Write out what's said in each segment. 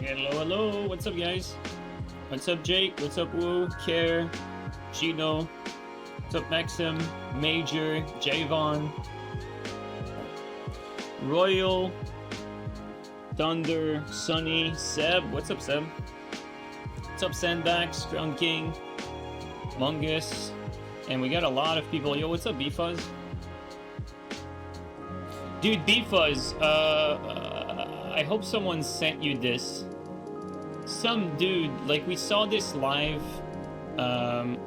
Hello, hello. What's up, guys? What's up, Jake? What's up, Woo? Care, Gino. What's up, Maxim? Major, Javon, Royal, Thunder, Sunny, Seb. What's up, Seb? What's up, Sandbax, Strong King, Mungus, and we got a lot of people. Yo, what's up, B-Fuzz? Dude, B-Fuzz, I hope someone sent you this. Some dude, like, we saw this live, on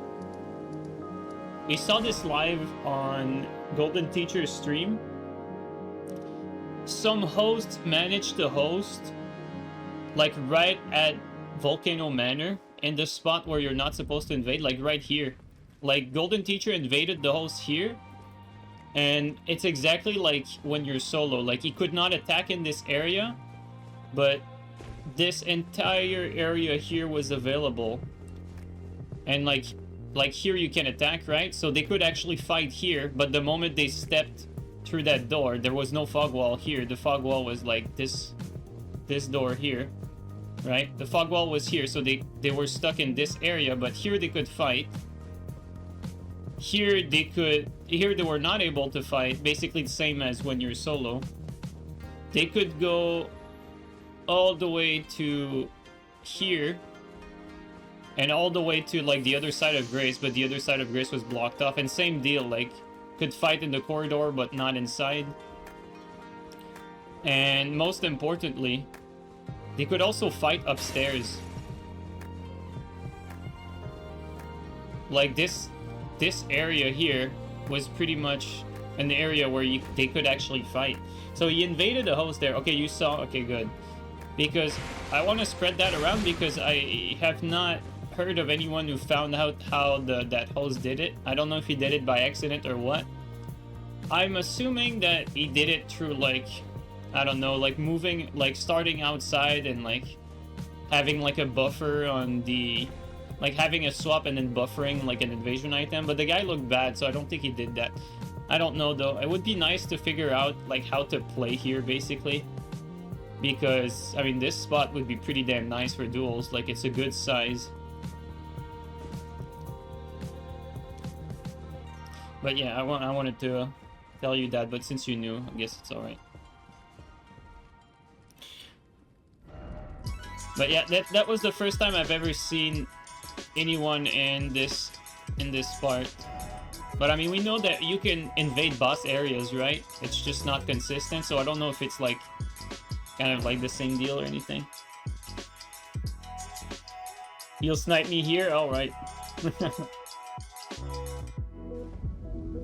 Golden Teacher's stream. Some hosts managed to host, like, right at Volcano Manor, in the spot where you're not supposed to invade, like, right here. Like, Golden Teacher invaded the host here, and it's exactly like when you're solo. Like, he could not attack in this area, but this entire area here was available. And like here you can attack, right? So they could actually fight here, but the moment they stepped through that door, there was no fog wall here. The fog wall was like this door here, right? The fog wall was here, so they were stuck in this area, but here they could fight. Here they were not able to fight, basically the same as when you're solo. They could go all the way to here and all the way to like the other side of Grace, but the other side of Grace was blocked off. And same deal, like could fight in the corridor but not inside. And most importantly, they could also fight upstairs. Like this area here was pretty much an area where they could actually fight. So he invaded the host there. Okay, you saw. Okay, good. Because I want to spread that around, because I have not heard of anyone who found out how that host did it. I don't know if he did it by accident or what. I'm assuming that he did it through, like, I don't know, like moving, like starting outside and like having like a buffer on the, like having a swap and then buffering like an invasion item. But the guy looked bad, so I don't think he did that. I don't know though. It would be nice to figure out like how to play here basically. Because, I mean, this spot would be pretty damn nice for duels. Like, it's a good size. But yeah, I wanted to tell you that, but since you knew, I guess it's alright. But yeah, that was the first time I've ever seen anyone in this part. But I mean, we know that you can invade boss areas, right? It's just not consistent, so I don't know if it's like kind of like the same deal or anything. You'll snipe me here? Alright.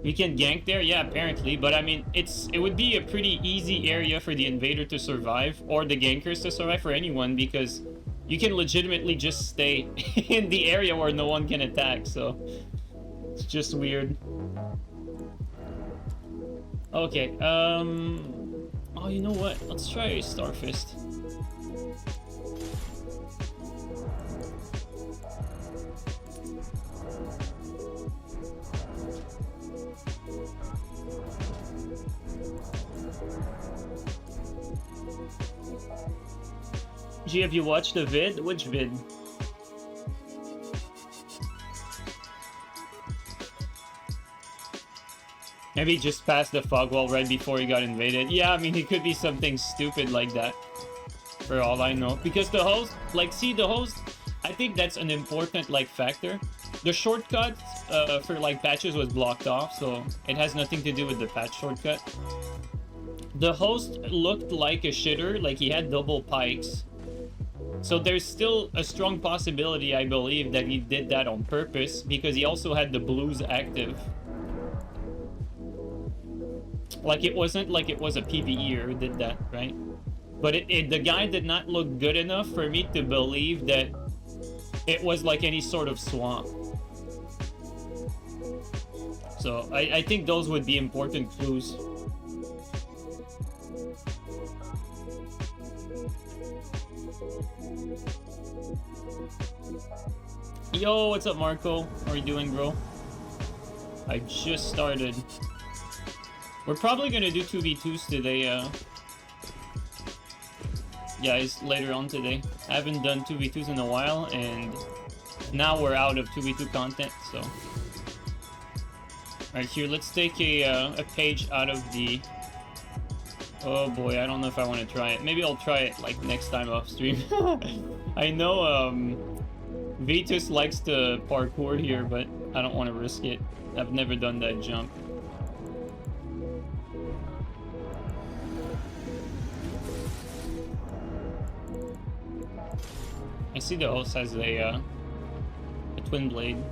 We can gank there? Yeah, apparently. But I mean, it would be a pretty easy area for the invader to survive, or the gankers to survive, for anyone, because you can legitimately just stay in the area where no one can attack, so it's just weird. Okay, oh, you know what? Let's try Starfist. G, have you watched the vid? Which vid? Maybe just passed the fog wall right before he got invaded. Yeah, I mean, it could be something stupid like that, for all I know. Because the host, like, see, the host, I think that's an important, like, factor. The shortcut for, like, patches was blocked off, so it has nothing to do with the patch shortcut. The host looked like a shitter, like he had double pikes. So there's still a strong possibility, I believe, that he did that on purpose, because he also had the blues active. Like, it wasn't like it was a PvEer who did that, right? But the guy did not look good enough for me to believe that it was like any sort of swamp. So I think those would be important clues. Yo, what's up, Marco? How are you doing, bro? I just started. We're probably gonna do 2v2s today, guys later on today. I haven't done 2v2s in a while, and now we're out of 2v2 content, so... Alright, here, let's take a page out of the... Oh boy, I don't know if I want to try it. Maybe I'll try it, like, next time off stream. I know, Vitus likes to parkour here, but I don't want to risk it. I've never done that jump. I see the host has a twin blade.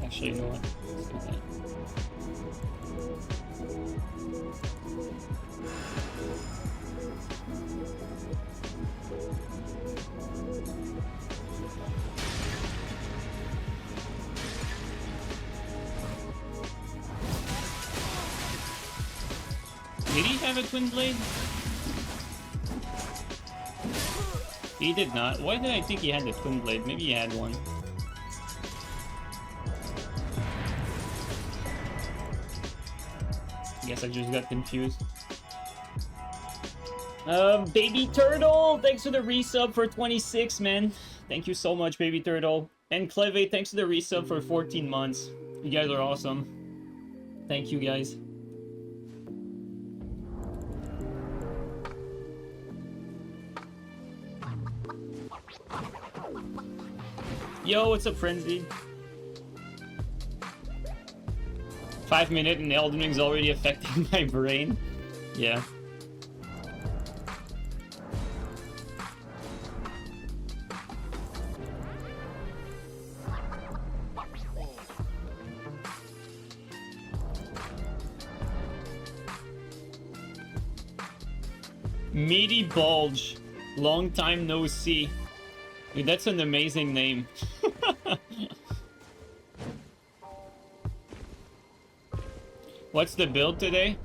Actually, you know what? Let's do that. Did he have a twin blade? He did not. Why did I think he had the twin blade? Maybe he had one. Guess I just got confused. Baby Turtle, thanks for the resub for 26, man. Thank you so much, Baby Turtle. And Cleve, thanks for the resub for 14 months. You guys are awesome. Thank you, guys. Yo, what's up, Frenzy? 5 minutes and Elden Ring's already affecting my brain. Yeah. Meaty Bulge. Long time no see. Dude, that's an amazing name. What's the build today?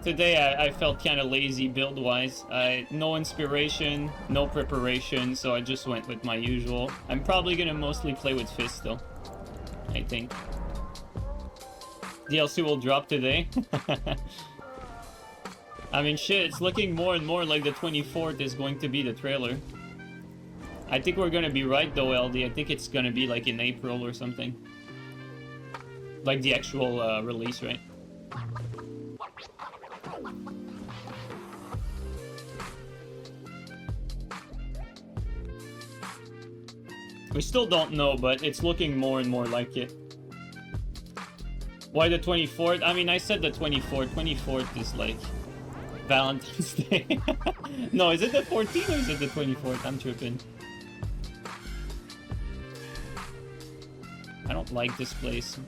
Today I felt kind of lazy build-wise. No inspiration, no preparation, so I just went with my usual. I'm probably gonna mostly play with Fist though, I think. DLC will drop today. I mean, shit, it's looking more and more like the 24th is going to be the trailer. I think we're gonna be right though, LD. I think it's gonna be like in April or something. Like the actual release, right? We still don't know, but it's looking more and more like it. Why the 24th? I mean, I said the 24th. 24th is like Valentine's Day. No, is it the 14th or is it the 24th? I'm tripping. I don't like this place.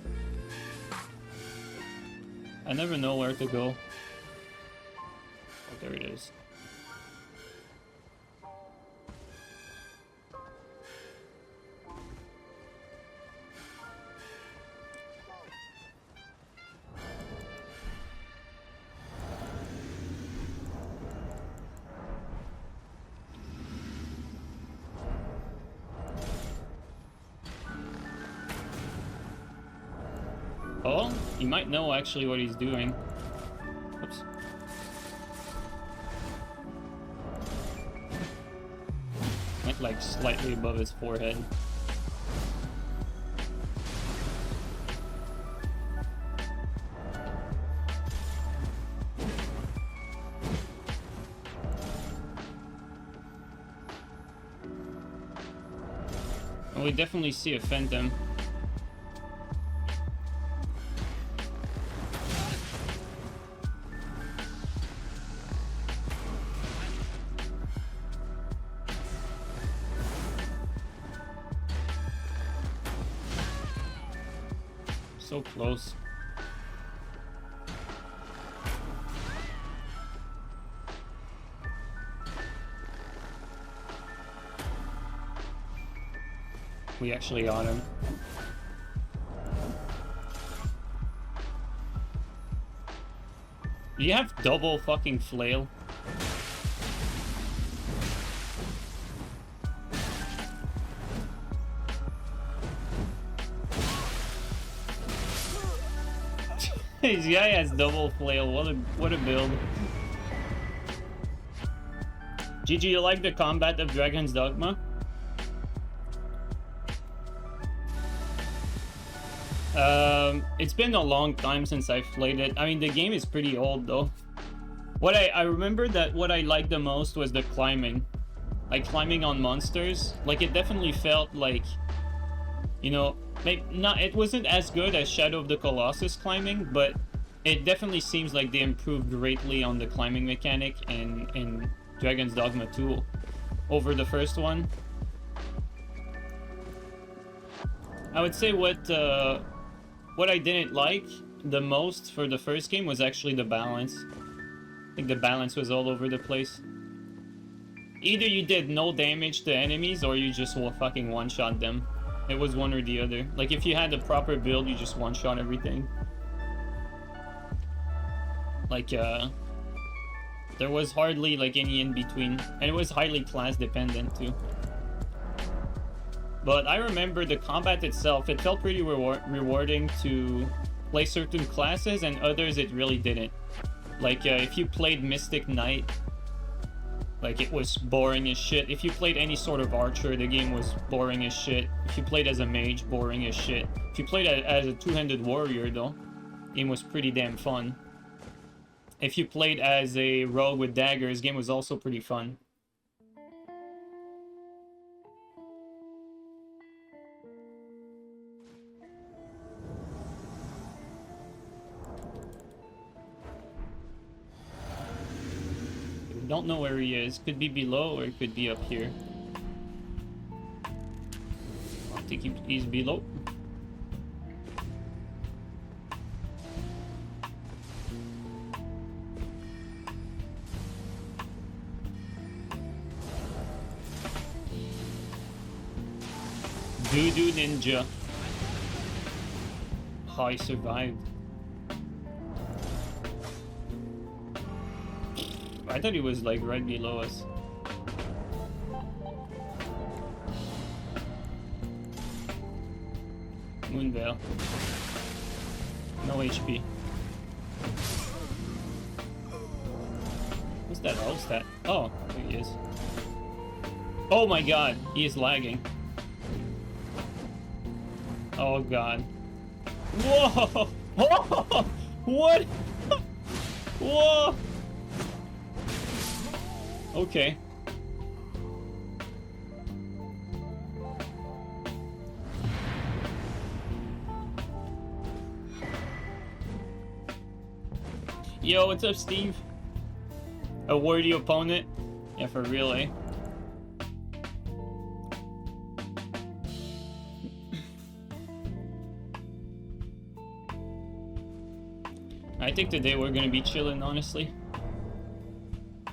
I never know where to go. Oh, there it is. Oh, he might know actually what he's doing. Oops. Like slightly above his forehead. Well, we definitely see a phantom. So close. We actually got him. Do you have double fucking flail? This guy has double flail. What a build. GG, you like the combat of Dragon's Dogma? It's been a long time since I've played it. I mean, the game is pretty old though. What I remember that what I liked the most was the climbing. Like climbing on monsters. Like it definitely felt like, you know, maybe not, it wasn't as good as Shadow of the Colossus climbing, but it definitely seems like they improved greatly on the climbing mechanic in Dragon's Dogma 2 over the first one. I would say what I didn't like the most for the first game was actually the balance. I think the balance was all over the place. Either you did no damage to enemies or you just fucking one-shot them. It was one or the other. Like if you had the proper build, you just one-shot everything. Like there was hardly like any in between, and it was highly class dependent too. But I remember the combat itself, it felt pretty rewarding to play certain classes, and others it really didn't. Like if you played Mystic Knight, like it was boring as shit. If you played any sort of archer, the game was boring as shit. If you played as a mage, boring as shit. If you played as a two-handed warrior though, the game was pretty damn fun. If you played as a rogue with daggers, the game was also pretty fun. Don't know where he is. Could be below or it could be up here. I think he's below. Voodoo Ninja. Oh, I survived. I thought he was like right below us. Moonveil. No HP. What's that all stat? Oh, there he is. Oh my god, he is lagging. Oh god. Whoa! Whoa! What? Whoa! Okay. Yo, what's up, Steve? A worthy opponent? Yeah, for real, eh? I think today we're gonna be chilling, honestly.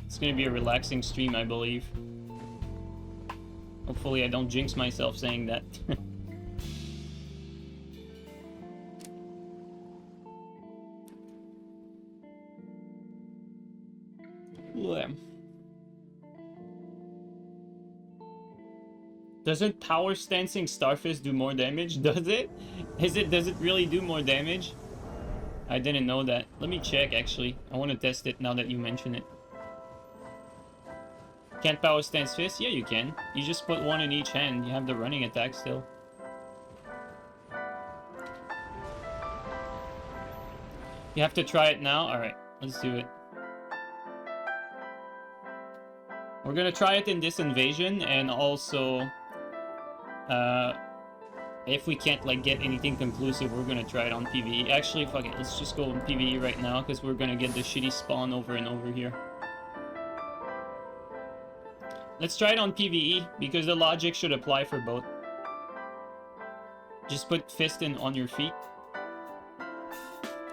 It's gonna be a relaxing stream, I believe. Hopefully I don't jinx myself saying that. Doesn't power stancing Starfist do more damage? Does it? Does it really do more damage? I didn't know that. Let me check, actually. I want to test it now that you mention it. Can't power stance fist? Yeah, you can. You just put one in each hand. You have the running attack still. You have to try it now? Alright, let's do it. We're gonna try it in this invasion, and also... if we can't like get anything conclusive, we're gonna try it on PvE. Actually, fuck it, let's just go on PvE right now, because we're gonna get the shitty spawn over and over here. Let's try it on PvE, because the logic should apply for both. Just put fist in on your feet.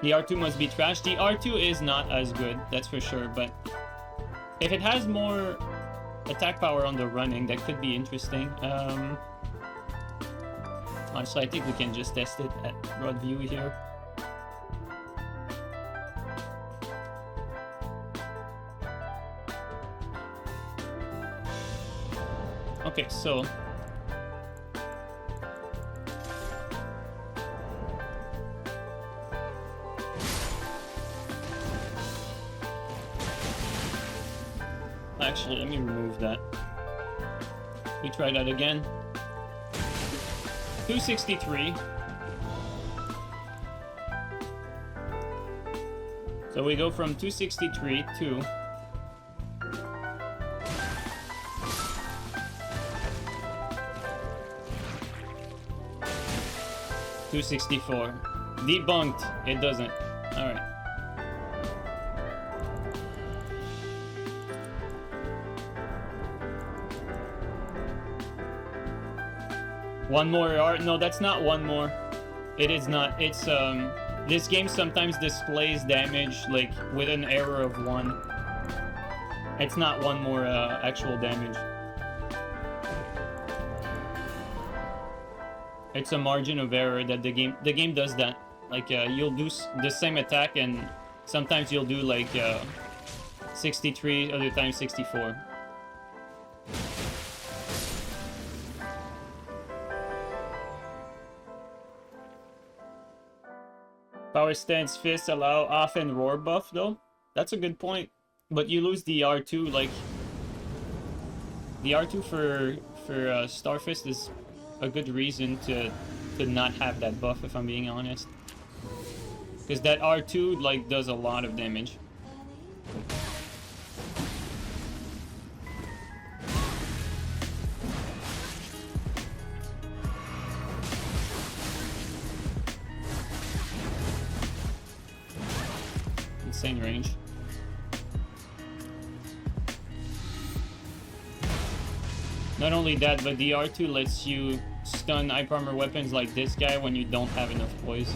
The R2 must be trash. The R2 is not as good, that's for sure, but if it has more attack power on the running, that could be interesting. Honestly, I think we can just test it at broad view here. Okay, so... Actually, let me remove that. We try that again. 263. So we go from 263 to 264. Debunked. It doesn't. Alright. One more art? No, that's not one more. It is not. It's, this game sometimes displays damage, like, with an error of 1. It's not one more, actual damage. It's a margin of error that the game does that. Like, you'll do the same attack and sometimes you'll do, like, 63, other times 64. Power stance fists allow off and roar buff though. That's a good point. But you lose the R2, like the R2 for Starfist is a good reason to not have that buff, if I'm being honest. Because that R2 like does a lot of damage. Insane range. Not only that, but the R2 lets you stun Hype Armor weapons like this guy when you don't have enough poise.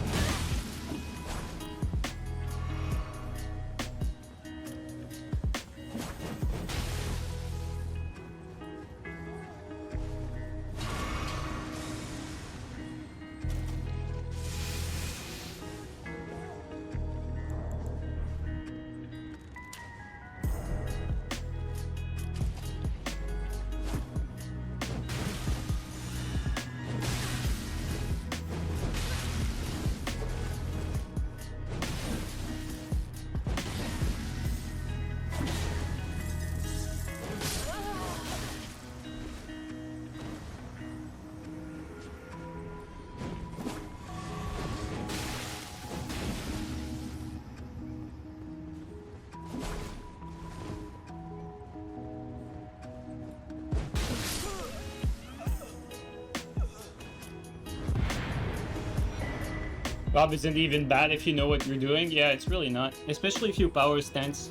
Bob isn't even bad if you know what you're doing. Yeah, it's really not. Especially if you power stance.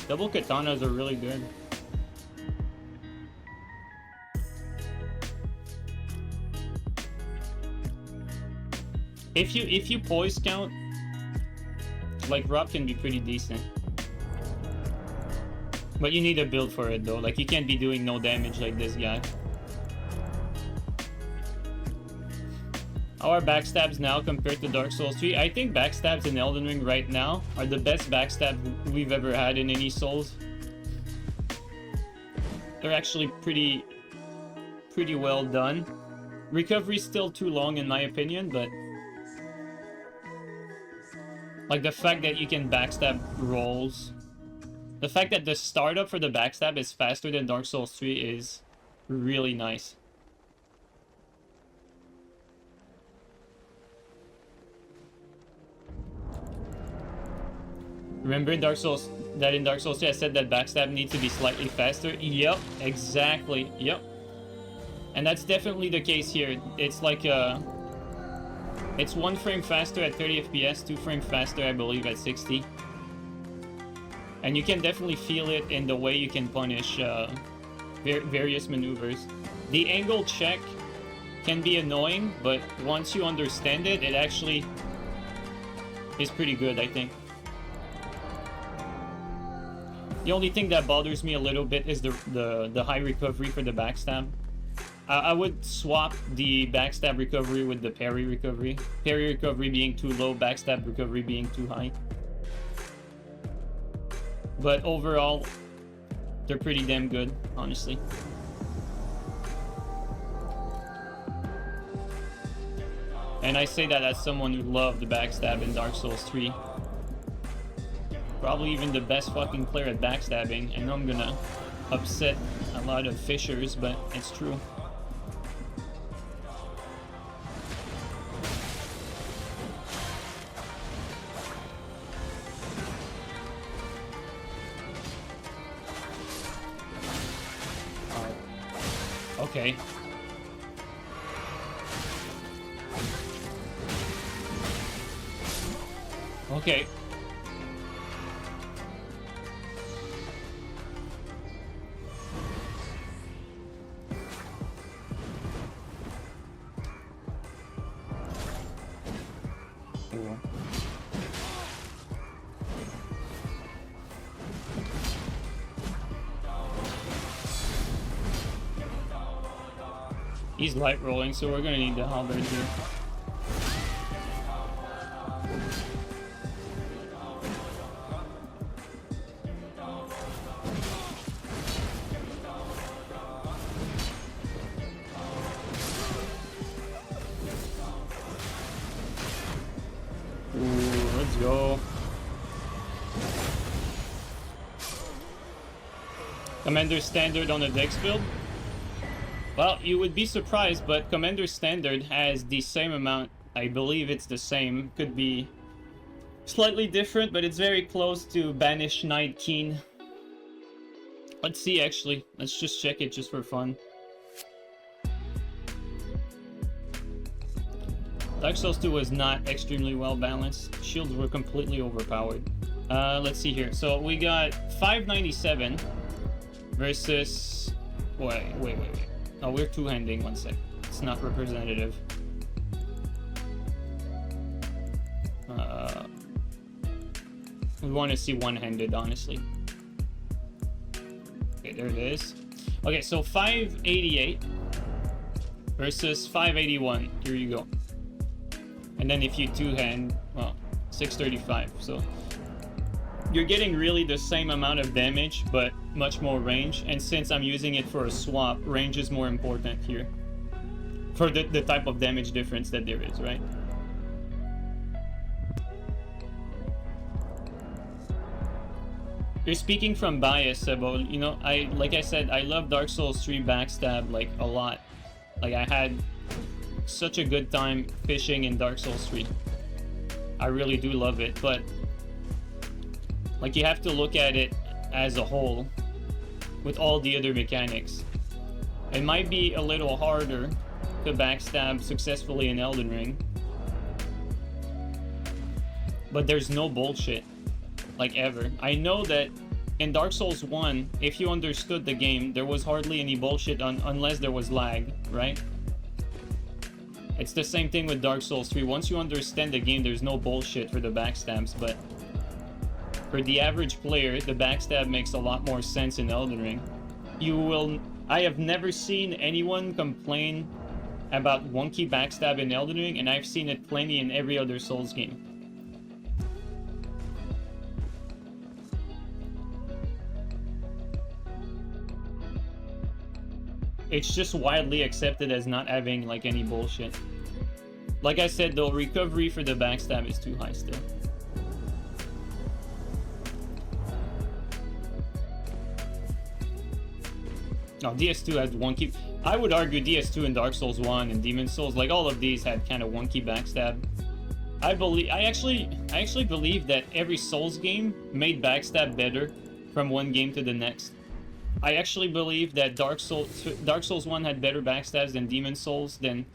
Double katanas are really good. If you poise count, like Rob can be pretty decent. But you need a build for it though. Like you can't be doing no damage like this guy. How are backstabs now compared to Dark Souls 3? I think backstabs in Elden Ring right now are the best backstab we've ever had in any Souls. They're actually pretty well done. Recovery's still too long in my opinion, but like the fact that you can backstab rolls, the fact that the startup for the backstab is faster than Dark Souls 3 is really nice. Remember in Dark Souls, in Dark Souls 3 I said that backstab needs to be slightly faster? Yep, exactly, yep. And that's definitely the case here. It's like it's 1 frame faster at 30 FPS, 2 frames faster I believe at 60. And you can definitely feel it in the way you can punish various maneuvers. The angle check can be annoying, but once you understand it, it actually is pretty good, I think. The only thing that bothers me a little bit is the high recovery for the backstab. I would swap the backstab recovery with the parry recovery. Parry recovery being too low, backstab recovery being too high. But overall, they're pretty damn good, honestly. And I say that as someone who loved the backstab in Dark Souls 3. Probably even the best fucking player at backstabbing, and I'm gonna upset a lot of fishers, but it's true. Okay. Okay. Cool. He's light rolling, so we're gonna need the halberd here. Ooh, let's go. Commander Standard on the Dex build? Well, you would be surprised, but Commander Standard has the same amount. I believe it's the same. Could be slightly different, but it's very close to Banish Knight Keen. Let's see, actually. Let's just check it just for fun. Dark Souls 2 was not extremely well balanced. Shields were completely overpowered. Let's see here. So we got 597 versus... Wait. Oh, we're two-handing, one sec. It's not representative. We want to see one-handed, honestly. Okay, there it is. Okay, so 588 versus 581. Here you go. And then if you two-hand, well, 635. So you're getting really the same amount of damage, but much more range. And since I'm using it for a swap, range is more important here for the type of damage difference that there is, right? You're speaking from bias, Sebo. You know, like I said, I love Dark Souls 3 backstab like a lot. Like I had such a good time fishing in Dark Souls 3. I really do love it, but like you have to look at it as a whole with all the other mechanics. It might be a little harder to backstab successfully in Elden Ring, but there's no bullshit, like ever. I know that in Dark Souls 1, if you understood the game, there was hardly any bullshit unless there was lag, right? It's the same thing with Dark Souls 3. Once you understand the game, there's no bullshit for the backstabs, but for the average player, the backstab makes a lot more sense in Elden Ring. I have never seen anyone complain about wonky backstab in Elden Ring, and I've seen it plenty in every other Souls game. It's just widely accepted as not having like any bullshit. Like I said though, recovery for the backstab is too high still. No, DS2 had wonky. I would argue DS2 and Dark Souls 1 and Demon Souls, like all of these had kind of wonky backstab. I actually believe that every Souls game made backstab better from one game to the next. I actually believe that Dark Souls 1 had better backstabs than Demon Souls, then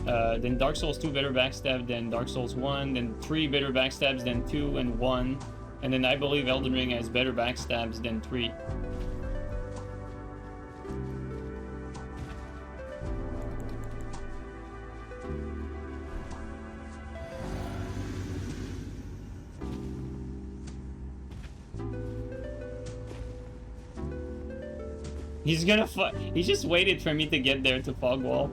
Dark Souls 2 better backstab than Dark Souls 1, then 3 better backstabs than 2 and 1, and then I believe Elden Ring has better backstabs than 3. He's gonna he just waited for me to get there to fog wall.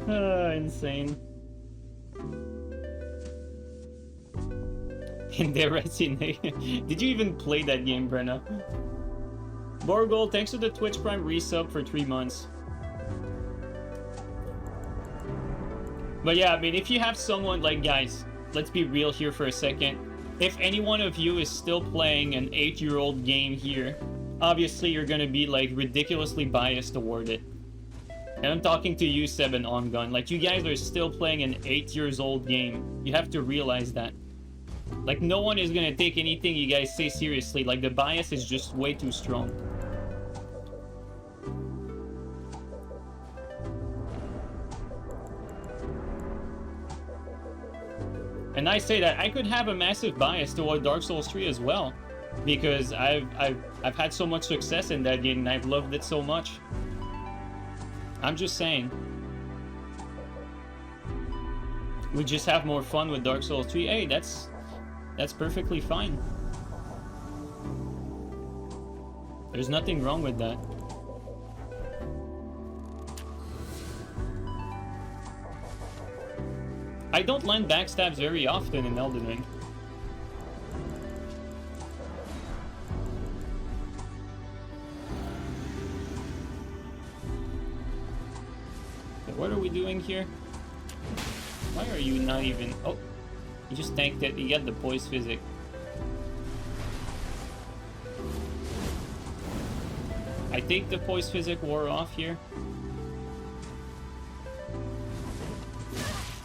Insane. In their Resident. Did you even play that game, Brenna? Borgol, thanks for the Twitch Prime resub for 3 months. But yeah, I mean, if you have someone like, guys, let's be real here for a second. If any one of you is still playing an 8-year-old game here, obviously you're gonna be like ridiculously biased toward it. And I'm talking to you, Seb and On Gun. Like, you guys are still playing an 8-year-old game. You have to realize that. Like, no one is gonna take anything you guys say seriously. Like, the bias is just way too strong. And I say that I could have a massive bias toward Dark Souls 3 as well, because I've had so much success in that game and I've loved it so much. I'm just saying. We just have more fun with Dark Souls 3. Hey, that's perfectly fine. There's nothing wrong with that. I don't land backstabs very often in Elden Ring. Okay, what are we doing here? Why are you not even... Oh, you just tanked it. You got the poise physic. I think the poise physic wore off here.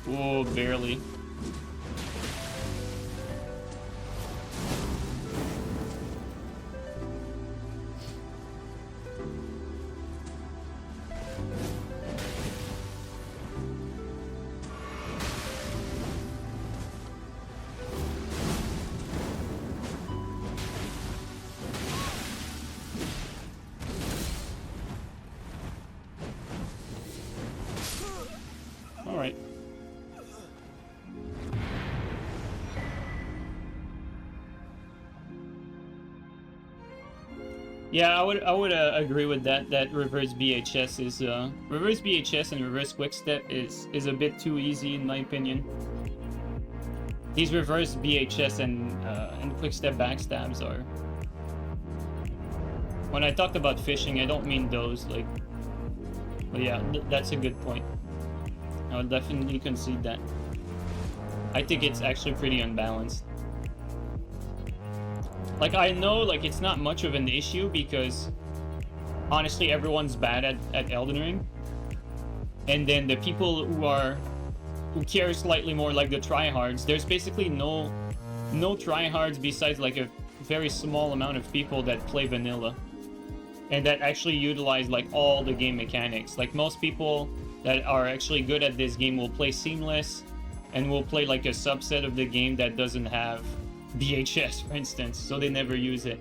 Oh, barely. All right. Yeah, I would agree with that. That reverse BHS is reverse BHS and reverse quickstep is a bit too easy in my opinion. These reverse BHS and quickstep backstabs are. When I talked about fishing, I don't mean those. Like, but yeah, that's a good point. I would definitely concede that. I think it's actually pretty unbalanced. Like, I know, like, it's not much of an issue because, honestly, everyone's bad at Elden Ring. And then the people who care slightly more, like the tryhards, there's basically no tryhards besides, like, a very small amount of people that play vanilla. And that actually utilize, like, all the game mechanics. Like, most people that are actually good at this game will play seamless and will play, like, a subset of the game that doesn't have BHS, for instance, so they never use it,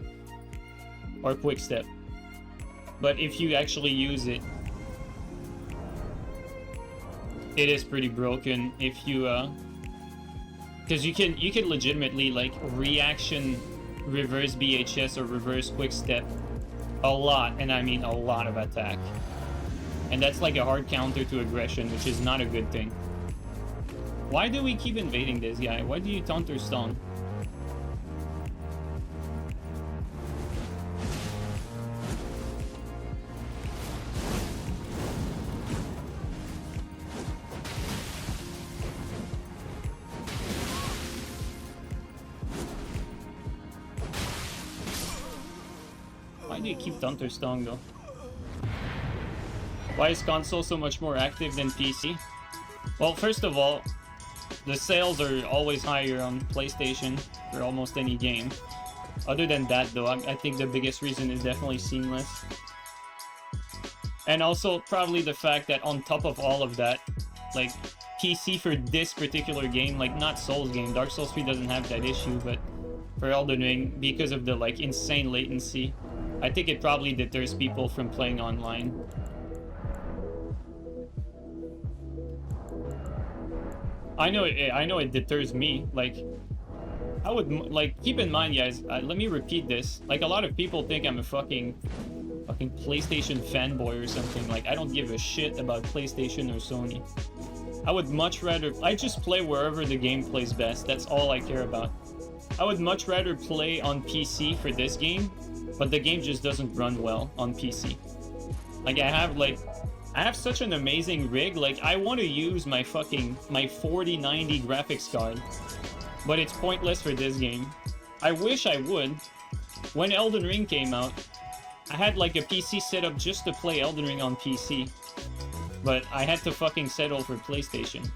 or quickstep. But if you actually use it, it is pretty broken. If you because you can legitimately, like, reaction reverse BHS or reverse quickstep a lot, and I mean a lot of attack, and that's like a hard counter to aggression, which is not a good thing. Why do we keep invading this guy? Why do you counter stun? Why do you keep Thunderstone though? Why is console so much more active than PC? Well, first of all, the sales are always higher on PlayStation for almost any game. Other than that though, I think the biggest reason is definitely seamless. And also probably the fact that on top of all of that, like, PC for this particular game, like, not Souls game, Dark Souls 3 doesn't have that issue, but for Elden Ring, because of the, like, insane latency, I think it probably deters people from playing online. I know it deters me. Like, I would, like, keep in mind, guys, let me repeat this. Like, a lot of people think I'm a fucking PlayStation fanboy or something. Like, I don't give a shit about PlayStation or Sony. I would much rather, I just play wherever the game plays best. That's all I care about. I would much rather play on PC for this game, but the game just doesn't run well on PC. Like, I have such an amazing rig. Like, I want to use my 4090 graphics card, but it's pointless for this game. I wish I would. When Elden Ring came out, I had like a PC set up just to play Elden Ring on PC. But I had to fucking settle for PlayStation.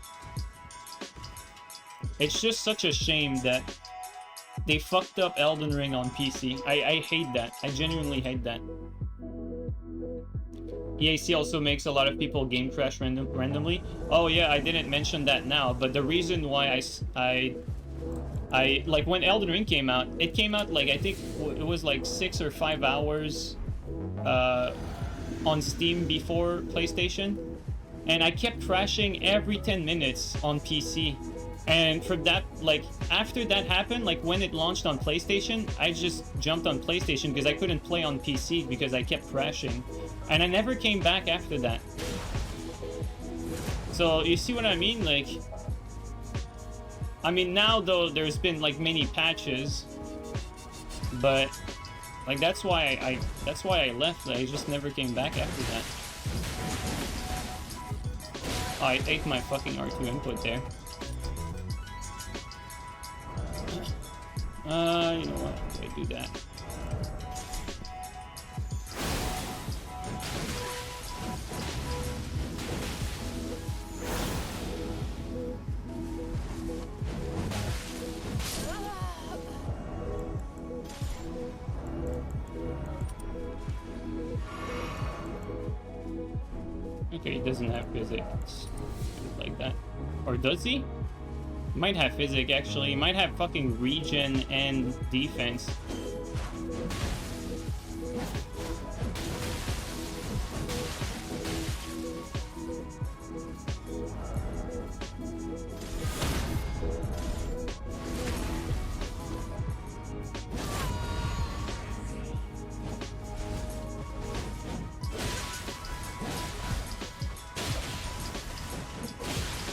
It's just such a shame that they fucked up Elden Ring on PC. I hate that. I genuinely hate that. EAC also makes a lot of people game crash randomly. Oh yeah, I didn't mention that now, but the reason why I like when Elden Ring came out, it came out like I think it was like 6 or 5 hours on Steam before PlayStation, and I kept crashing every 10 minutes on PC. And for that, like, after that happened, like, when it launched on PlayStation, I just jumped on PlayStation because I couldn't play on PC because I kept crashing. And I never came back after that. So, you see what I mean? Like, I mean, now, though, there's been, like, many patches. But, like, that's why I left. I just never came back after that. Oh, I ate my fucking R2 input there. You know what? I do that. Okay, he doesn't have physics like that. Or does he? Might have physics, actually. Might have fucking regen and defense.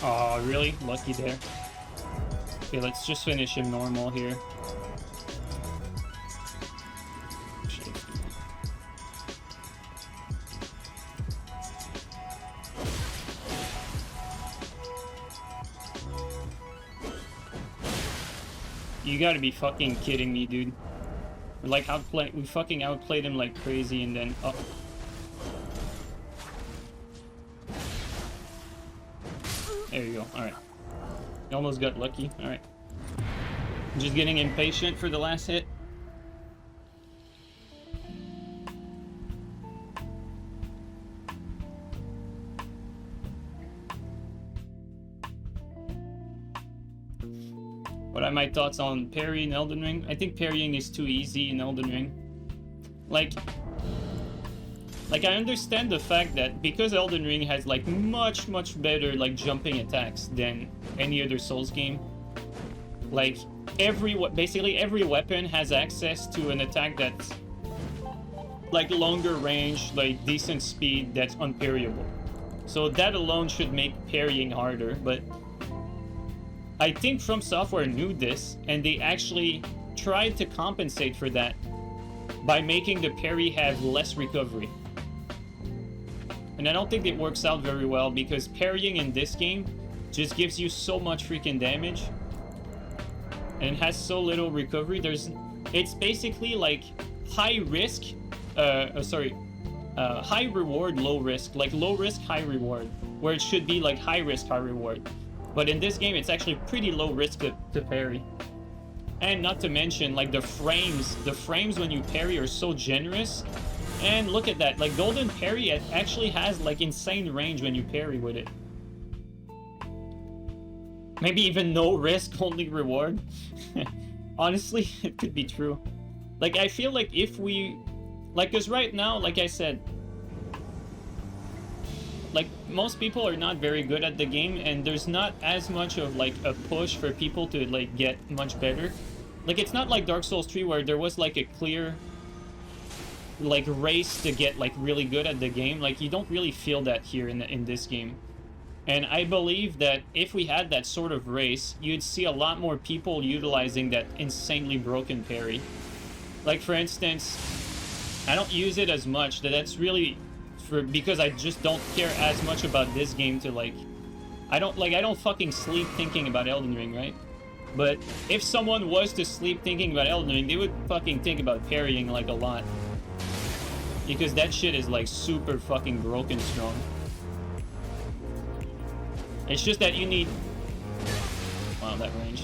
Oh, really? Lucky there. Okay, let's just finish him normal here. You gotta be fucking kidding me, dude. Like, we fucking outplayed him like crazy and then... Oh. There you go, alright. You almost got lucky. Alright. Just getting impatient for the last hit. What are my thoughts on parry in Elden Ring? I think parrying is too easy in Elden Ring. Like I understand the fact that because Elden Ring has like much better like jumping attacks than any other Souls game, like basically every weapon has access to an attack that's like longer range, like decent speed, that's unparryable. So that alone should make parrying harder, but I think From Software knew this and they actually tried to compensate for that by making the parry have less recovery. And I don't think it works out very well because parrying in this game just gives you so much freaking damage and it has so little recovery. It's basically like high risk, high reward, low risk, like low risk, high reward, where it should be like high risk, high reward. But in this game, it's actually pretty low risk to parry. And not to mention, like the frames when you parry are so generous. And look at that, like Golden Parry actually has like insane range when you parry with it. Maybe even no risk, only reward. Honestly, it could be true. Like I feel like if we, like, cause right now, like I said, like most people are not very good at the game and there's not as much of like a push for people to like get much better. Like it's not like Dark Souls 3 where there was like a clear like race to get like really good at the game. Like you don't really feel that here in this game. And I believe that if we had that sort of race, you'd see a lot more people utilizing that insanely broken parry. Like for instance, I don't use it as much. That's really because I just don't care as much about this game to like I don't fucking sleep thinking about Elden Ring, right? But if someone was to sleep thinking about Elden Ring, they would fucking think about parrying like a lot. Because that shit is like super fucking broken strong. It's just that you need... Wow, that range.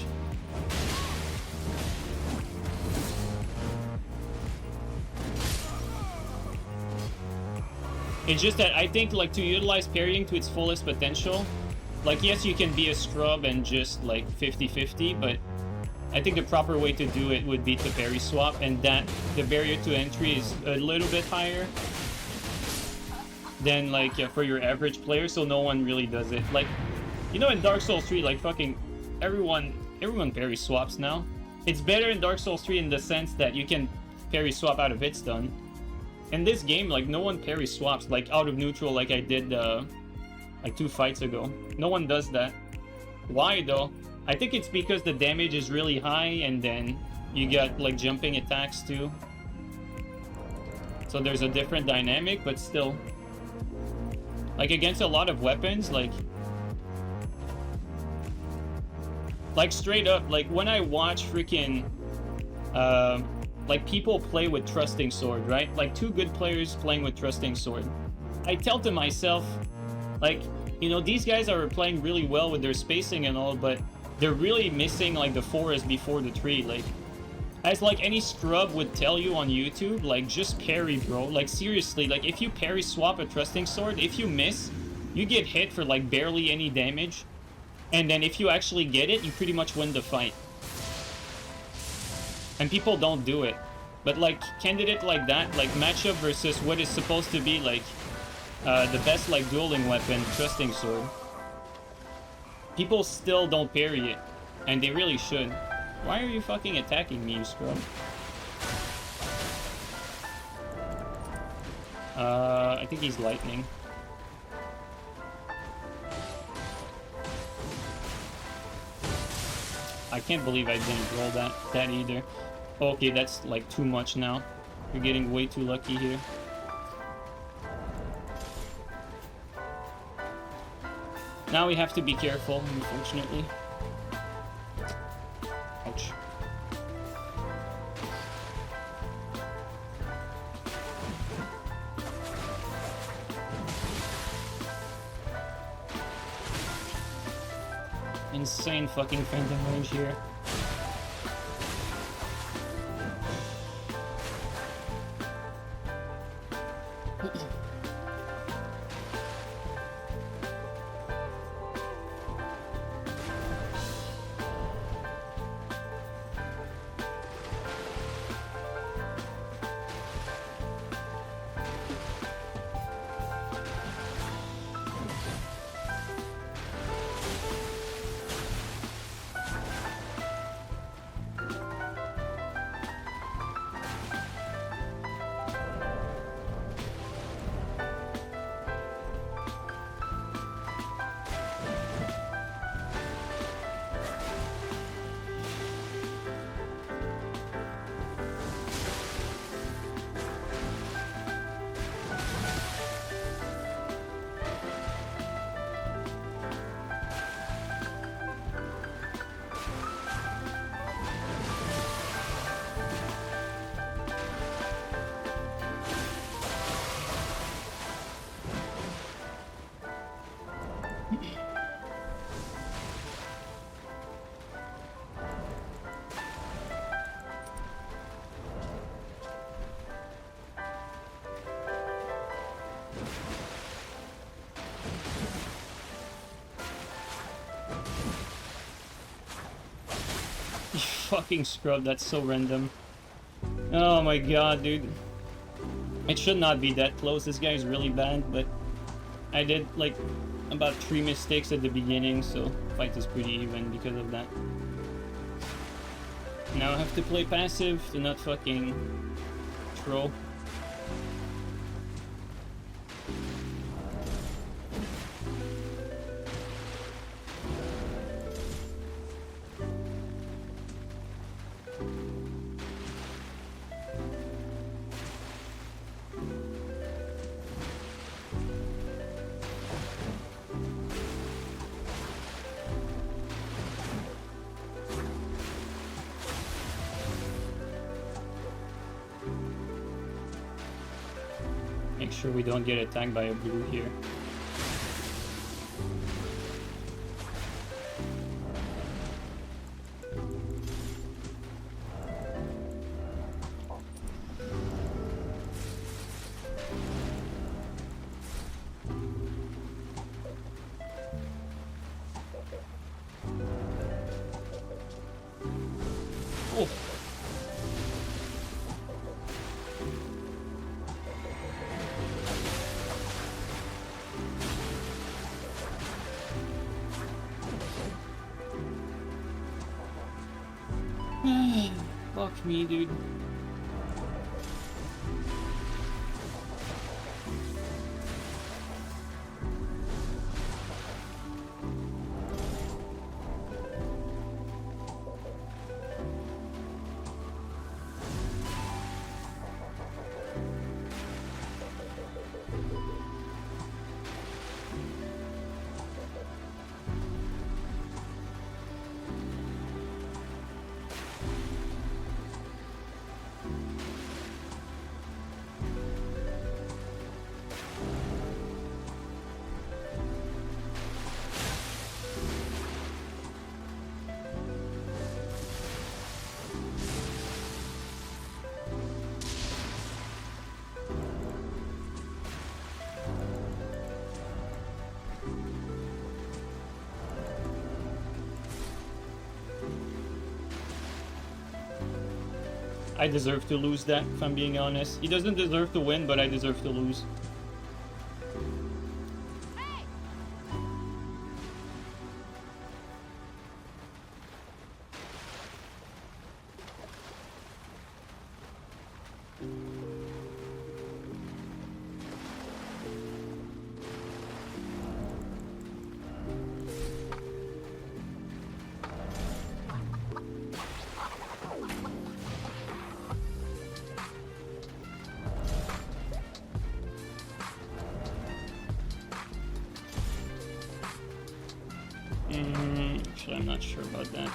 It's just that I think, like, to utilize parrying to its fullest potential, like, yes, you can be a scrub and just, like, 50-50, but I think the proper way to do it would be to parry swap, and that the barrier to entry is a little bit higher than, like, yeah, for your average player, so no one really does it. Like, you know, in Dark Souls 3, like, fucking everyone parry swaps now. It's better in Dark Souls 3 in the sense that you can parry swap out of hitstun. In this game, like, no one parry swaps, like, out of neutral like I did, like, 2 fights ago. No one does that. Why, though? I think it's because the damage is really high, and then you got, like, jumping attacks, too. So there's a different dynamic, but still. Like, against a lot of weapons, like, straight up, like, when I watch freaking, like, people play with Trusting Sword, right? Like, 2 good players playing with Trusting Sword. I tell to myself, like, you know, these guys are playing really well with their spacing and all, but they're really missing, like, the forest before the tree. Like, as, like, any scrub would tell you on YouTube, like, just parry, bro. Like, seriously, like, if you parry swap a Trusting Sword, if you miss, you get hit for, like, barely any damage. And then if you actually get it, you pretty much win the fight. And people don't do it. But, like, candidate like that, like, matchup versus what is supposed to be, like, the best, like, dueling weapon, Trusting Sword. People still don't parry it. And they really should. Why are you fucking attacking me, you scrub? I think he's lightning. I can't believe I didn't roll that either. Okay, that's like too much now. You're getting way too lucky here. Now we have to be careful, unfortunately. Ouch. Insane fucking phantom range here. Fucking scrub, that's so random. Oh my god, dude. It should not be that close. This guy is really bad, but I did like about 3 mistakes at the beginning, so fight is pretty even because of that. Now I have to play passive to not fucking throw. Make sure we don't get attacked by a blue here. Fuck me, dude. I deserve to lose that, if I'm being honest. He doesn't deserve to win, but I deserve to lose. Actually, I'm not sure about that.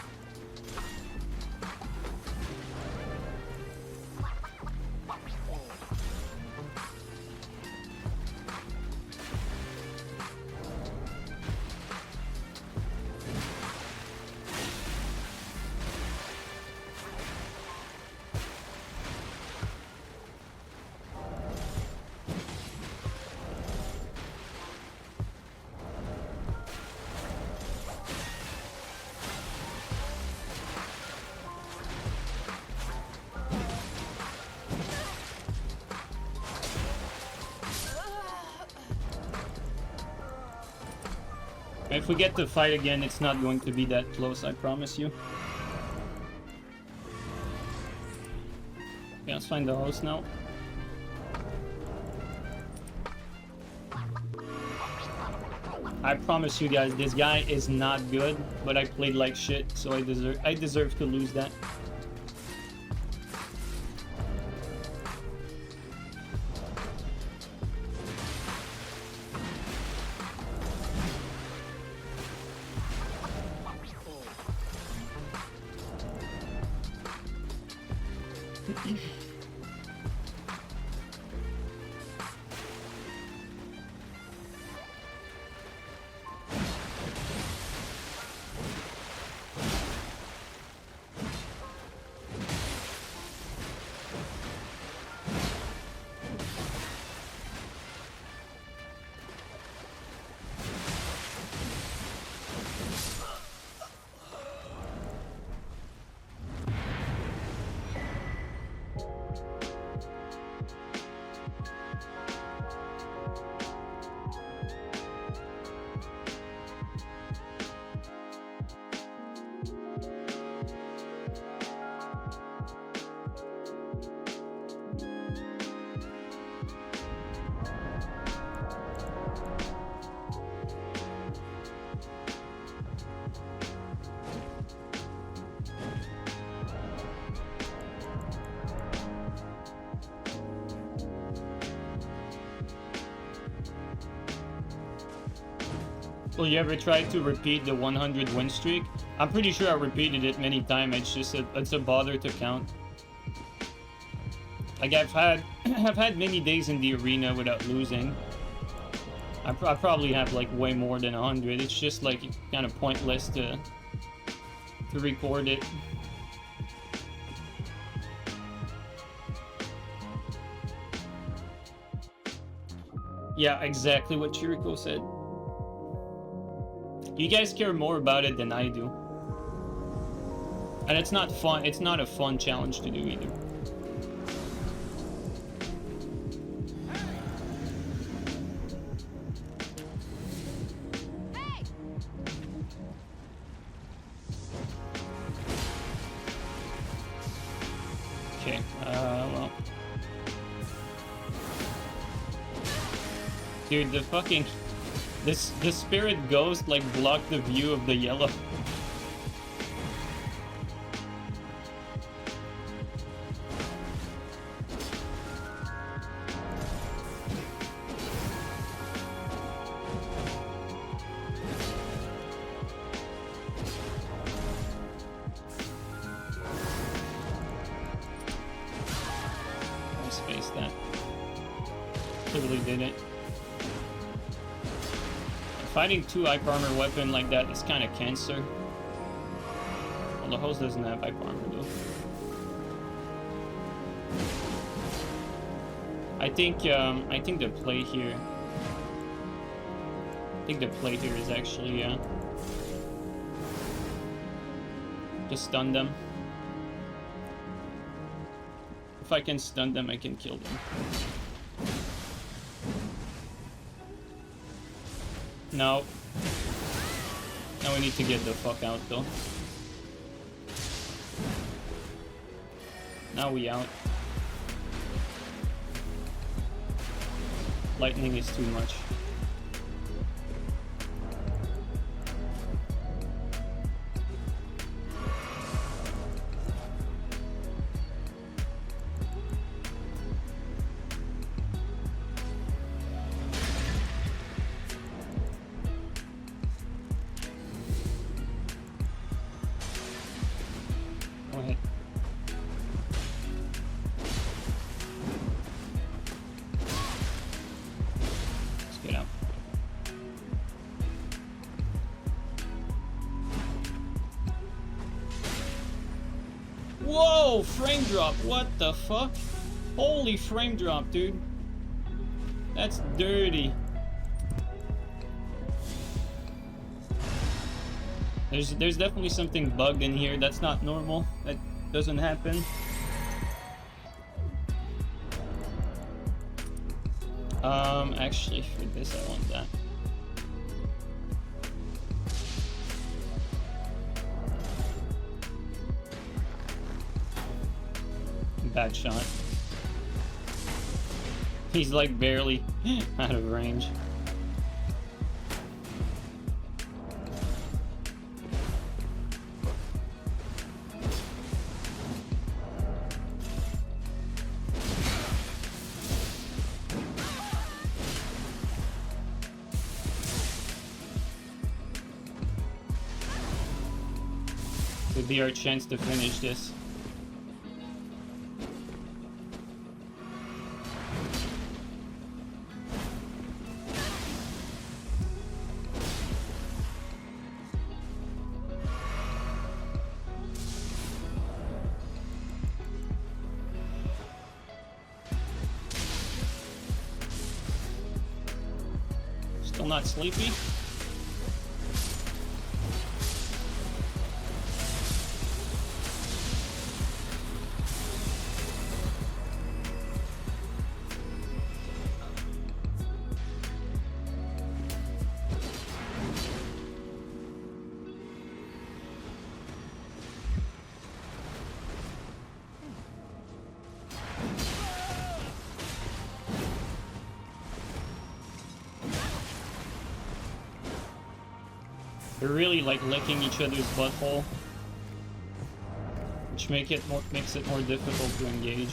If we get to fight again, it's not going to be that close, I promise you. Okay, let's find the host now. I promise you guys, this guy is not good, but I played like shit, so I deserve to lose that. Well, you ever tried to repeat the 100 win streak? I'm pretty sure I repeated it many times. It's just it's a bother to count. Like I've had many days in the arena without losing. I probably have like way more than 100. It's just like kind of pointless to record it. Yeah, exactly what Chiriko said. You guys care more about it than I do. And it's not fun. It's not a fun challenge to do either. Okay, well. Dude, the fucking... the spirit ghost, like, blocked the view of the yellow. I spaced that. Totally didn't. Fighting 2 hyper armor weapon like that is kind of cancer. Well, the host doesn't have hyper armor though. I think the play here. I think the play here is actually just stun them. If I can stun them, I can kill them. No. Now we need to get the fuck out though. Now we out. Lightning is too much. Whoa, frame drop, what the fuck? Holy frame drop, dude. That's dirty. There's definitely something bugged in here. That's not normal. That doesn't happen. Actually, for this I want that. Bad shot. He's like barely out of range. Could be our chance to finish this. Still not sleepy? They're really like licking each other's butthole, which makes it more difficult to engage.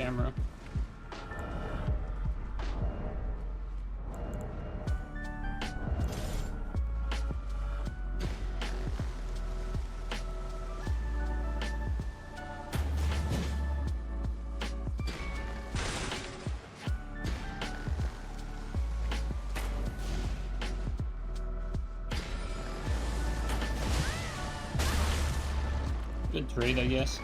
camera. Good trade, I guess.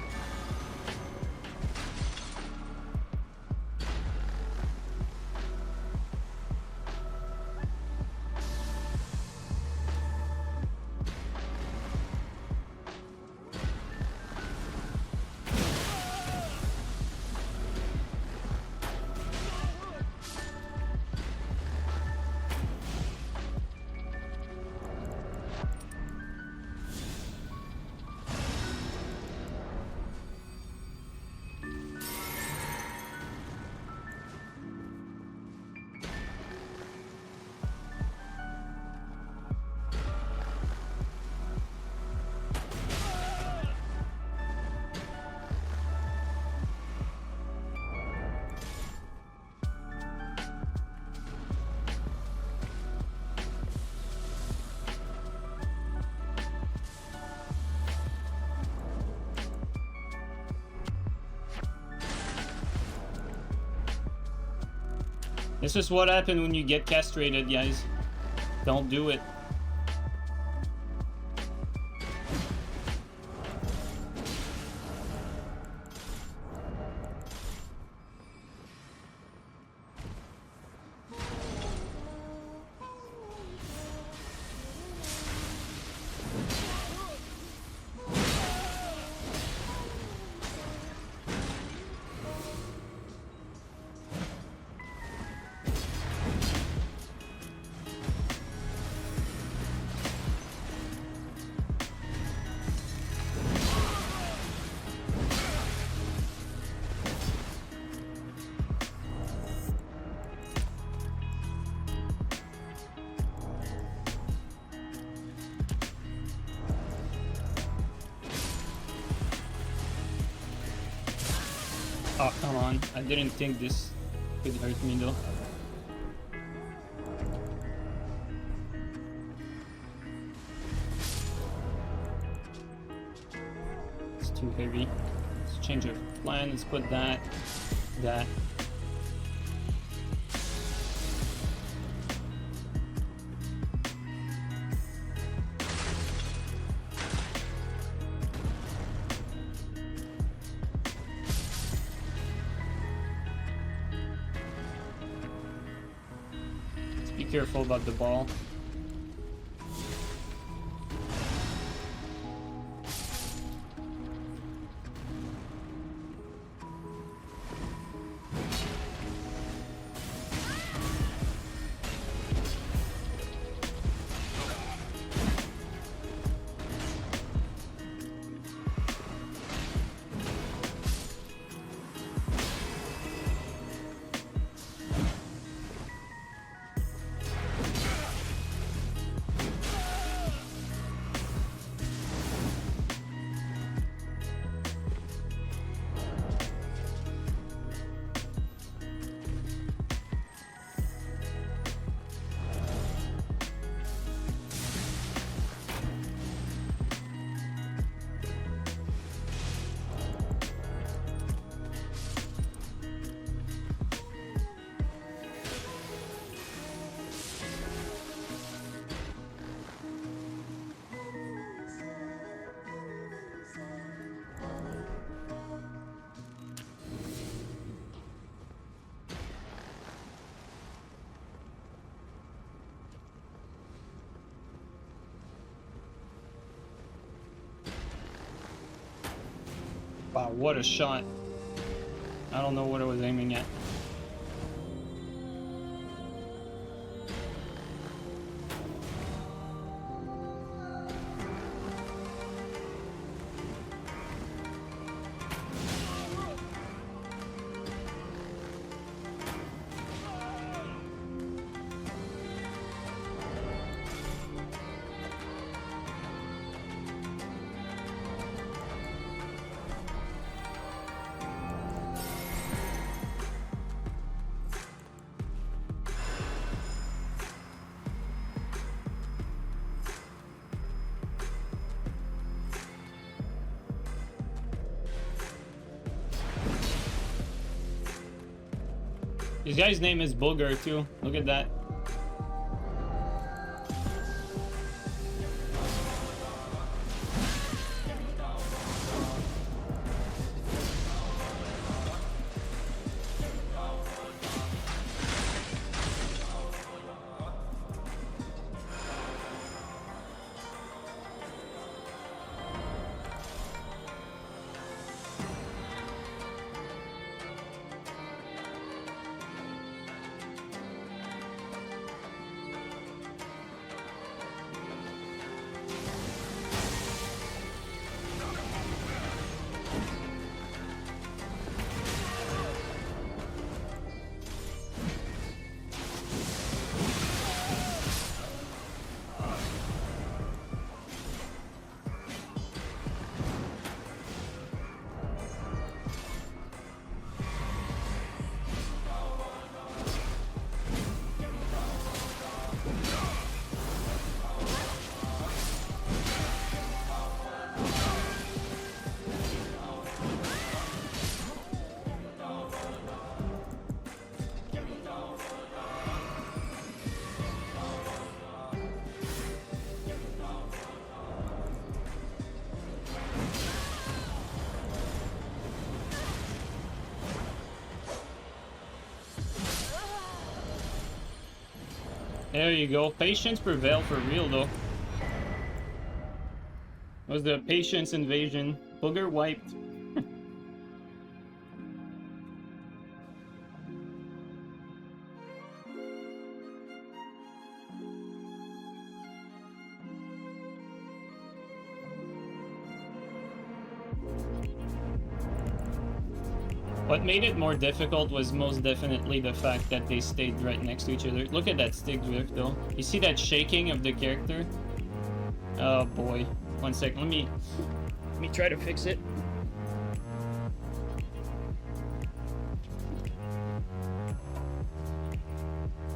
This is what happened when you get castrated, guys. Don't do it. Oh, come on. I didn't think this could hurt me though. It's too heavy. Let's change our plan. Let's put that. Careful about the ball. Wow, what a shot. I don't know what I was aiming at. This guy's name is Booger too. Look at that. There you go. Patience prevailed for real, though. It was the patience invasion. Booger wiped. What made it more difficult was most definitely the fact that they stayed right next to each other. Look at that stick drift though. You see that shaking of the character? Oh boy. One second, let me try to fix it.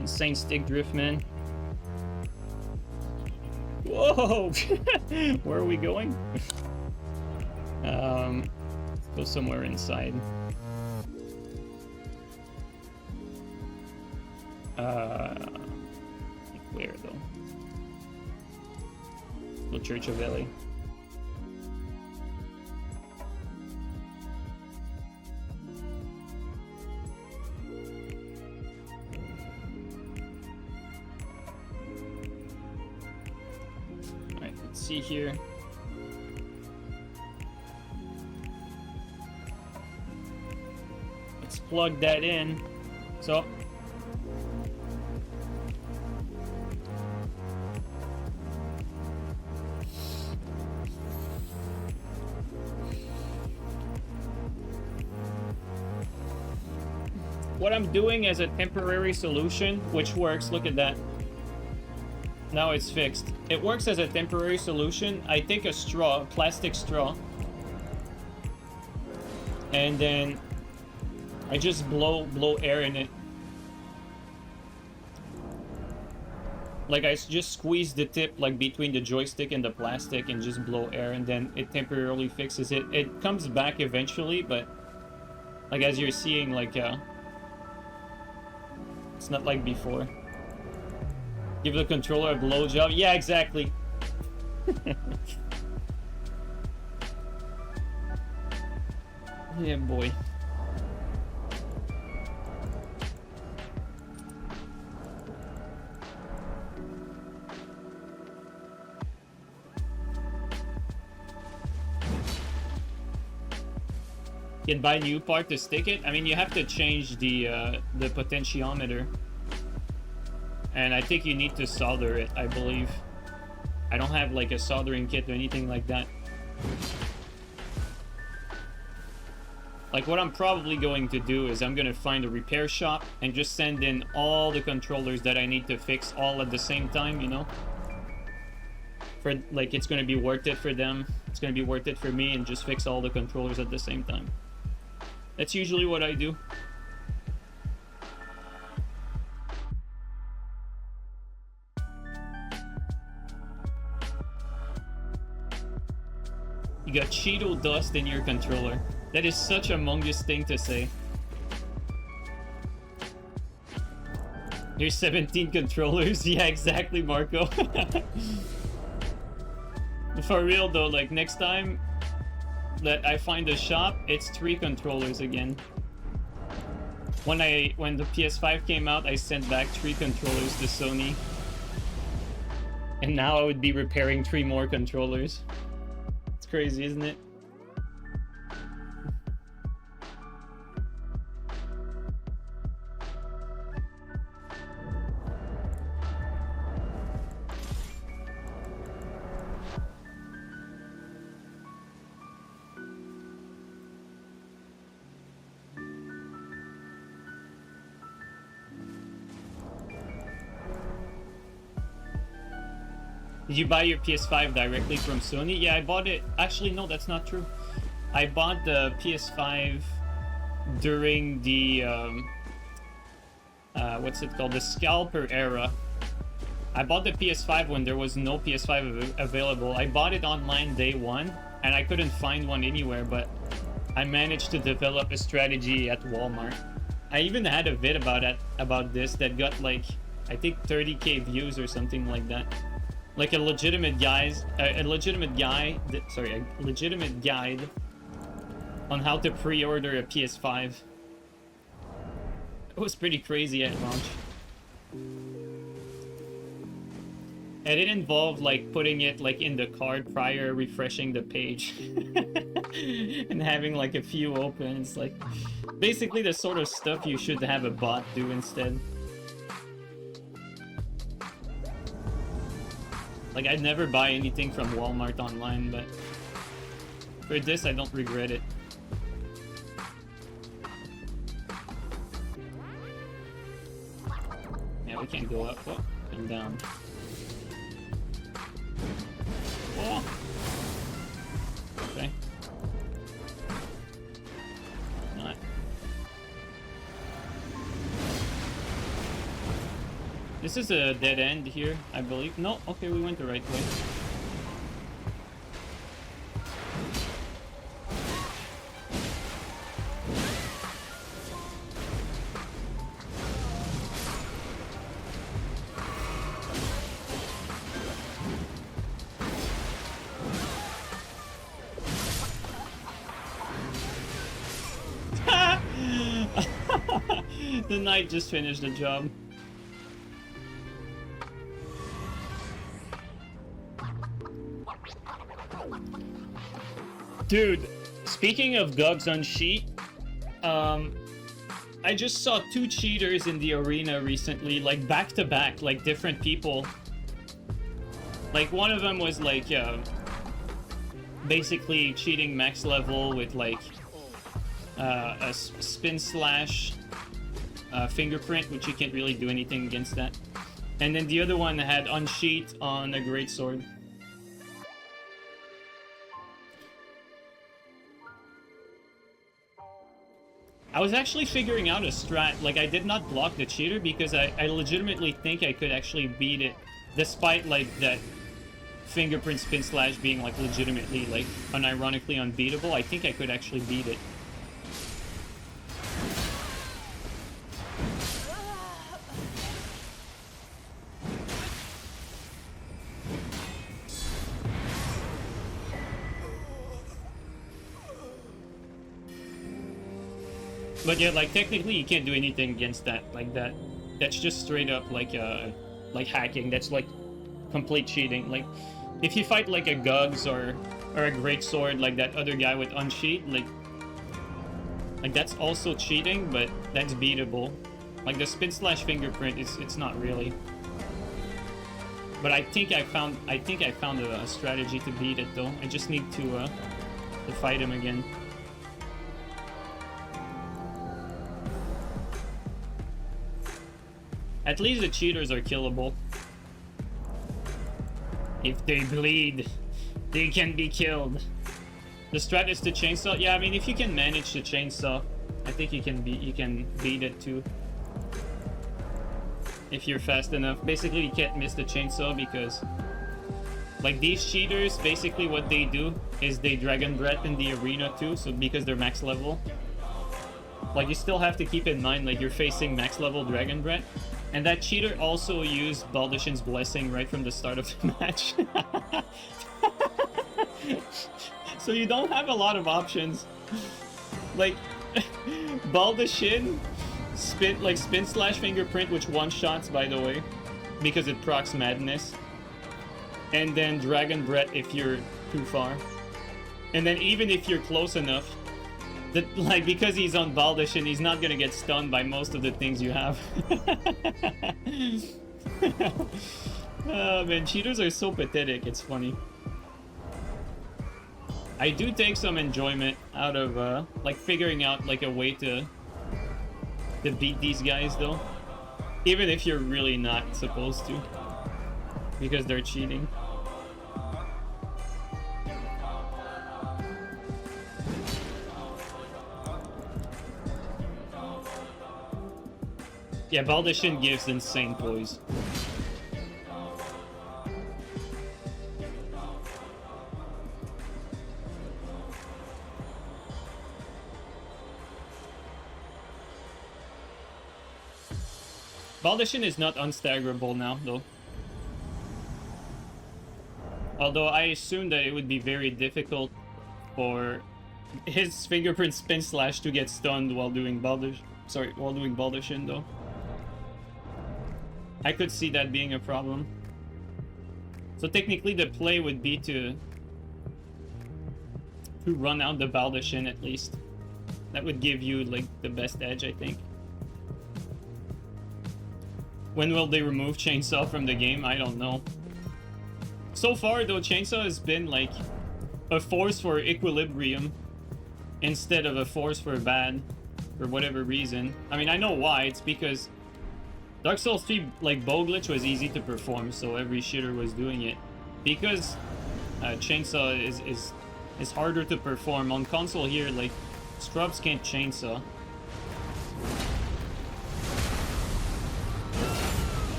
Insane stick drift, man. Whoa! Where are we going? Let's go somewhere inside. Where though? The Church of Ellie. Alright, let's see here. Let's plug that in. So what I'm doing as a temporary solution, which works, look at that. Now it's fixed. It works as a temporary solution. I take a straw, plastic straw, and then I just blow air in it. Like I just squeeze the tip like between the joystick and the plastic and just blow air, and then it temporarily fixes it. It comes back eventually, but like as you're seeing, like it's not like before. Give the controller a blowjob. Yeah, exactly. Yeah, boy. You can buy a new part to stick it. I mean, you have to change the potentiometer. And I think you need to solder it, I believe. I don't have like a soldering kit or anything like that. Like what I'm probably going to do is I'm going to find a repair shop and just send in all the controllers that I need to fix all at the same time, you know? For like, it's going to be worth it for them. It's going to be worth it for me, and just fix all the controllers at the same time. That's usually what I do. You got Cheeto dust in your controller. That is such a Among Us thing to say. There's 17 controllers. Yeah, exactly, Marco. For real though, like next time that I find a shop, it's 3 controllers again. When the PS5 came out, I sent back 3 controllers to Sony. And now I would be repairing 3 more controllers. It's crazy, isn't it? Did you buy your PS5 directly from Sony? Yeah, I bought it. Actually, no, that's not true. I bought the PS5 during the what's it called? The scalper era. I bought the PS5 when there was no PS5 available. I bought it online day one, and I couldn't find one anywhere, but I managed to develop a strategy at Walmart. I even had a vid about this that got like, I think 30k views or something like that. Like a legitimate guide on how to pre-order a PS5. It was pretty crazy at launch. And it involved like putting it like in the card prior, refreshing the page and having like a few opens. Like basically the sort of stuff you should have a bot do instead. Like, I'd never buy anything from Walmart online, but for this, I don't regret it. Yeah, we can't go up. Oh, and down. Oh. Okay. Not. This is a dead end here, I believe. No, okay, we went the right way. The knight just finished the job. Dude, speaking of Gogs on Sheet, I just saw 2 cheaters in the arena recently, like back to back, like different people. Like one of them was like basically cheating max level with like a spin slash fingerprint, which you can't really do anything against that. And then the other one had unsheet on a greatsword. I was actually figuring out a strat. Like, I did not block the cheater because I legitimately think I could actually beat it, despite like that fingerprint spin slash being like legitimately like unironically unbeatable. I think I could actually beat it. But yeah, like technically you can't do anything against that. Like that's just straight up like hacking. That's like complete cheating. Like if you fight like a Gugs or a greatsword like that other guy with unsheet, like that's also cheating, but that's beatable. Like the spin slash fingerprint, it's not really. But I think I found a strategy to beat it though. I just need to fight him again. At least the cheaters are killable. If they bleed, they can be killed. The strat is to chainsaw. Yeah, I mean, if you can manage the chainsaw, I think you can beat it too. If you're fast enough. Basically, you can't miss the chainsaw because, like, these cheaters, basically what they do is they Dragon Breath in the arena too. So because they're max level, like you still have to keep in mind, like you're facing max level Dragon Breath. And that cheater also used Baldashin's Blessing right from the start of the match. So you don't have a lot of options. Like, Baldashin, spin slash fingerprint, which one-shots, by the way, because it procs madness. And then Dragon Breath if you're too far. And then even if you're close enough, that, like, because he's on Baldashin, he's not gonna get stunned by most of the things you have. Oh man, cheaters are so pathetic, it's funny. I do take some enjoyment out of, like, figuring out, like, a way to beat these guys, though. Even if you're really not supposed to. Because they're cheating. Yeah, Baldashin gives insane poise. Baldashin is not unstaggerable now, though. Although I assume that it would be very difficult for his fingerprint spin slash to get stunned while doing Baldashin, though. I could see that being a problem. So technically the play would be to run out the Baldashin at least. That would give you, like, the best edge, I think. When will they remove Chainsaw from the game? I don't know. So far, though, Chainsaw has been, like, a force for equilibrium instead of a force for bad, for whatever reason. I mean, I know why. It's because Dark Souls 3, like, bow glitch was easy to perform, so every shitter was doing it. Because Chainsaw is harder to perform. On console here, like, Scrubs can't Chainsaw.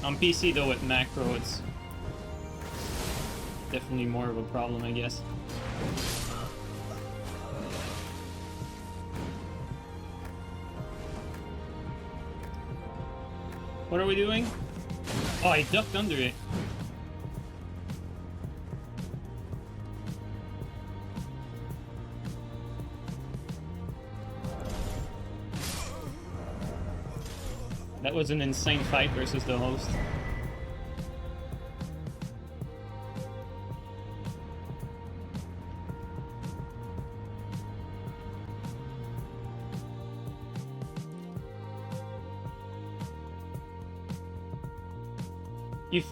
On PC, though, with macro, it's definitely more of a problem, I guess. What are we doing? Oh, I ducked under it. That was an insane fight versus the host.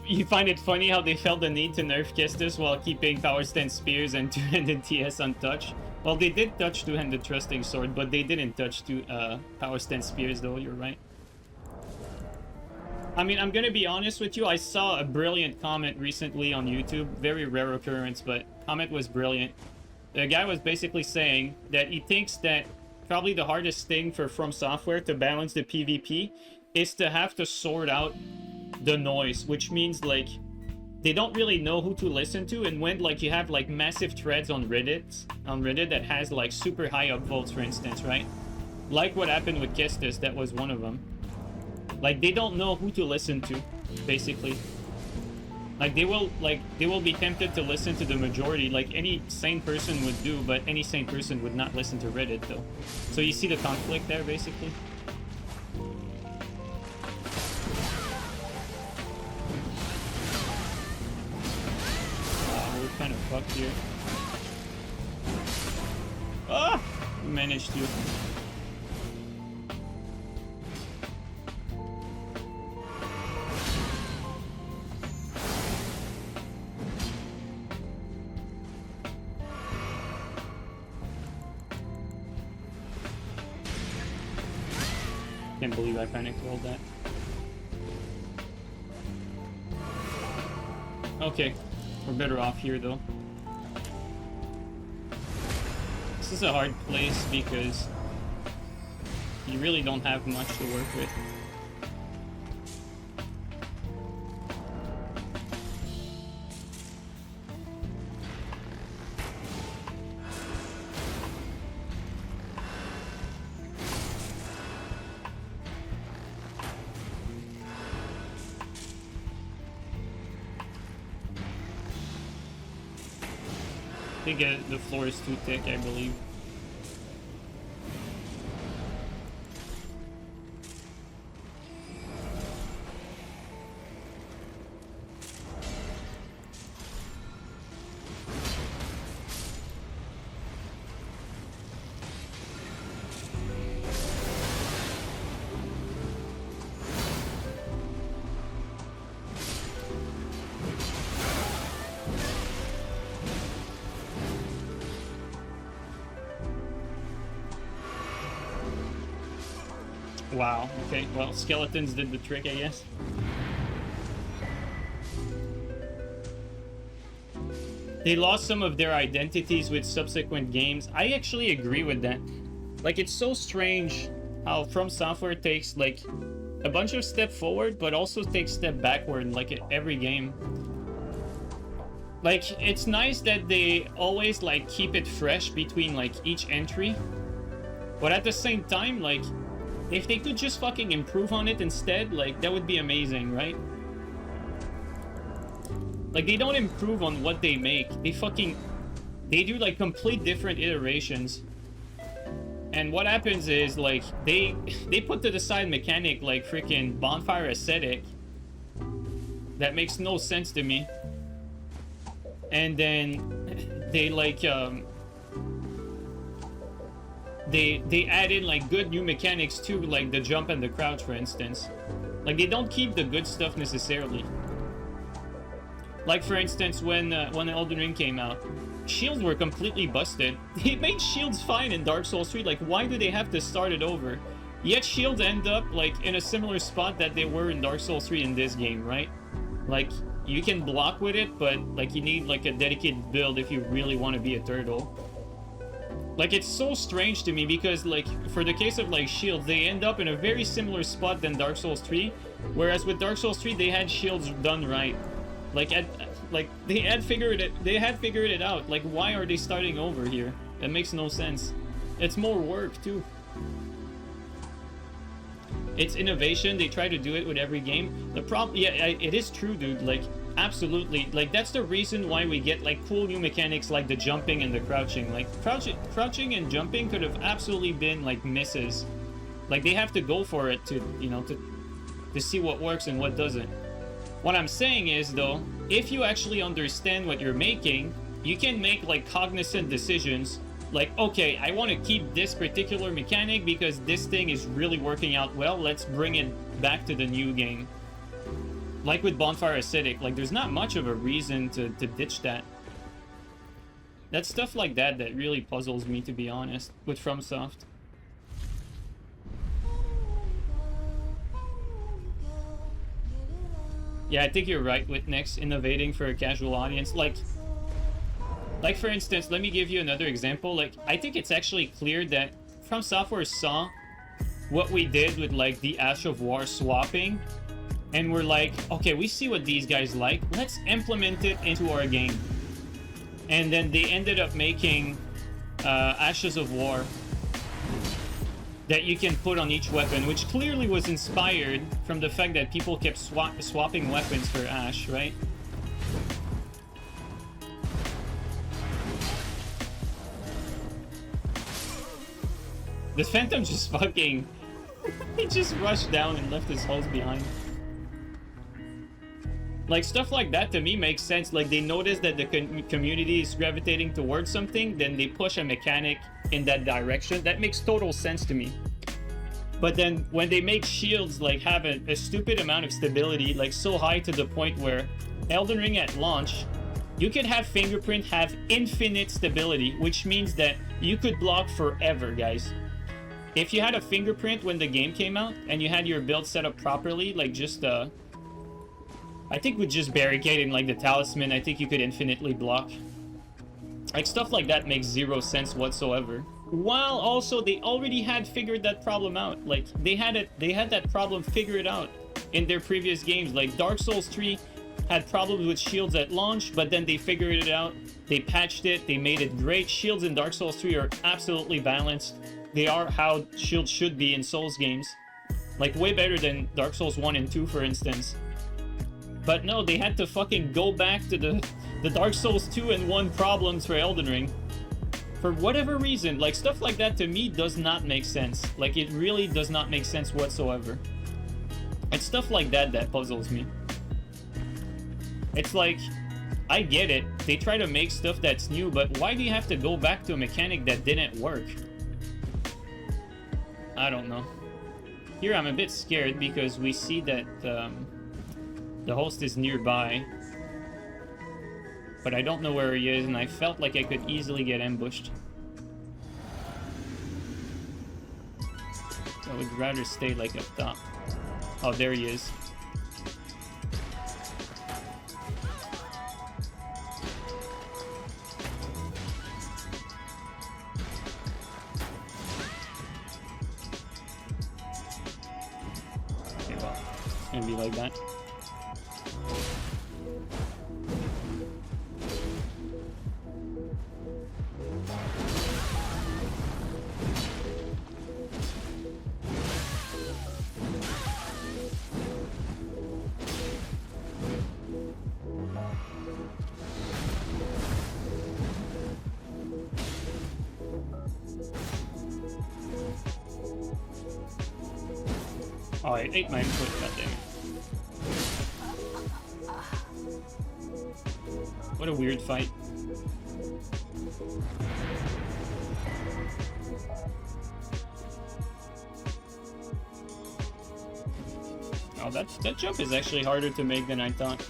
You find it funny how they felt the need to nerf Kestis while keeping power stance spears and two-handed TS untouched? Well, they did touch two-handed thrusting sword, but they didn't touch power stance spears, though, you're right. I mean, I'm gonna be honest with you, I saw a brilliant comment recently on YouTube. Very rare occurrence, but comment was brilliant. The guy was basically saying that he thinks that probably the hardest thing for From Software to balance the PvP is to have to sort out the noise, which means, like, they don't really know who to listen to, and when, like, you have, like, massive threads on Reddit that has, like, super high upvotes, for instance, right? Like what happened with Kestis, that was one of them. Like, they don't know who to listen to, basically. Like, they will be tempted to listen to the majority, like any sane person would do, but any sane person would not listen to Reddit, though. So you see the conflict there, basically? We're kind of fucked here. Ah! We managed to. Can't believe I panic rolled that. Okay, we're better off here though. This is a hard place because you really don't have much to work with. I think the floor is too thick, I believe. Wow, okay, well, skeletons did the trick, I guess. They lost some of their identities with subsequent games. I actually agree with that. Like, it's so strange how From Software takes, like, a bunch of step forward, but also takes step backward, like, at every game. Like, it's nice that they always, like, keep it fresh between, like, each entry. But at the same time, like, if they could just fucking improve on it instead, like, that would be amazing, right? Like, they don't improve on what they make. They do, like, complete different iterations. And what happens is, like, they put to the side mechanic, like, freaking bonfire aesthetic. That makes no sense to me. And then they, like, They add in, like, good new mechanics too, like the jump and the crouch, for instance. Like, they don't keep the good stuff necessarily. Like, for instance, when Elden Ring came out, shields were completely busted. They made shields fine in Dark Souls 3. Like, why do they have to start it over? Yet shields end up, like, in a similar spot that they were in Dark Souls 3 in this game, right? Like, you can block with it, but, like, you need, like, a dedicated build if you really want to be a turtle. Like, it's so strange to me because, like, for the case of, like, shields, they end up in a very similar spot than Dark Souls 3, whereas with Dark Souls 3, they had shields done right. Like, they had figured it out. Like, why are they starting over here? That makes no sense. It's more work, too. It's innovation. They try to do it with every game. The problem, yeah, it is true, dude. Like, absolutely. Like, that's the reason why we get, like, cool new mechanics like the jumping and the crouching. Like, crouching and jumping could have absolutely been, like, misses. Like, they have to go for it to, you know, to see what works and what doesn't. What I'm saying is, though, if you actually understand what you're making, you can make, like, cognizant decisions. Like, okay, I want to keep this particular mechanic because this thing is really working out well. Let's bring it back to the new game. Like with Bonfire Acidic, like, there's not much of a reason to ditch that. That's stuff like that that really puzzles me, to be honest, with FromSoft. Yeah, I think you're right with Next innovating for a casual audience. Like, for instance, let me give you another example. Like, I think it's actually clear that From Software saw what we did with, like, the Ash of War swapping, and we're like, okay, we see what these guys like. Let's implement it into our game. And then they ended up making Ashes of War that you can put on each weapon, which clearly was inspired from the fact that people kept swapping weapons for Ash, right? The Phantom just fucking... he just rushed down and left his holes behind. Like, stuff like that to me makes sense. Like, they notice that the community is gravitating towards something, then they push a mechanic in that direction. That makes total sense to me. But then when they make shields, like, have a stupid amount of stability, like, so high to the point where Elden Ring at launch, you could have Fingerprint have infinite stability, which means that you could block forever, guys. If you had a Fingerprint when the game came out and you had your build set up properly, like, just I think with just barricading, like, the talisman, I think you could infinitely block. Like, stuff like that makes zero sense whatsoever. While also they already had figured that problem out. Like, they had that problem figured out in their previous games. Like, Dark Souls 3 had problems with shields at launch, but then they figured it out. They patched it. They made it great. Shields in Dark Souls 3 are absolutely balanced. They are how shields should be in Souls games. Like, way better than Dark Souls 1 and 2, for instance. But no, they had to fucking go back to the Dark Souls 2 and 1 problems for Elden Ring. For whatever reason, like, stuff like that to me does not make sense. Like, it really does not make sense whatsoever. It's stuff like that that puzzles me. It's like, I get it. They try to make stuff that's new, but why do you have to go back to a mechanic that didn't work? I don't know. Here I'm a bit scared because we see that the host is nearby. But I don't know where he is, and I felt like I could easily get ambushed. I would rather stay like up top. Oh, there he is. Okay, well, it's gonna be like that. Oh, I ate my input, goddammit. What a weird fight. Oh, that jump is actually harder to make than I thought.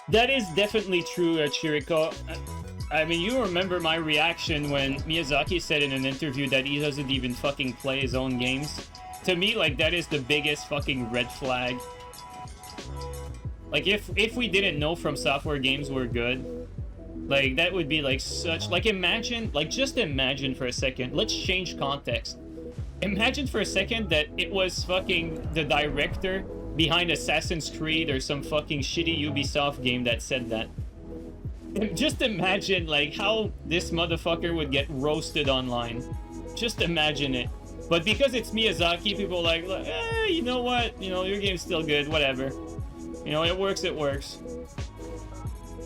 That is definitely true, Chiriko. I mean, you remember my reaction when Miyazaki said in an interview that he doesn't even fucking play his own games. To me, like, that is the biggest fucking red flag. Like, if we didn't know From Software games were good, like, that would be, like, such... Like, imagine... Like, just imagine for a second. Let's change context. Imagine for a second that it was fucking the director behind Assassin's Creed or some fucking shitty Ubisoft game that said that. Just imagine, like, how this motherfucker would get roasted online. Just imagine it. But because it's Miyazaki, people are like, you know what? You know, your game's still good, whatever. You know, it works, it works.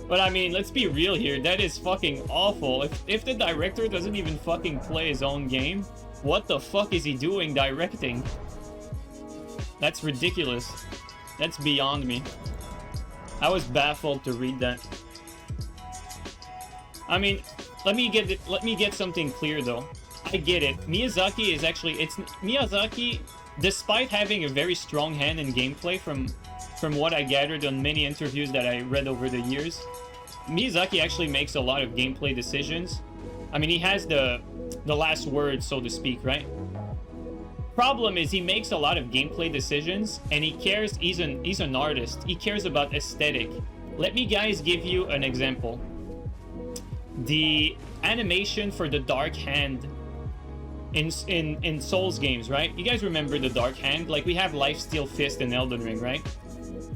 But I mean, let's be real here. That is fucking awful. If the director doesn't even fucking play his own game, what the fuck is he doing directing? That's ridiculous. That's beyond me. I was baffled to read that. I mean, let me get something clear though. I get it. Miyazaki is actually Miyazaki, despite having a very strong hand in gameplay from what I gathered on many interviews that I read over the years. Miyazaki actually makes a lot of gameplay decisions. I mean, he has the last word, so to speak, right? Problem is he makes a lot of gameplay decisions and he cares. He's an artist. He cares about aesthetic. Let me guys give you an example. The animation for the Dark Hand in Souls games, right? You guys remember the Dark Hand? Like, we have Lifesteal Fist in Elden Ring, right?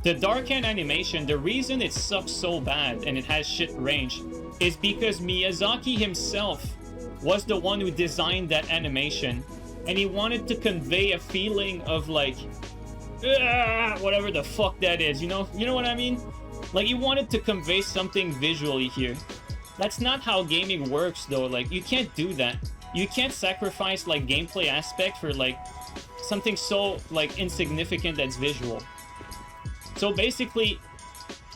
The Dark Hand animation, the reason it sucks so bad and it has shit range is because Miyazaki himself was the one who designed that animation, and he wanted to convey a feeling of like, whatever the fuck that is, you know what I mean? Like, he wanted to convey something visually here. That's not how gaming works though. Like, you can't do that. You can't sacrifice like gameplay aspect for like something so like insignificant that's visual. So basically,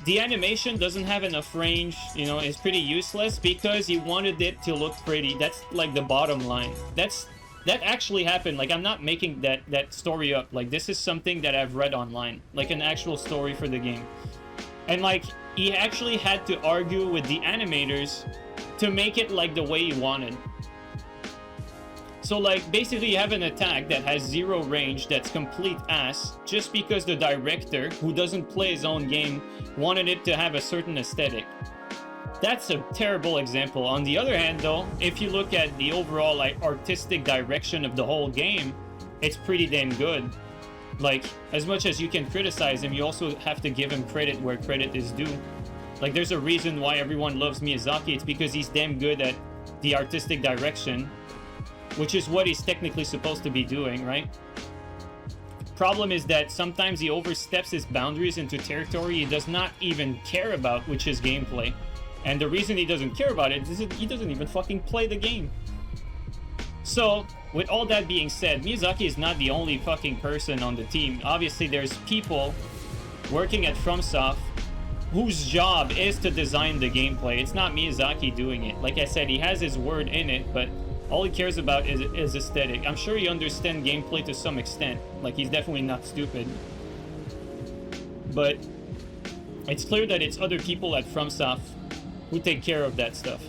the animation doesn't have enough range, you know, it's pretty useless because he wanted it to look pretty. That's like the bottom line. That actually happened. Like, I'm not making that story up. Like, this is something that I've read online, like an actual story for the game. And like, he actually had to argue with the animators to make it like the way he wanted. So like, basically you have an attack that has 0 range that's complete ass just because the director, who doesn't play his own game, wanted it to have a certain aesthetic. That's a terrible example. On the other hand though, if you look at the overall like artistic direction of the whole game, it's pretty damn good. Like, as much as you can criticize him, you also have to give him credit where credit is due. Like, there's a reason why everyone loves Miyazaki. It's because he's damn good at the artistic direction, which is what he's technically supposed to be doing, right? Problem is that sometimes he oversteps his boundaries into territory he does not even care about, which is gameplay. And the reason he doesn't care about it is that he doesn't even fucking play the game. So, with all that being said, Miyazaki is not the only fucking person on the team. Obviously, there's people working at FromSoft whose job is to design the gameplay. It's not Miyazaki doing it. Like I said, he has his word in it, but all he cares about is aesthetic. I'm sure he understands gameplay to some extent. Like, he's definitely not stupid. But it's clear that it's other people at FromSoft who take care of that stuff.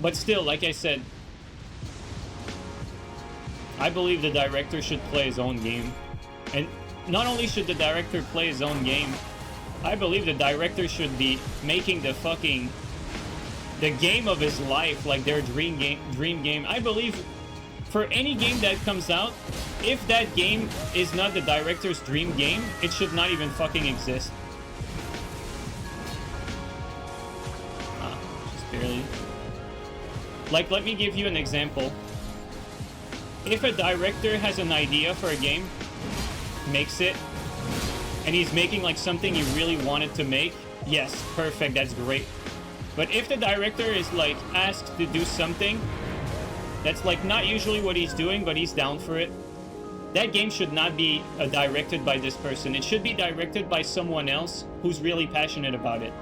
But still, like I said, I believe the director should play his own game. And not only should the director play his own game, I believe the director should be making the game of his life, like their dream game. I believe for any game that comes out, if that game is not the director's dream game, it should not even fucking exist. Just barely. Like, let me give you an example. If a director has an idea for a game, makes it, and he's making like something he really wanted to make, yes, perfect, that's great. But if the director is like asked to do something that's like not usually what he's doing, but he's down for it, that game should not be directed by this person. It should be directed by someone else who's really passionate about it.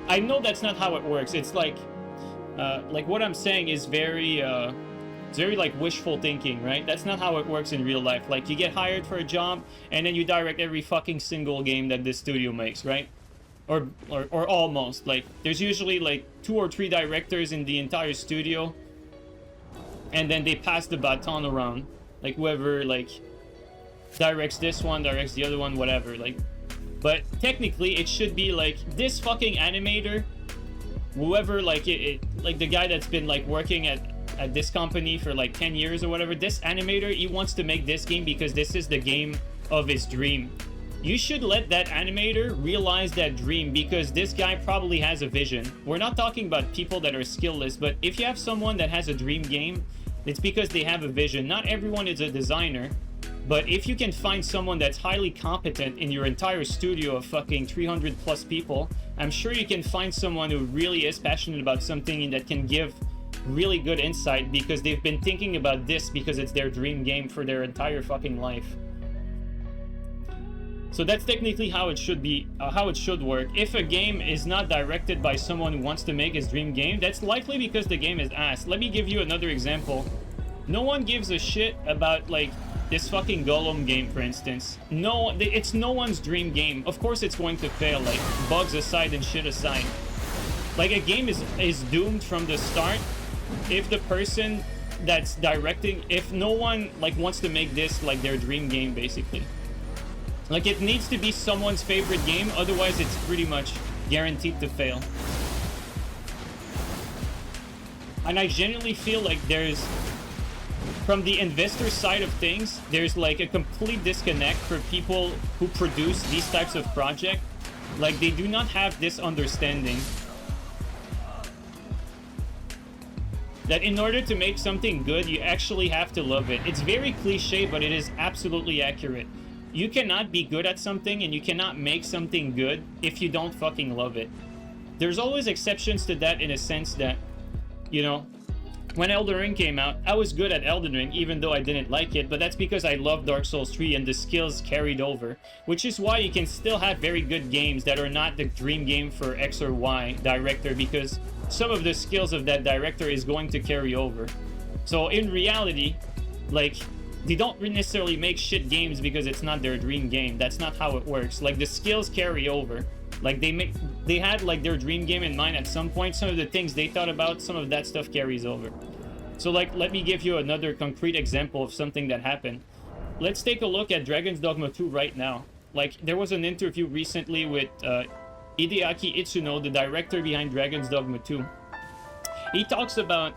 I know that's not how it works. It's like what I'm saying is very like wishful thinking, right? That's not how it works in real life. Like, you get hired for a job and then you direct every fucking single game that this studio makes, right? Or almost. Like, there's usually like 2 or 3 directors in the entire studio, and then they pass the baton around. Like, whoever like directs this one, directs the other one, whatever. Like, but technically it should be like this fucking animator, whoever, like like the guy that's been like working at this company for like 10 years or whatever, this animator, he wants to make this game because this is the game of his dream. You should let that animator realize that dream, because this guy probably has a vision. We're not talking about people that are skillless, but if you have someone that has a dream game, it's because they have a vision. Not everyone is a designer, but if you can find someone that's highly competent in your entire studio of fucking 300 plus people, I'm sure you can find someone who really is passionate about something and that can give really good insight because they've been thinking about this because it's their dream game for their entire fucking life. So that's technically how it should be, how it should work. If a game is not directed by someone who wants to make his dream game, that's likely because the game is ass. Let me give you another example. No one gives a shit about like this fucking Golem game, for instance. No, it's no one's dream game. Of course it's going to fail, like bugs aside and shit aside. Like, a game is doomed from the start if the person that's directing, if no one like wants to make this like their dream game, basically. Like, it needs to be someone's favorite game, otherwise it's pretty much guaranteed to fail. And I genuinely feel like there's, from the investor side of things, there's like a complete disconnect for people who produce these types of projects. Like, they do not have this understanding that in order to make something good, you actually have to love it. It's very cliche, but it is absolutely accurate. You cannot be good at something and you cannot make something good if you don't fucking love it. There's always exceptions to that, in a sense that, you know, when Elden Ring came out, I was good at Elden Ring even though I didn't like it, but that's because I loved Dark Souls 3 and the skills carried over. Which is why you can still have very good games that are not the dream game for X or Y director, because some of the skills of that director is going to carry over. So in reality, like, they don't necessarily make shit games because it's not their dream game. That's not how it works. Like, the skills carry over. Like, they had like their dream game in mind at some point. Some of the things they thought about, some of that stuff carries over. So like, let me give you another concrete example of something that happened. Let's take a look at Dragon's Dogma 2 right now. Like, there was an interview recently with Hideaki Itsuno, the director behind Dragon's Dogma 2. He talks about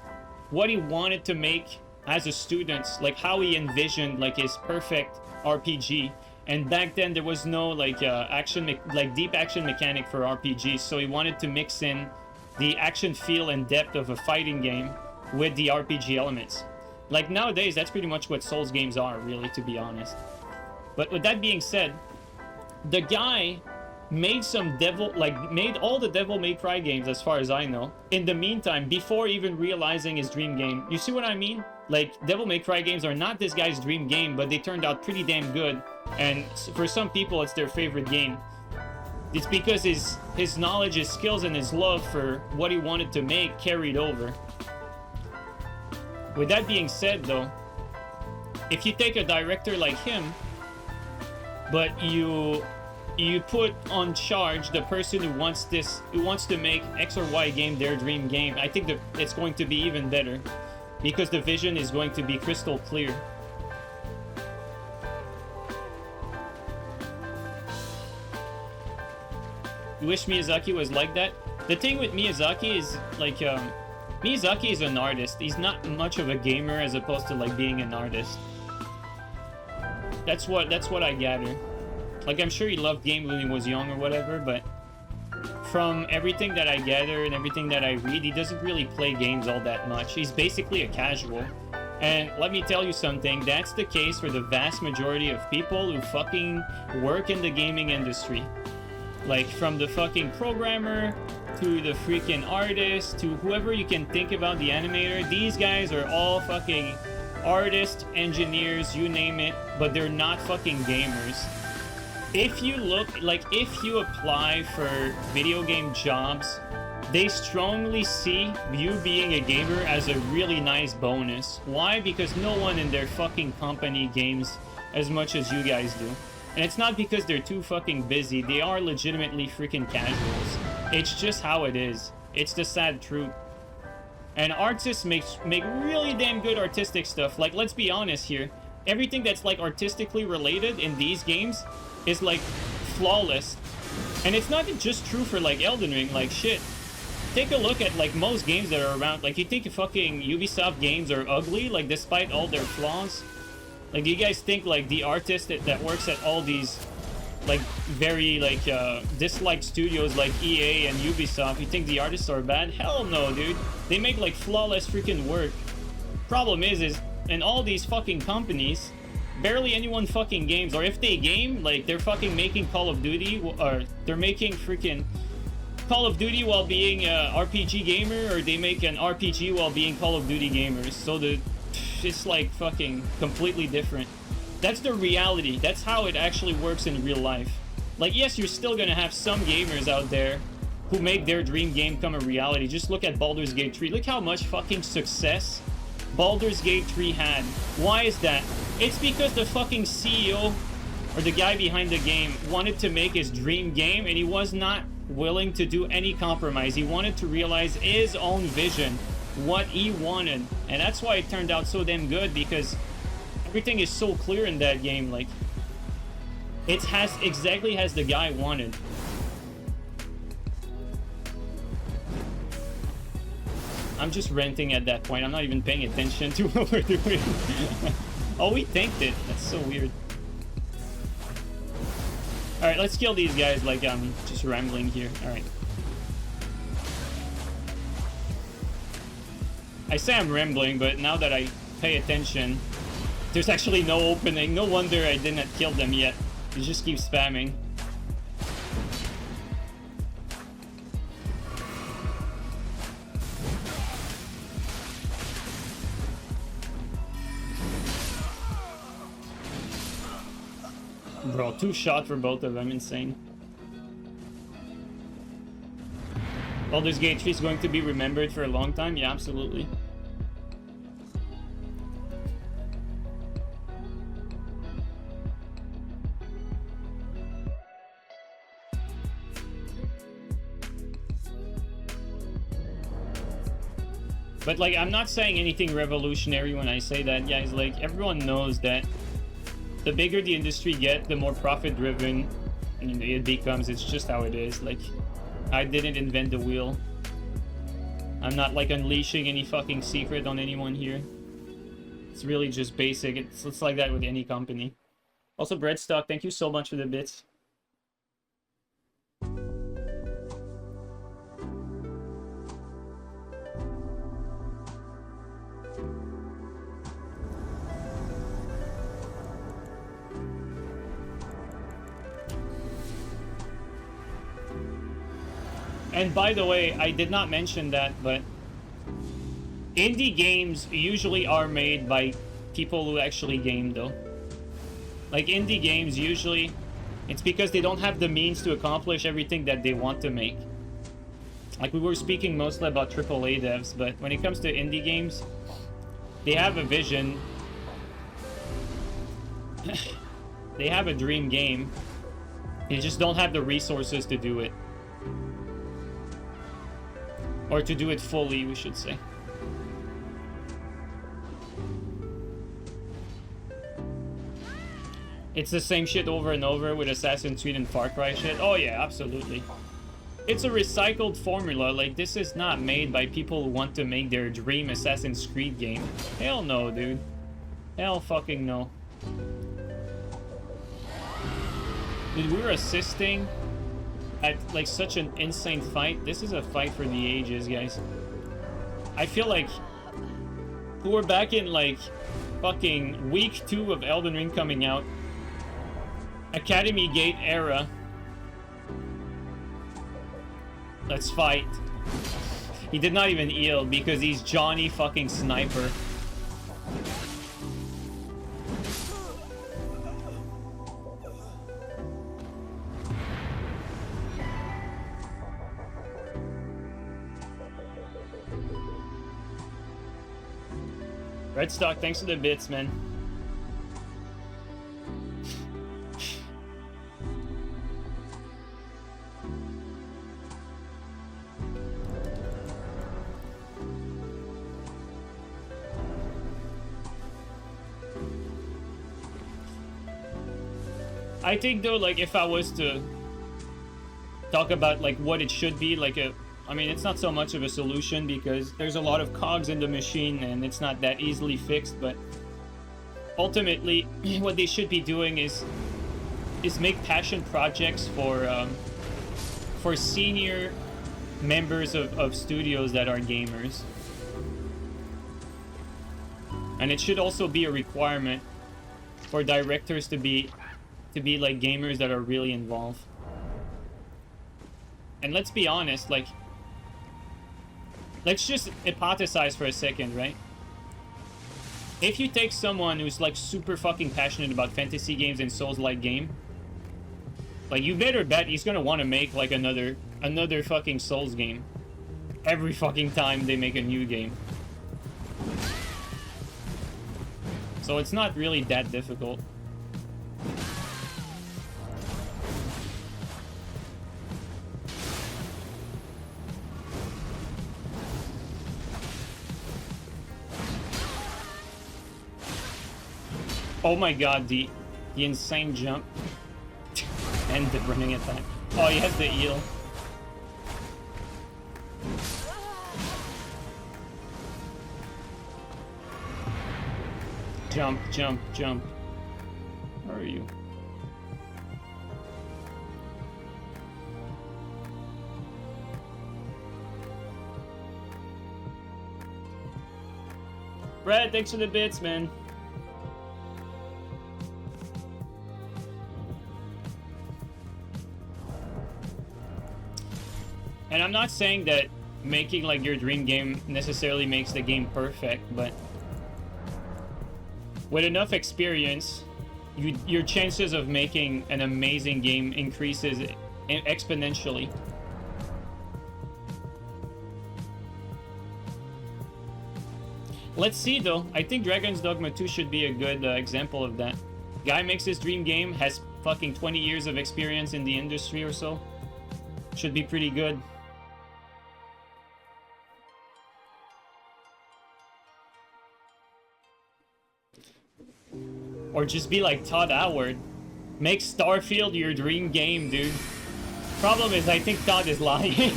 what he wanted to make as a student, like how he envisioned like his perfect RPG. And back then there was no like deep action mechanic for RPGs, so he wanted to mix in the action feel and depth of a fighting game with the RPG elements. Like, nowadays, that's pretty much what Souls games are, really, to be honest. But with that being said, the guy made some made all the Devil May Cry games, as far as I know, in the meantime, before even realizing his dream game. You see what I mean? Like, Devil May Cry games are not this guy's dream game, but they turned out pretty damn good. And for some people, it's their favorite game. It's because his knowledge, his skills, and his love for what he wanted to make carried over. With that being said, though, if you take a director like him, but you put on charge the person who wants to make X or Y game their dream game, I think that it's going to be even better, because the vision is going to be crystal clear. You wish Miyazaki was like that? The thing with Miyazaki is, like, Miyazaki is an artist. He's not much of a gamer as opposed to, like, being an artist. That's what I gather. Like, I'm sure he loved games when he was young or whatever, but from everything that I gather and everything that I read, he doesn't really play games all that much. He's basically a casual. And let me tell you something, that's the case for the vast majority of people who fucking work in the gaming industry. Like, from the fucking programmer to the freaking artist to whoever you can think about, the animator, these guys are all fucking artists, engineers, you name it, but they're not fucking gamers. If you look, like, if you apply for video game jobs, they strongly see you being a gamer as a really nice bonus. Why? Because no one in their fucking company games as much as you guys do. And it's not because they're too fucking busy. They are legitimately freaking casuals. It's just how it is. It's the sad truth. And artists make really damn good artistic stuff. Like, let's be honest here. Everything that's, like, artistically related in these games is, like, flawless. And it's not just true for, like, Elden Ring. Like, shit. Take a look at, like, most games that are around. Like, you think fucking Ubisoft games are ugly? Like, despite all their flaws? Like, do you guys think, like, the artist that works at all these, like, very, like, disliked studios like EA and Ubisoft, you think the artists are bad? Hell no, dude. They make, like, flawless freaking work. Problem is in all these fucking companies, barely anyone fucking games. Or if they game, like, they're fucking making Call of Duty, or they're making freaking Call of Duty while being a RPG gamer, or they make an RPG while being Call of Duty gamers. So it's like fucking completely different. That's the reality. That's how it actually works in real life. Like, yes, you're still gonna have some gamers out there who make their dream game come a reality. Just look at Baldur's Gate 3. Look how much fucking success Baldur's Gate 3 had. Why is that? It's because the fucking CEO or the guy behind the game wanted to make his dream game, and he was not willing to do any compromise. He wanted to realize his own vision, what he wanted, and that's why it turned out so damn good, because everything is so clear in that game. Like, it has exactly as the guy wanted. I'm just renting at that point. I'm not even paying attention to what we're doing. Oh, we tanked it. That's so weird. Alright, let's kill these guys like I'm just rambling here. Alright. I say I'm rambling, but now that I pay attention, there's actually no opening. No wonder I didn't kill them yet. You just keep spamming. Bro, 2 shots for both of them. Insane. Baldur's Gate 3 is going to be remembered for a long time. Yeah, absolutely. But, like, I'm not saying anything revolutionary when I say that, guys. Like, everyone knows that the bigger the industry gets, the more profit-driven it becomes. It's just how it is. Like, I didn't invent the wheel. I'm not, like, unleashing any fucking secret on anyone here. It's really just basic. It's like that with any company. Also, Breadstock, thank you so much for the bits. And by the way, I did not mention that, but indie games usually are made by people who actually game, though. Like, indie games usually, it's because they don't have the means to accomplish everything that they want to make. Like, we were speaking mostly about AAA devs, but when it comes to indie games, they have a vision. They have a dream game. They just don't have the resources to do it. Or to do it fully, we should say. It's the same shit over and over with Assassin's Creed and Far Cry shit. Oh yeah, absolutely. It's a recycled formula. Like, this is not made by people who want to make their dream Assassin's Creed game. Hell no, dude. Hell fucking no. Dude, we were assisting at, like, such an insane fight. This is a fight for the ages, guys. I feel like we're back in, like, fucking week 2 of Elden Ring coming out. Academy Gate era. Let's fight. He did not even heal because he's Johnny fucking Sniper. Redstock, thanks for the bits, man. I think though, like, if I was to talk about like what it should be, like I mean, it's not so much of a solution because there's a lot of cogs in the machine and it's not that easily fixed, but ultimately what they should be doing is make passion projects for senior members of studios that are gamers. And it should also be a requirement for directors to be like gamers that are really involved. And let's be honest, like, let's just hypothesize for a second, right? If you take someone who's like super fucking passionate about fantasy games and Souls-like game, like, you better bet he's gonna want to make like another fucking Souls game every fucking time they make a new game. So it's not really that difficult. Oh my god, the insane jump. And the running attack. Oh, he has the eel. Jump, jump, jump. Where are you? Brad, thanks for the bits, man. And I'm not saying that making like your dream game necessarily makes the game perfect, but with enough experience, your chances of making an amazing game increases exponentially. Let's see though. I think Dragon's Dogma 2 should be a good example of that. Guy makes his dream game, has fucking 20 years of experience in the industry or so. Should be pretty good. Or just be like Todd Howard. Make Starfield your dream game, dude. Problem is, I think Todd is lying.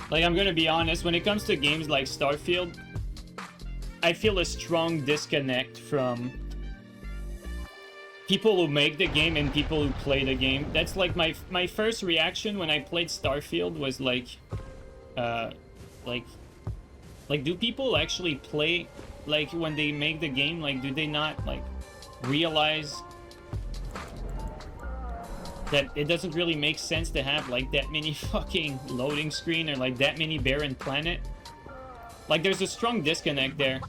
Like, I'm gonna be honest, when it comes to games like Starfield, I feel a strong disconnect from people who make the game and people who play the game. That's like my first reaction when I played Starfield was like do people actually play, like, when they make the game, like, do they not, like, realize that it doesn't really make sense to have, like, that many fucking loading screen or, like, that many barren planet? Like, there's a strong disconnect there.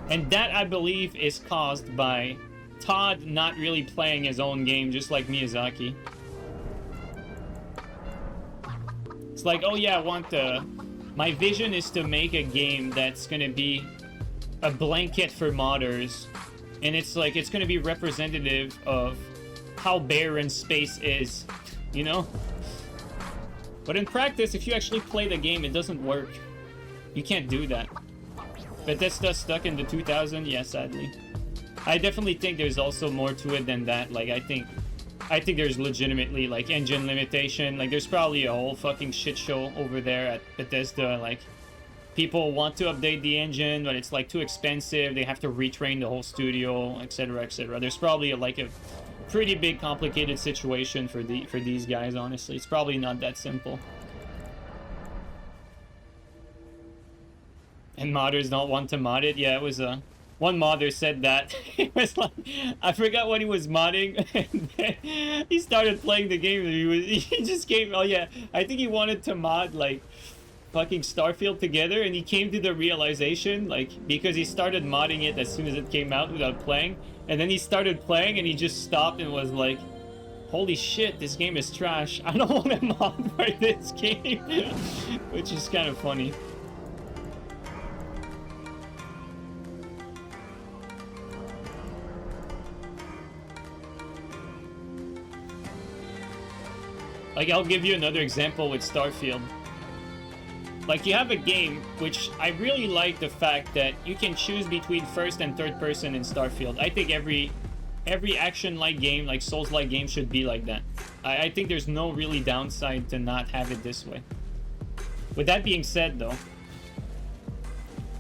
And that, I believe, is caused by Todd not really playing his own game, just like Miyazaki. It's like, oh yeah, I want my vision is to make a game that's gonna be a blanket for modders. And it's like, it's gonna be representative of how barren space is, you know? But in practice, if you actually play the game, it doesn't work. You can't do that. Bethesda stuck in the 2000s? Yeah, sadly. I definitely think there's also more to it than that. Like, I think there's legitimately, like, engine limitation. Like, there's probably a whole fucking shit show over there at Bethesda. Like, people want to update the engine, but it's, like, too expensive. They have to retrain the whole studio, etc., etc. There's probably, like, a pretty big complicated situation for these guys, honestly. It's probably not that simple. And modders don't want to mod it. Yeah, it was one modder said that. It was like, I forgot what he was modding. And then he started playing the game. He just came. Oh yeah, I think he wanted to mod like fucking Starfield together, and he came to the realization, like, because he started modding it as soon as it came out without playing, and then he started playing and he just stopped and was like, holy shit, this game is trash. I don't want to mod for this game. Which is kind of funny. Like, I'll give you another example with Starfield. Like, you have a game, which I really like the fact that you can choose between first and third person in Starfield. I think every action-like game, like Souls-like game, should be like that. I think there's no really downside to not have it this way. With that being said, though,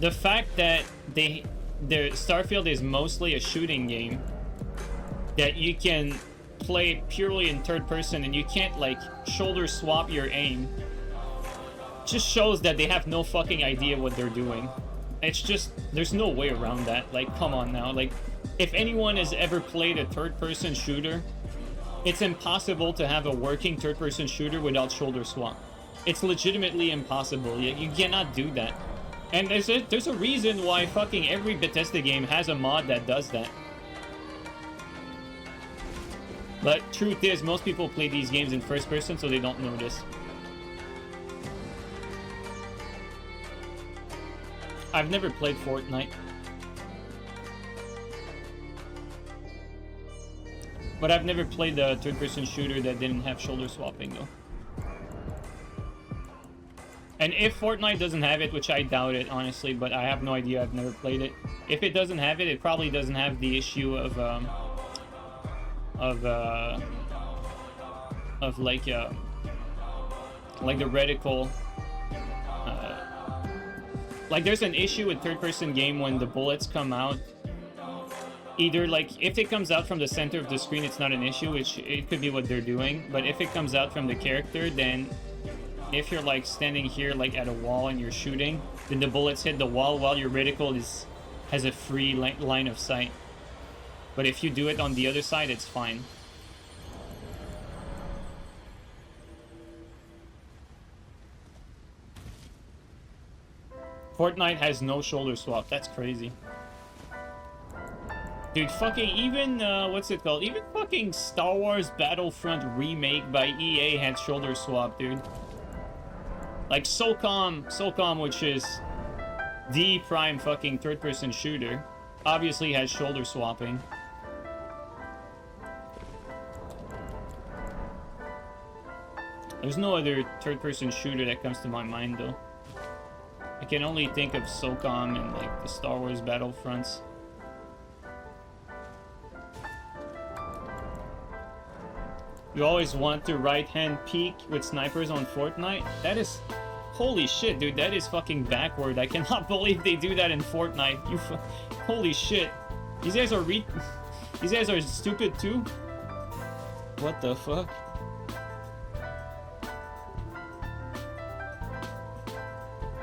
the fact that Starfield is mostly a shooting game, that you can play it purely in third person and you can't, like, shoulder swap your aim, just shows that they have no fucking idea what they're doing. It's just, there's no way around that. Like, come on now. Like, if anyone has ever played a third-person shooter, it's impossible to have a working third-person shooter without shoulder swap. It's legitimately impossible. You cannot do that. And there's a reason why fucking every Bethesda game has a mod that does that. But truth is, most people play these games in first person, so they don't notice. I've never played Fortnite. But I've never played a third-person shooter that didn't have shoulder swapping, though. And if Fortnite doesn't have it, which I doubt it, honestly, but I have no idea, I've never played it. If it doesn't have it, it probably doesn't have the issue of like the reticle. Like, there's an issue with third-person game when the bullets come out. Either, like, if it comes out from the center of the screen, it's not an issue, which it could be what they're doing. But if it comes out from the character, then if you're, like, standing here, like, at a wall and you're shooting, then the bullets hit the wall while your reticle has a free line of sight. But if you do it on the other side, it's fine. Fortnite has no shoulder swap. That's crazy. Dude, fucking even, what's it called? Even fucking Star Wars Battlefront Remake by EA had shoulder swap, dude. Like, SOCOM, which is the prime fucking third-person shooter, obviously has shoulder swapping. There's no other third-person shooter that comes to my mind, though. I can only think of SOCOM and, like, the Star Wars Battlefronts. You always want to right-hand peek with snipers on Fortnite? That is Holy shit, dude, that is fucking backward. I cannot believe they do that in Fortnite. Holy shit. These guys are These guys are stupid too? What the fuck?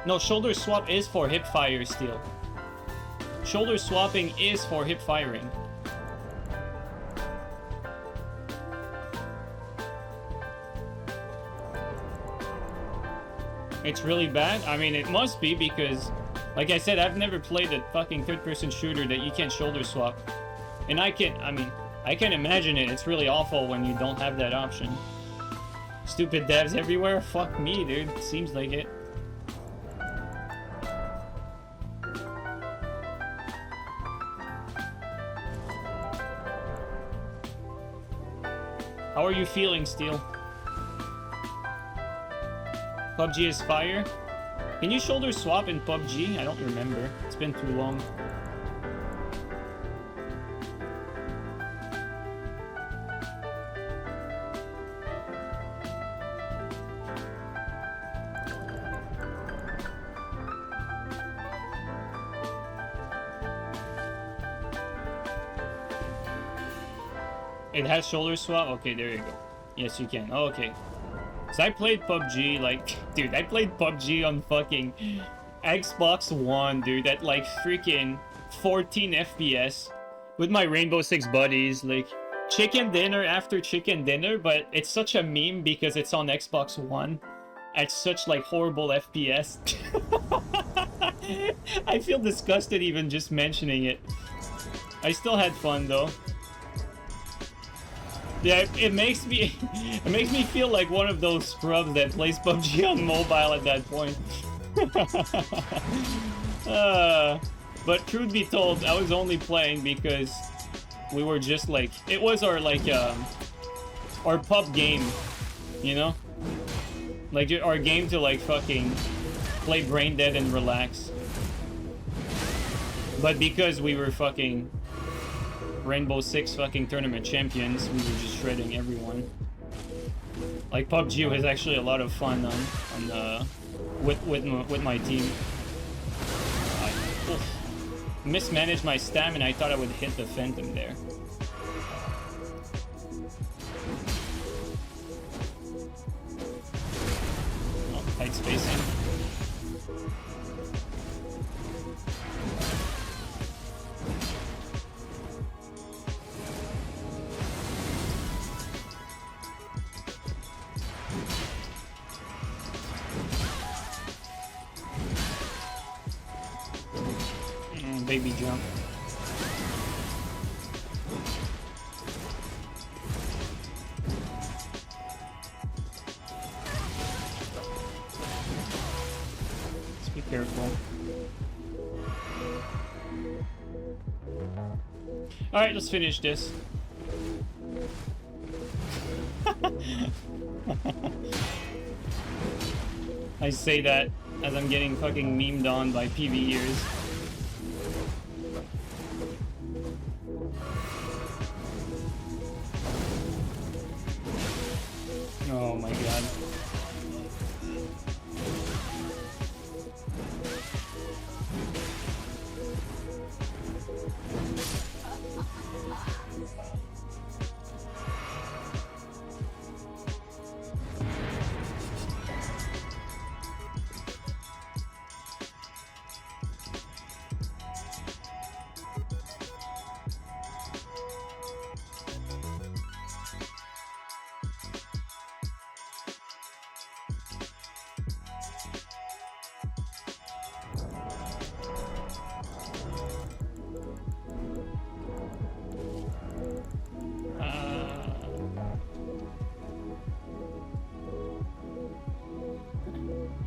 No, shoulder swap is for hip fire still. Shoulder swapping is for hip firing. It's really bad? I mean, it must be because, like I said, I've never played a fucking third-person shooter that you can't shoulder swap. And I can imagine it. It's really awful when you don't have that option. Stupid devs everywhere? Fuck me, dude. Seems like it. How are you feeling, Steel? PUBG is fire? Can you shoulder swap in PUBG? I don't remember. It's been too long. It has shoulder swap? Okay, there you go. Yes, you can. Oh, okay. So I played PUBG, like, dude, I played PUBG on fucking Xbox One, dude, at like freaking 14 FPS with my Rainbow Six buddies, like, chicken dinner after chicken dinner, but it's such a meme because it's on Xbox One at such, like, horrible FPS. I feel disgusted even just mentioning it. I still had fun, though. Yeah, it makes me feel like one of those scrubs that plays PUBG on mobile at that point. But truth be told, I was only playing because we were just like, it was our like our pub game, you know, like our game to like fucking play brain dead and relax. But because we were fucking Rainbow Six fucking tournament champions, we were just shredding everyone. Like PUBG was actually a lot of fun on with my team. I mismanaged my stamina. I thought I would hit the Phantom there. Oh, tight spacing. Baby jump. Let's be careful. Alright, let's finish this. I say that as I'm getting fucking memed on by PV ears. Oh my god.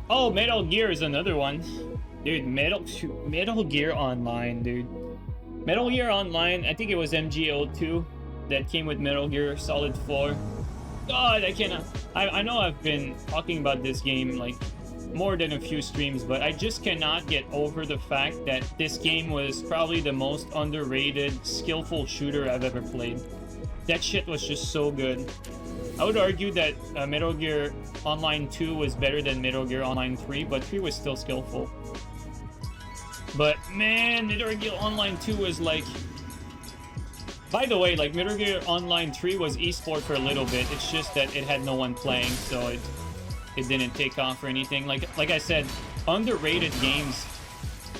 Oh, Metal Gear is another one. Dude, Metal Gear Online, dude. Metal Gear Online, I think it was MGO2 that came with Metal Gear Solid 4. God, I cannot. I know I've been talking about this game like more than a few streams, but I just cannot get over the fact that this game was probably the most underrated, skillful shooter I've ever played. That shit was just so good. I would argue that Metal Gear Online 2 was better than Metal Gear Online 3, but 3 was still skillful. But man, Metal Gear Online 2 was like... By the way, like Metal Gear Online 3 was esport for a little bit. It's just that it had no one playing, so it didn't take off or anything. Like I said, underrated games,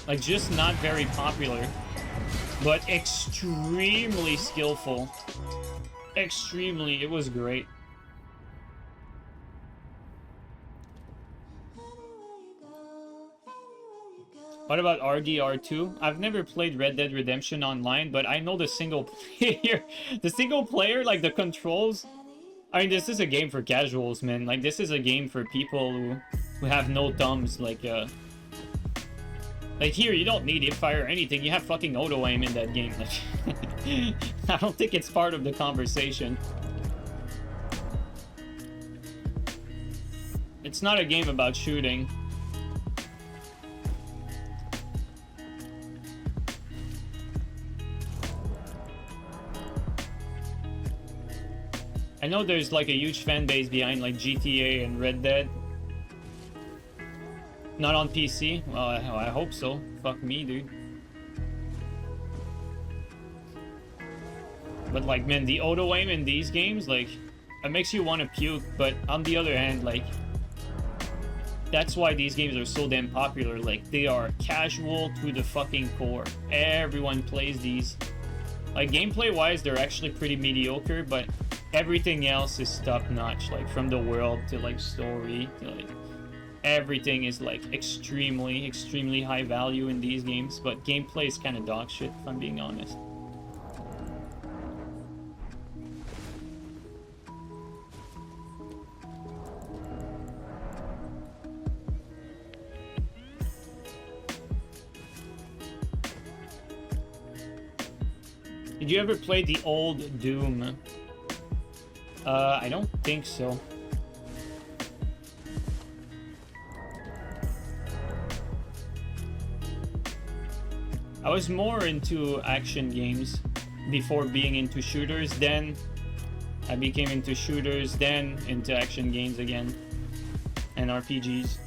like just not very popular, but extremely skillful. Extremely, it was great. What about RDR2? I've never played Red Dead Redemption Online, but I know the single player. The single player, like the controls. I mean, this is a game for casuals, man. Like, this is a game for people who have no thumbs. Like here, you don't need hipfire or anything. You have fucking auto-aim in that game. Like, I don't think it's part of the conversation. It's not a game about shooting. I know there's like a huge fan base behind like GTA and Red Dead. Not on PC? Well, I hope so. Fuck me, dude. But like, man, the auto-aim in these games, like, it makes you want to puke. But on the other hand, like, that's why these games are so damn popular. Like, they are casual to the fucking core. Everyone plays these. Like, gameplay-wise, they're actually pretty mediocre, but everything else is top-notch. Like, from the world to, like, story to, like, everything is, like, extremely high value in these games. But gameplay is kind of dog shit, if I'm being honest. Did you ever play the old Doom? I don't think so. I was more into action games before being into shooters. Then I became into shooters, then into action games again, and RPGs.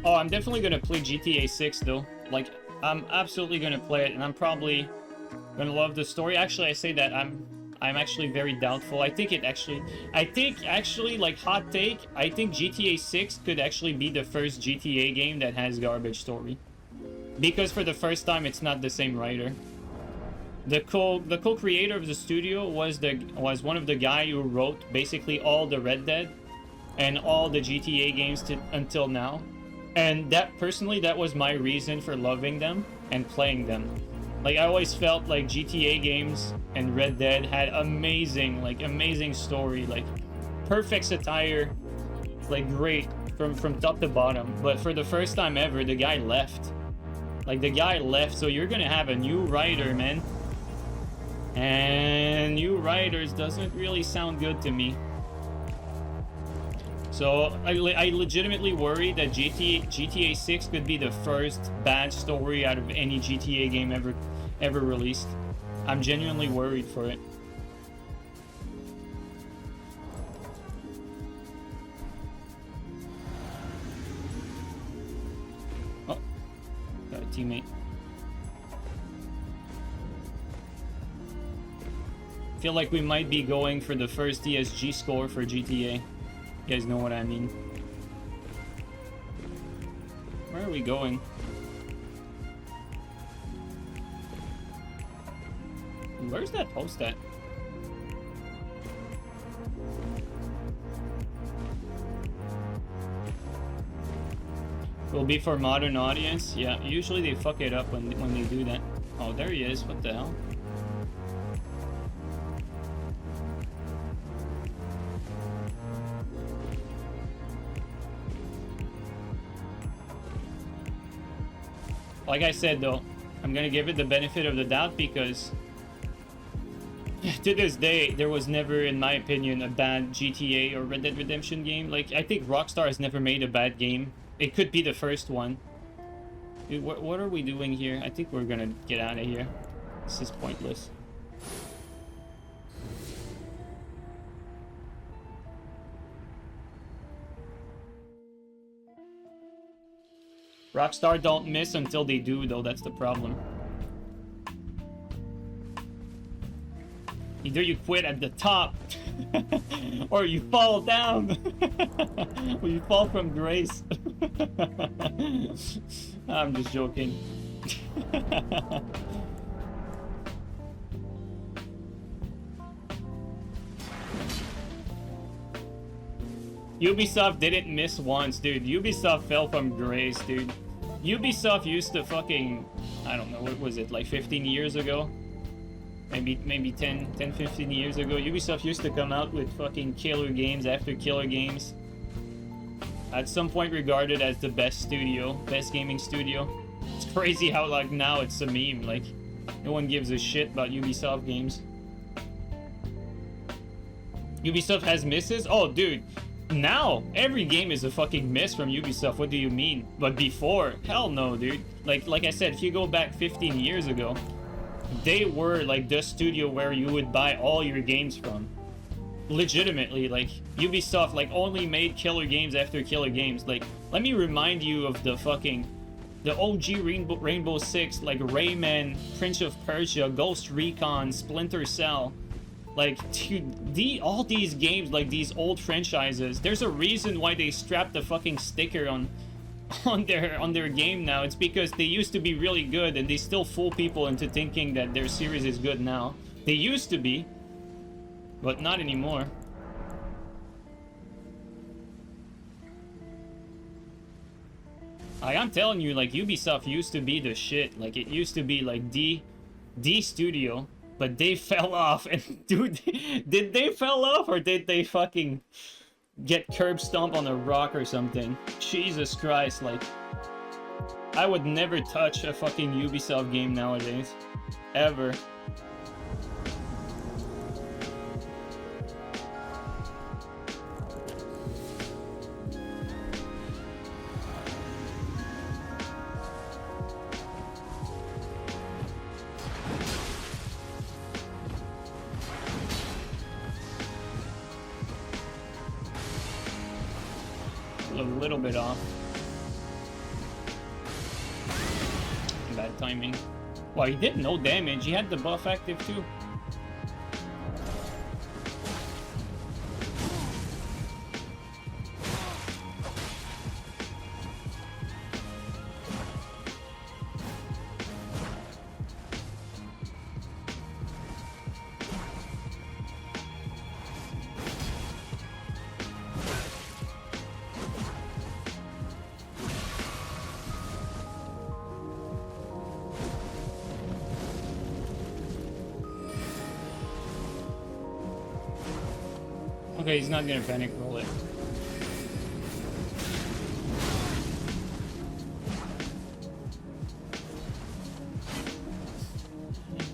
Oh, I'm definitely gonna play GTA 6 though. Like, I'm absolutely gonna play it, and I'm probably gonna love the story. Actually, I say that I'm actually very doubtful. I think actually, like, hot take, I think GTA 6 could actually be the first GTA game that has garbage story, because for the first time, it's not the same writer. The co-creator of the studio was one of the guy who wrote basically all the Red Dead and all the GTA games until now. And that, personally, that was my reason for loving them and playing them. Like, I always felt like GTA games and Red Dead had amazing story, like, perfect satire, like, great from top to bottom. But for the first time ever, the guy left. Like, the guy left, so you're gonna have a new writer, man. And new writers doesn't really sound good to me. So I legitimately worry that GTA 6 could be the first bad story out of any GTA game ever released. I'm genuinely worried for it. Oh, got a teammate. Feel like we might be going for the first ESG score for GTA. You guys know what I mean. Where are we going? Where's that post at? Will be for modern audience. Yeah, usually they fuck it up when they do that. Oh, there he is. What the hell? Like I said, though, I'm gonna give it the benefit of the doubt, because to this day, there was never, in my opinion, a bad GTA or Red Dead Redemption game. Like, I think Rockstar has never made a bad game It could be the first one. Dude, what are we doing here? I think we're gonna get out of here. This is pointless. Rockstar don't miss until they do, though. That's the problem. Either you quit at the top, or you fall down, or you fall from grace. I'm just joking. Ubisoft didn't miss once, dude. Ubisoft fell from grace, dude. Ubisoft used to fucking, I don't know, what was it, like 15 years ago? Maybe 10, 15 years ago. Ubisoft used to come out with fucking killer games after killer games. At some point regarded as the best studio, best gaming studio. It's crazy how like now it's a meme, like no one gives a shit about Ubisoft games. Ubisoft has misses? Oh dude, now every game is a fucking miss from Ubisoft. What do you mean? But before, hell no, dude. Like I said, if you go back 15 years ago, they were like the studio where you would buy all your games from. Legitimately, like Ubisoft like only made killer games after killer games. Like, let me remind you of the OG Rainbow Six, like Rayman, Prince of Persia, Ghost Recon, Splinter Cell. Like, dude, all these games, like these old franchises, there's a reason why they strapped the fucking sticker on their game now. It's because they used to be really good and they still fool people into thinking that their series is good now. They used to be, but not anymore. I'm telling you, like Ubisoft used to be the shit. Like it used to be like the studio, but they fell off. And dude, did they fell off or did they fucking get curb stomped on a rock or something? Jesus Christ, like I would never touch a fucking Ubisoft game nowadays. Ever. A little bit off. Bad timing. Wow, he did no damage. He had the buff active too. Okay, he's not gonna panic roll it.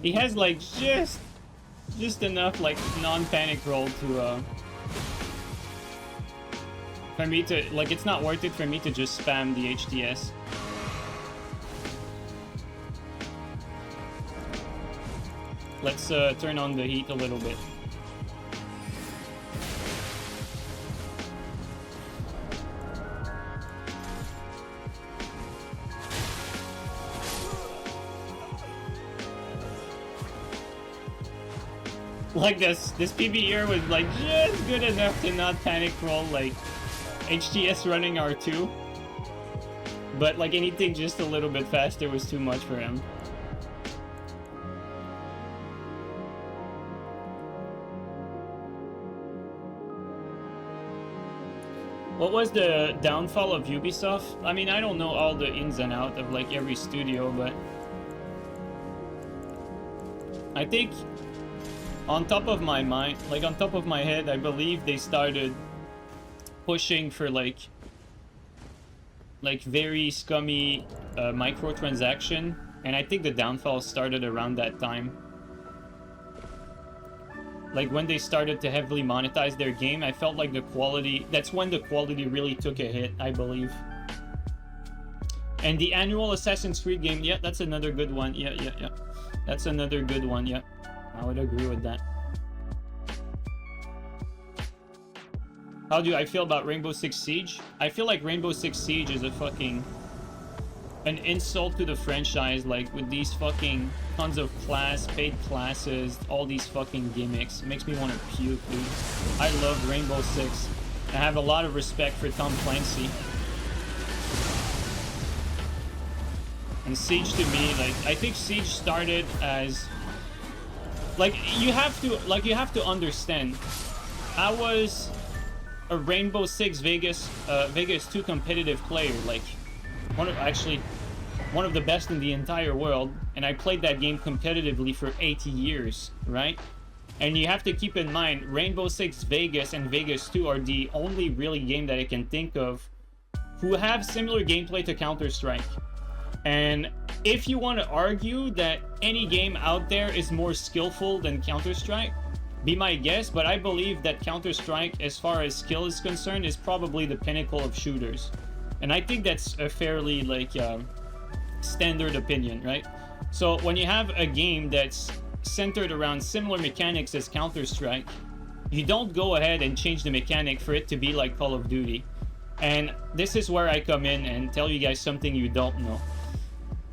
He has like just enough like non-panic roll to for me to like, it's not worth it for me to just spam the HDS. Let's turn on the heat a little bit. Like this PB was like just good enough to not panic roll like HTS running R2, but like anything just a little bit faster was too much for him. What was the downfall of Ubisoft? I mean, I don't know all the ins and outs of like every studio, but I think on top of my mind, like on top of my head, I believe they started pushing for like very scummy microtransaction, and I think the downfall started around that time. Like when they started to heavily monetize their game, I felt like the quality, that's when the quality really took a hit, I believe. And the annual Assassin's Creed game, yeah, that's another good one. Yeah. That's another good one, yeah. I would agree with that. How do I feel about Rainbow Six Siege? I feel like Rainbow Six Siege is a fucking... an insult to the franchise, like, with these fucking tons of paid classes, all these fucking gimmicks. It makes me want to puke, dude. I love Rainbow Six. I have a lot of respect for Tom Clancy. And Siege to me, like, I think Siege started as... like, you have to understand. I was a Rainbow Six Vegas 2 competitive player, like, one of the best in the entire world, and I played that game competitively for 80 years, right? And you have to keep in mind, Rainbow Six Vegas and Vegas 2 are the only really game that I can think of who have similar gameplay to Counter-Strike. And if you want to argue that any game out there is more skillful than Counter-Strike, be my guest, but I believe that Counter-Strike, as far as skill is concerned, is probably the pinnacle of shooters. And I think that's a fairly, like, standard opinion, right? So when you have a game that's centered around similar mechanics as Counter-Strike, you don't go ahead and change the mechanic for it to be like Call of Duty. And this is where I come in and tell you guys something you don't know.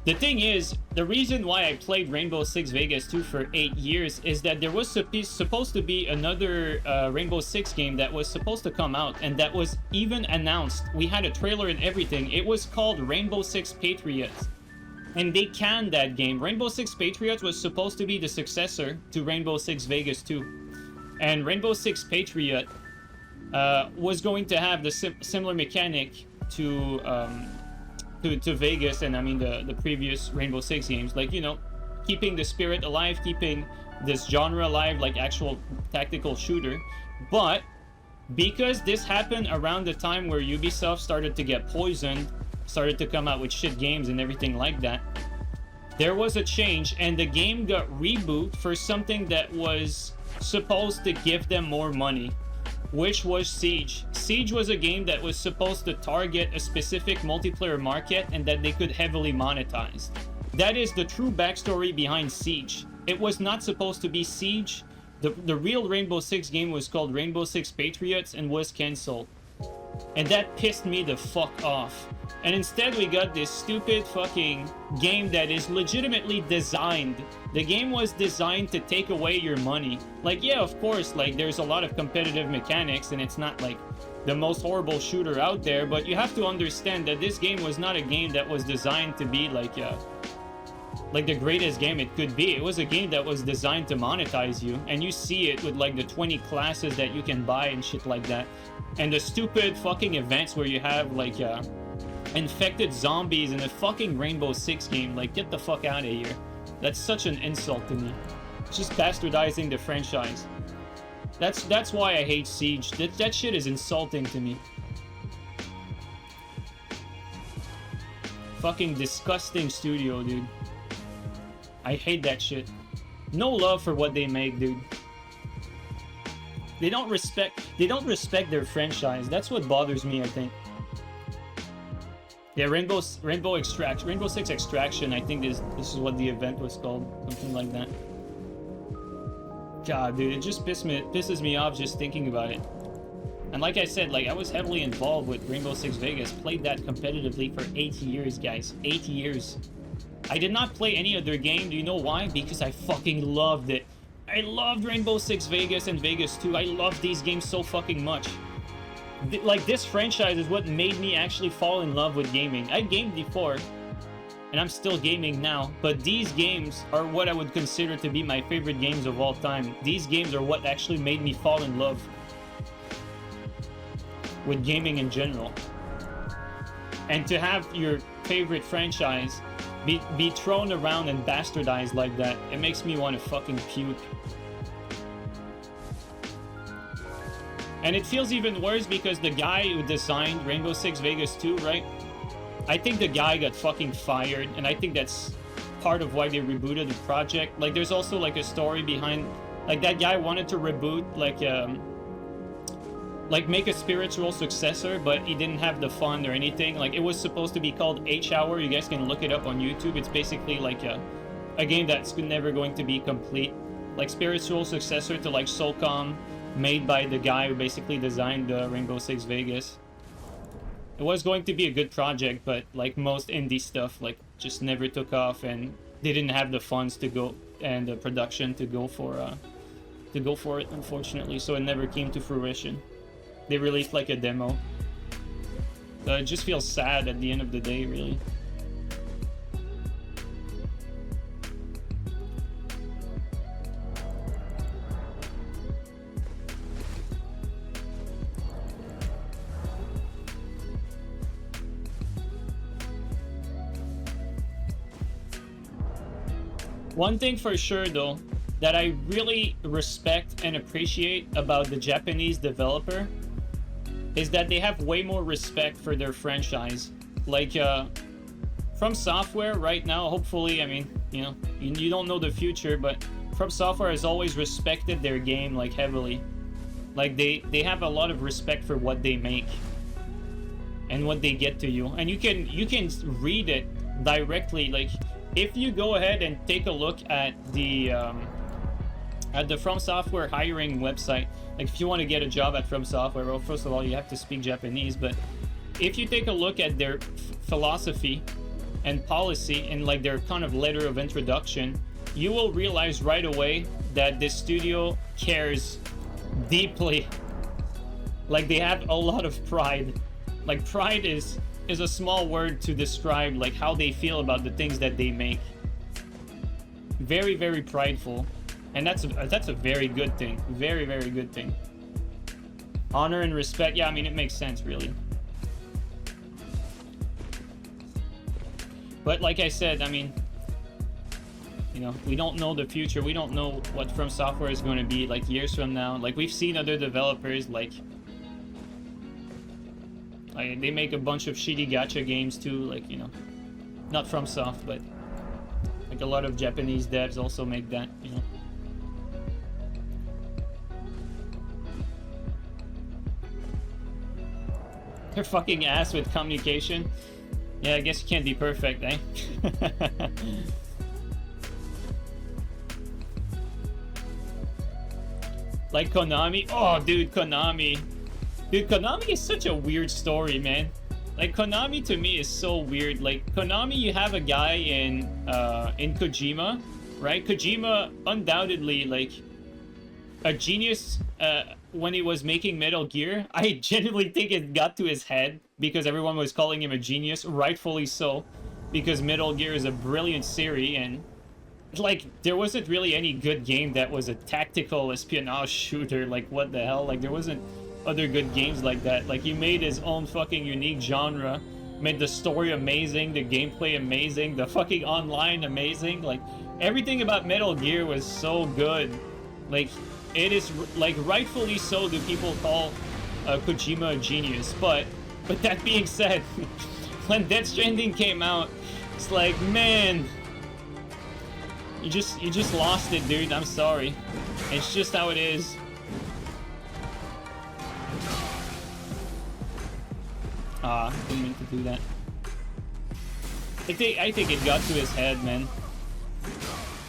The thing is, the reason why I played Rainbow Six Vegas 2 for 8 years is that there was supposed to be another Rainbow Six game that was supposed to come out, and that was even announced. We had a trailer and everything. It was called Rainbow Six Patriots. And they canned that game. Rainbow Six Patriots was supposed to be the successor to Rainbow Six Vegas 2. And Rainbow Six Patriot was going to have the similar mechanic to Vegas and, I mean, the previous Rainbow Six games. Like, you know, keeping the spirit alive, keeping this genre alive, like actual tactical shooter. But because this happened around the time where Ubisoft started to get poisoned, started to come out with shit games and everything like that, there was a change, and the game got reboot for something that was supposed to give them more money, which was Siege. Siege was a game that was supposed to target a specific multiplayer market and that they could heavily monetize. That is the true backstory behind Siege. It was not supposed to be Siege. The real Rainbow Six game was called Rainbow Six Patriots and was cancelled. And that pissed me the fuck off. And instead we got this stupid fucking game that is legitimately designed. The game was designed to take away your money. Like, yeah, of course, like, there's a lot of competitive mechanics and it's not like the most horrible shooter out there, but you have to understand that this game was not a game that was designed to be like the greatest game it could be. It was a game that was designed to monetize you, and you see it with like the 20 classes that you can buy and shit like that, and the stupid fucking events where you have like infected zombies in a fucking Rainbow Six game. Like, get the fuck out of here. That's such an insult to me. It's just bastardizing the franchise. That's why I hate Siege. That shit is insulting to me. Fucking disgusting studio, dude. I hate that shit. No love for what they make, dude. They don't respect their franchise. That's what bothers me, I think. Yeah, Rainbow Six Extraction, I think this is what the event was called. Something like that. God, dude, it just pisses me off just thinking about it. And like I said, like, I was heavily involved with Rainbow Six Vegas. Played that competitively for 8 years, guys. 8 years. I did not play any other game. Do you know why? Because I fucking loved it. I loved Rainbow Six Vegas and Vegas 2. I loved these games so fucking much. Like, this franchise is what made me actually fall in love with gaming. I gamed before, and I'm still gaming now, but these games are what I would consider to be my favorite games of all time. These games are what actually made me fall in love with gaming in general. And to have your favorite franchise be thrown around and bastardized like that, it makes me want to fucking puke. And it feels even worse because the guy who designed Rainbow Six Vegas 2, right? I think the guy got fucking fired, and I think that's part of why they rebooted the project. Like, there's also like a story behind, like, that guy wanted to reboot like like make a spiritual successor, but he didn't have the fund or anything. Like it was supposed to be called H-Hour. You guys can look it up on YouTube. It's basically like a game that's never going to be complete. Like spiritual successor to like Soulcom, made by the guy who basically designed Rainbow Six Vegas. It was going to be a good project, but like most indie stuff, like just never took off, and they didn't have the funds to go and the production to go for it, unfortunately. So it never came to fruition. They released like a demo. It just feels sad at the end of the day, really. One thing for sure, though, that I really respect and appreciate about the Japanese developer is that they have way more respect for their franchise. Like, From Software right now, hopefully, I mean, you know, you don't know the future, but From Software has always respected their game, like, heavily. Like, they have a lot of respect for what they make and what they get to you. And you can read it directly, like, if you go ahead and take a look at the From Software hiring website, like if you want to get a job at From Software, well, first of all, you have to speak Japanese, but if you take a look at their philosophy and policy and like their kind of letter of introduction, you will realize right away that this studio cares deeply. Like they have a lot of pride. Like pride is a small word to describe like how they feel about the things that they make. Very, very prideful, and that's a very good thing. Very, very good thing. Honor and respect. Yeah, I mean it makes sense, really. But like I said, I mean, you know, we don't know the future. We don't know what From Software is going to be like years from now. Like we've seen other developers like they make a bunch of shitty gacha games too, like, you know, not FromSoft, but like a lot of Japanese devs also make that, you know. They're fucking ass with communication. Yeah, I guess you can't be perfect, eh? Like Konami. Oh, dude, Konami. Dude, Konami is such a weird story, man. Like, Konami to me is so weird. Like, Konami, you have a guy in Kojima, right? Kojima, undoubtedly, like, a genius when he was making Metal Gear. I genuinely think it got to his head because everyone was calling him a genius, rightfully so, because Metal Gear is a brilliant series, and, like, there wasn't really any good game that was a tactical espionage shooter. Like, what the hell? Like, there wasn't other good games like that. Like, he made his own fucking unique genre, made the story amazing, the gameplay amazing, the fucking online amazing. Like, everything about Metal Gear was so good. Like, it is, like, rightfully so do people call Kojima a genius. But that being said, when Death Stranding came out, it's like, man, you just lost it, dude. I'm sorry. It's just how it is. Didn't mean to do that. I think it got to his head, man.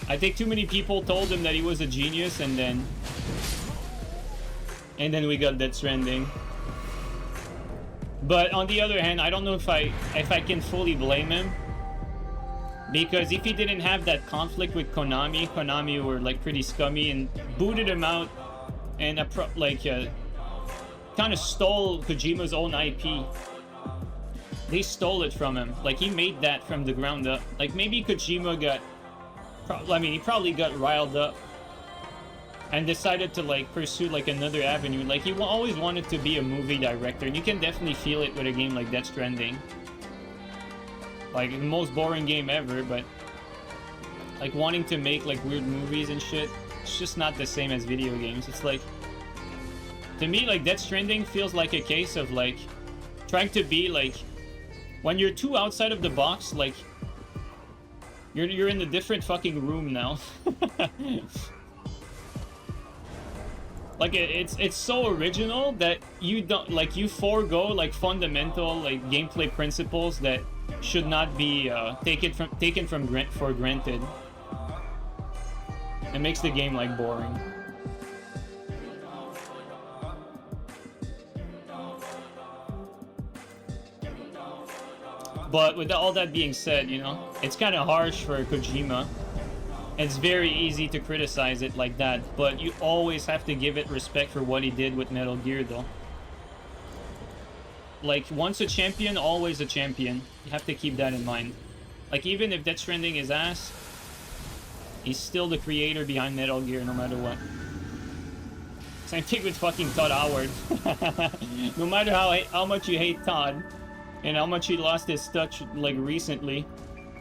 I think too many people told him that he was a genius, and then we got Death Stranding. But on the other hand, I don't know if I can fully blame him, because if he didn't have that conflict with Konami were like pretty scummy and booted him out, and kind of stole Kojima's own IP. They stole it from him. Like, he made that from the ground up. Like, maybe Kojima got... he probably got riled up and decided to, like, pursue, like, another avenue. Like, he always wanted to be a movie director, and you can definitely feel it with a game like Death Stranding. Like, the most boring game ever, but... like, wanting to make, like, weird movies and shit, it's just not the same as video games. It's like... to me, like, Death Stranding feels like a case of, like, trying to be, like... when you're too outside of the box, like, you're in a different fucking room now. Like it's so original that you don't like you forego like fundamental like gameplay principles that should not be taken for granted. It makes the game like boring. But with all that being said, you know, it's kind of harsh for Kojima. It's very easy to criticize it like that, but you always have to give it respect for what he did with Metal Gear, though. Like, once a champion, always a champion. You have to keep that in mind. Like, even if Death Stranding is ass, he's still the creator behind Metal Gear, no matter what. Same thing with fucking Todd Howard. No matter how much you hate Todd, and how much he lost his touch, like, recently,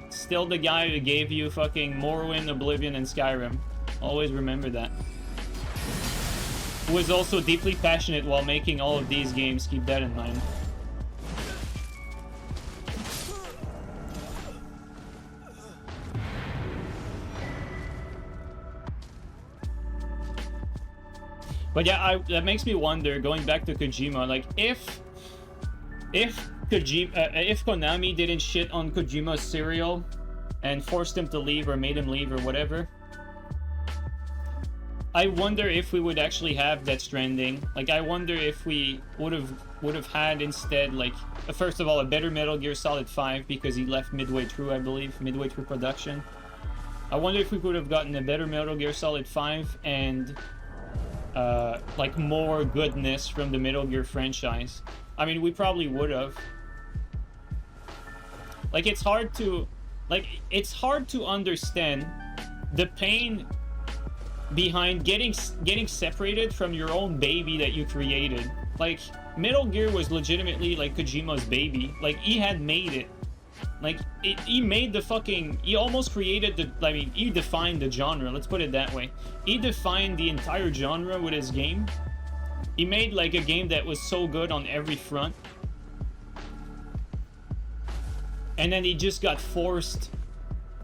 still the guy who gave you fucking Morrowind, Oblivion, and Skyrim. Always remember that. Who was also deeply passionate while making all of these games. Keep that in mind. But yeah, that makes me wonder, going back to Kojima, like, if Konami didn't shit on Kojima's cereal and forced him to leave or made him leave or whatever, I wonder if we would actually have Death Stranding. Like, I wonder if we would have had instead, like, first of all, a better Metal Gear Solid 5 because he left midway through, I believe, midway through production. I wonder if we could have gotten a better Metal Gear Solid 5 and like more goodness from the Metal Gear franchise. I mean, we probably would have. Like, it's hard to understand the pain behind getting separated from your own baby that you created. Like, Metal Gear was legitimately like Kojima's baby. Like, he had made it. Like, he made the fucking... He almost created the... I mean, he defined the genre. Let's put it that way. He defined the entire genre with his game. He made, like, a game that was so good on every front. And then he just got forced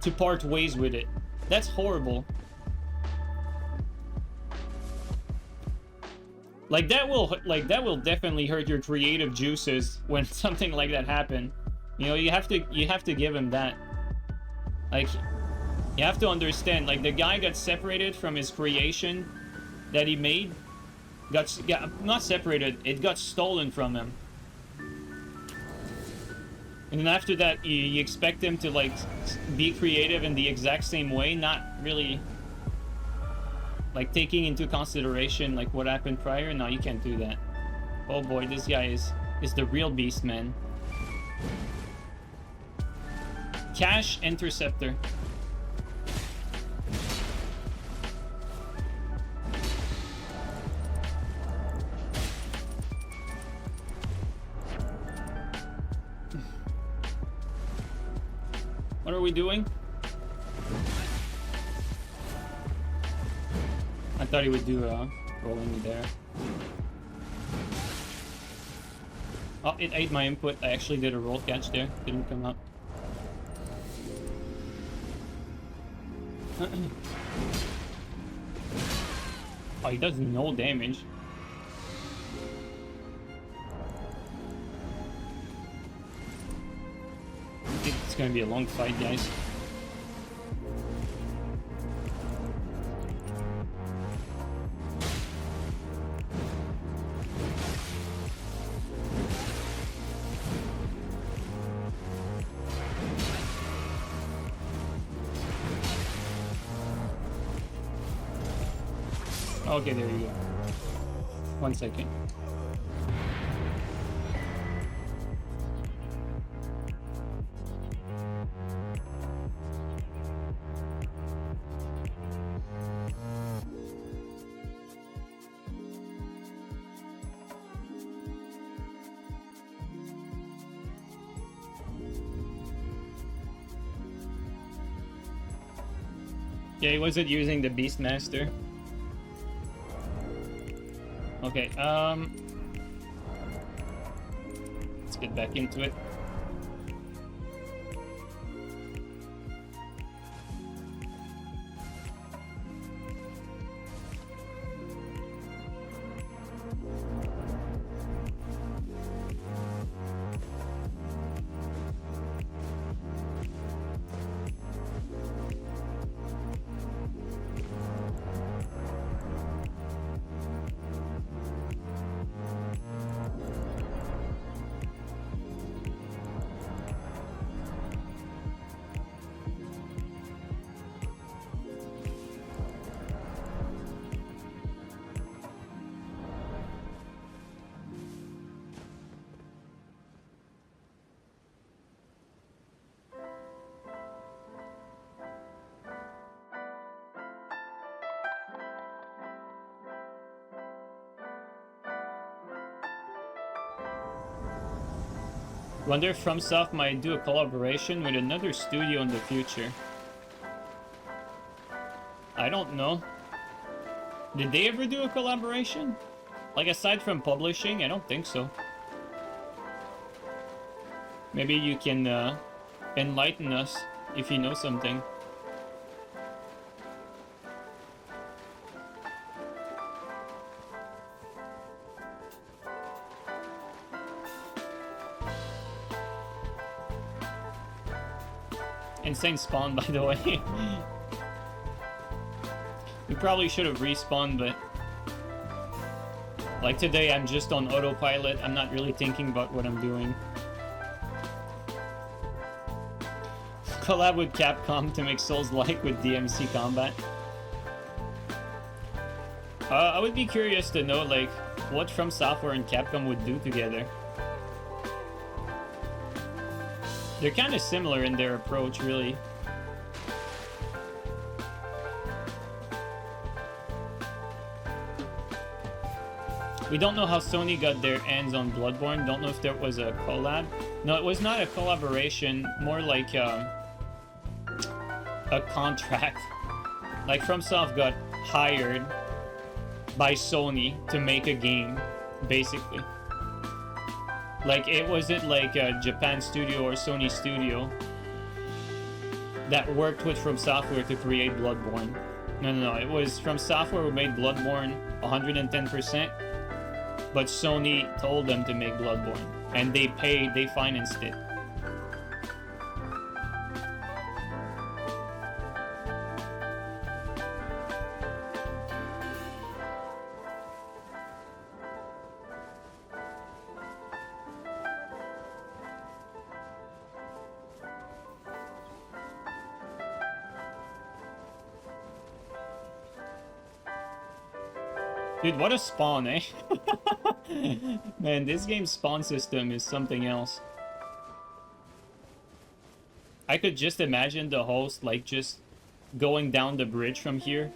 to part ways with it. That's horrible. Like, that will definitely hurt your creative juices when something like that happens. You know, you have to give him that. Like, you have to understand, like, the guy got separated from his creation that he made. Got not separated, it got stolen from him. And then after that, you expect him to, like, be creative in the exact same way, not really, like, taking into consideration, like, what happened prior. No, you can't do that. Oh boy, this guy is the real beast, man. Cash Interceptor. What are we doing? I thought he would do rolling me there. Oh, it ate my input. I actually did a roll catch there. Didn't come up. Oh, he does no damage. It's gonna be a long fight, guys. Okay, there you go. 1 second. Yeah, he wasn't using the Beastmaster. Okay, let's get back into it. Wonder if FromSoft might do a collaboration with another studio in the future. I don't know. Did they ever do a collaboration? Like, aside from publishing? I don't think so. Maybe you can enlighten us if you know something. Insane spawn, by the way. We probably should have respawned, but like today I'm just on autopilot. I'm not really thinking about what I'm doing. Collab with Capcom to make Souls-like with DMC combat. I would be curious to know like what From Software and Capcom would do together. They're kind of similar in their approach, really. We don't know how Sony got their hands on Bloodborne. Don't know if there was a collab. No, it was not a collaboration. More like a contract. Like FromSoft got hired by Sony to make a game, basically. Like, it wasn't like a Japan studio or Sony studio that worked with From Software to create Bloodborne. No. It was From Software who made Bloodborne 110%, but Sony told them to make Bloodborne. And they paid, they financed it. Dude, what a spawn, eh? Man, this game's spawn system is something else. I could just imagine the host, like, just going down the bridge from here.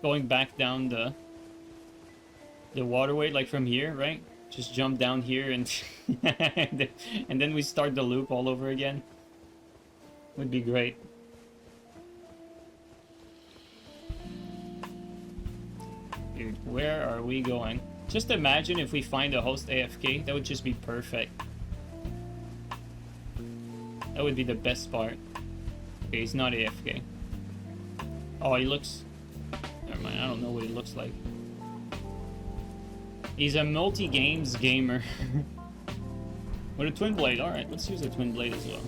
Going back down the waterway, like, from here, right? Just jump down here and... and then we start the loop all over again. Would be great. Dude, where are we going? Just imagine if we find a host AFK. That would just be perfect. That would be the best part. Okay, he's not AFK. Oh, he looks... Never mind, I don't know what he looks like. He's a multi-games gamer. With a twin blade. Alright, let's use a twin blade as well.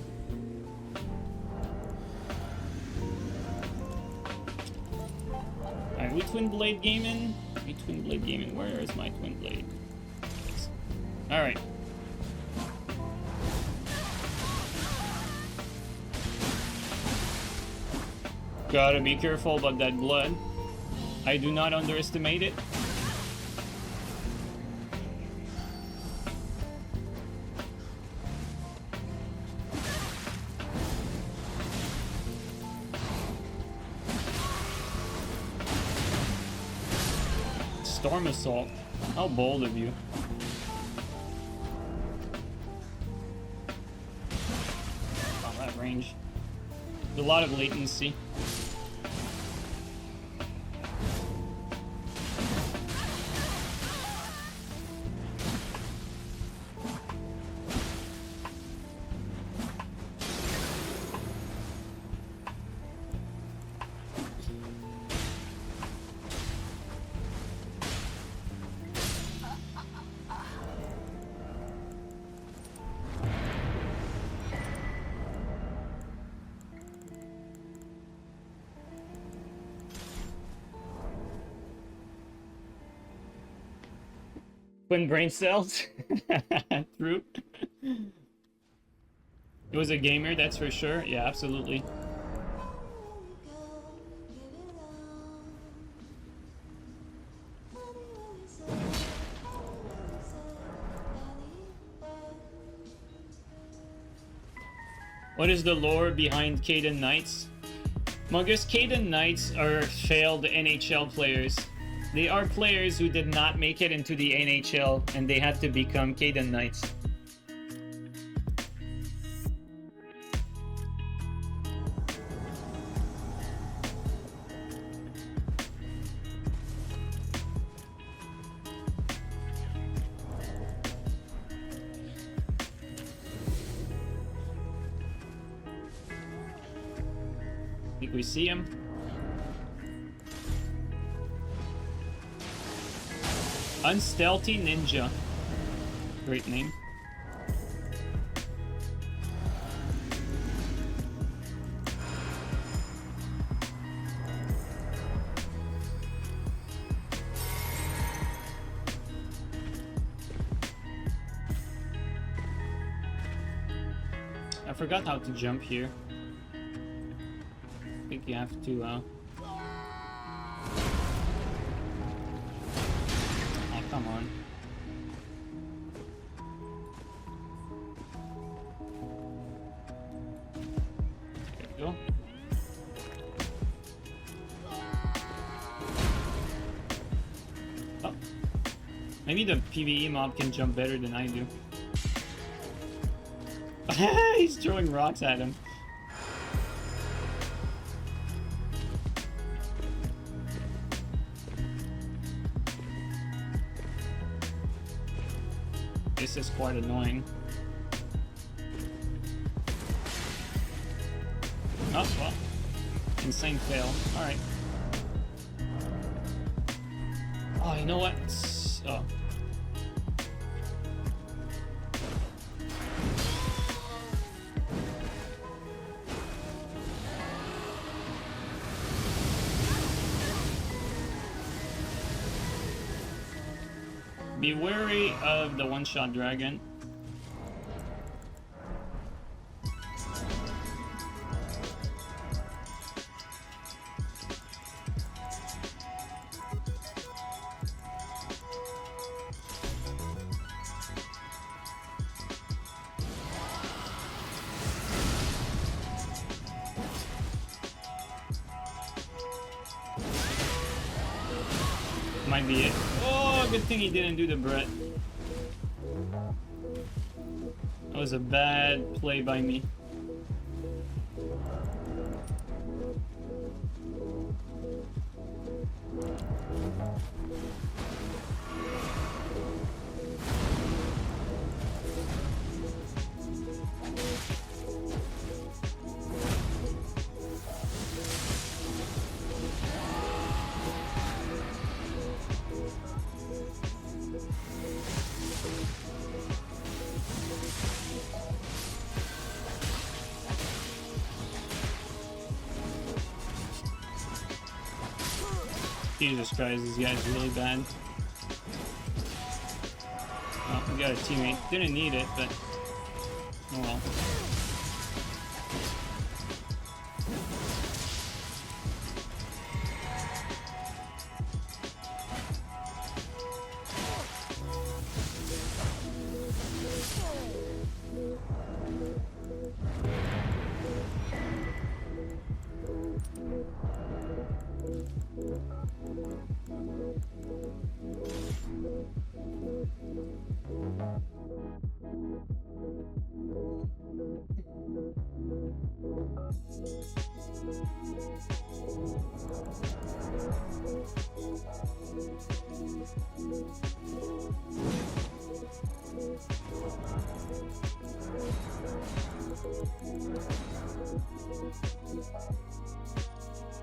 Alright, we twin blade gaming? We twin blade gaming. Where is my twin blade? Alright. Gotta be careful about that blood. I do not underestimate it. Storm Assault. How bold of you. Oh, that range. There's a lot of latency. Twin brain cells. True. It was a gamer, that's for sure. Yeah, absolutely. What is the lore behind Caden Knights? Mungus, Caden Knights are failed NHL players. They are players who did not make it into the NHL, and they had to become Caden Knights. think we see him. Unstealthy Ninja. Great name. I forgot how to jump here. I think you have to, oh, come on. There we go. Oh. Maybe the PvE mob can jump better than I do. He's throwing rocks at him. This is quite annoying. Oh, well. Insane fail. Alright. Oh, you know what? Oh. Be wary of the one-shot dragon. Might be it. Oh, good thing he didn't do the Brett. That was a bad play by me. Jesus Christ, this guy's really bad. Oh, we got a teammate. Didn't need it, but oh well.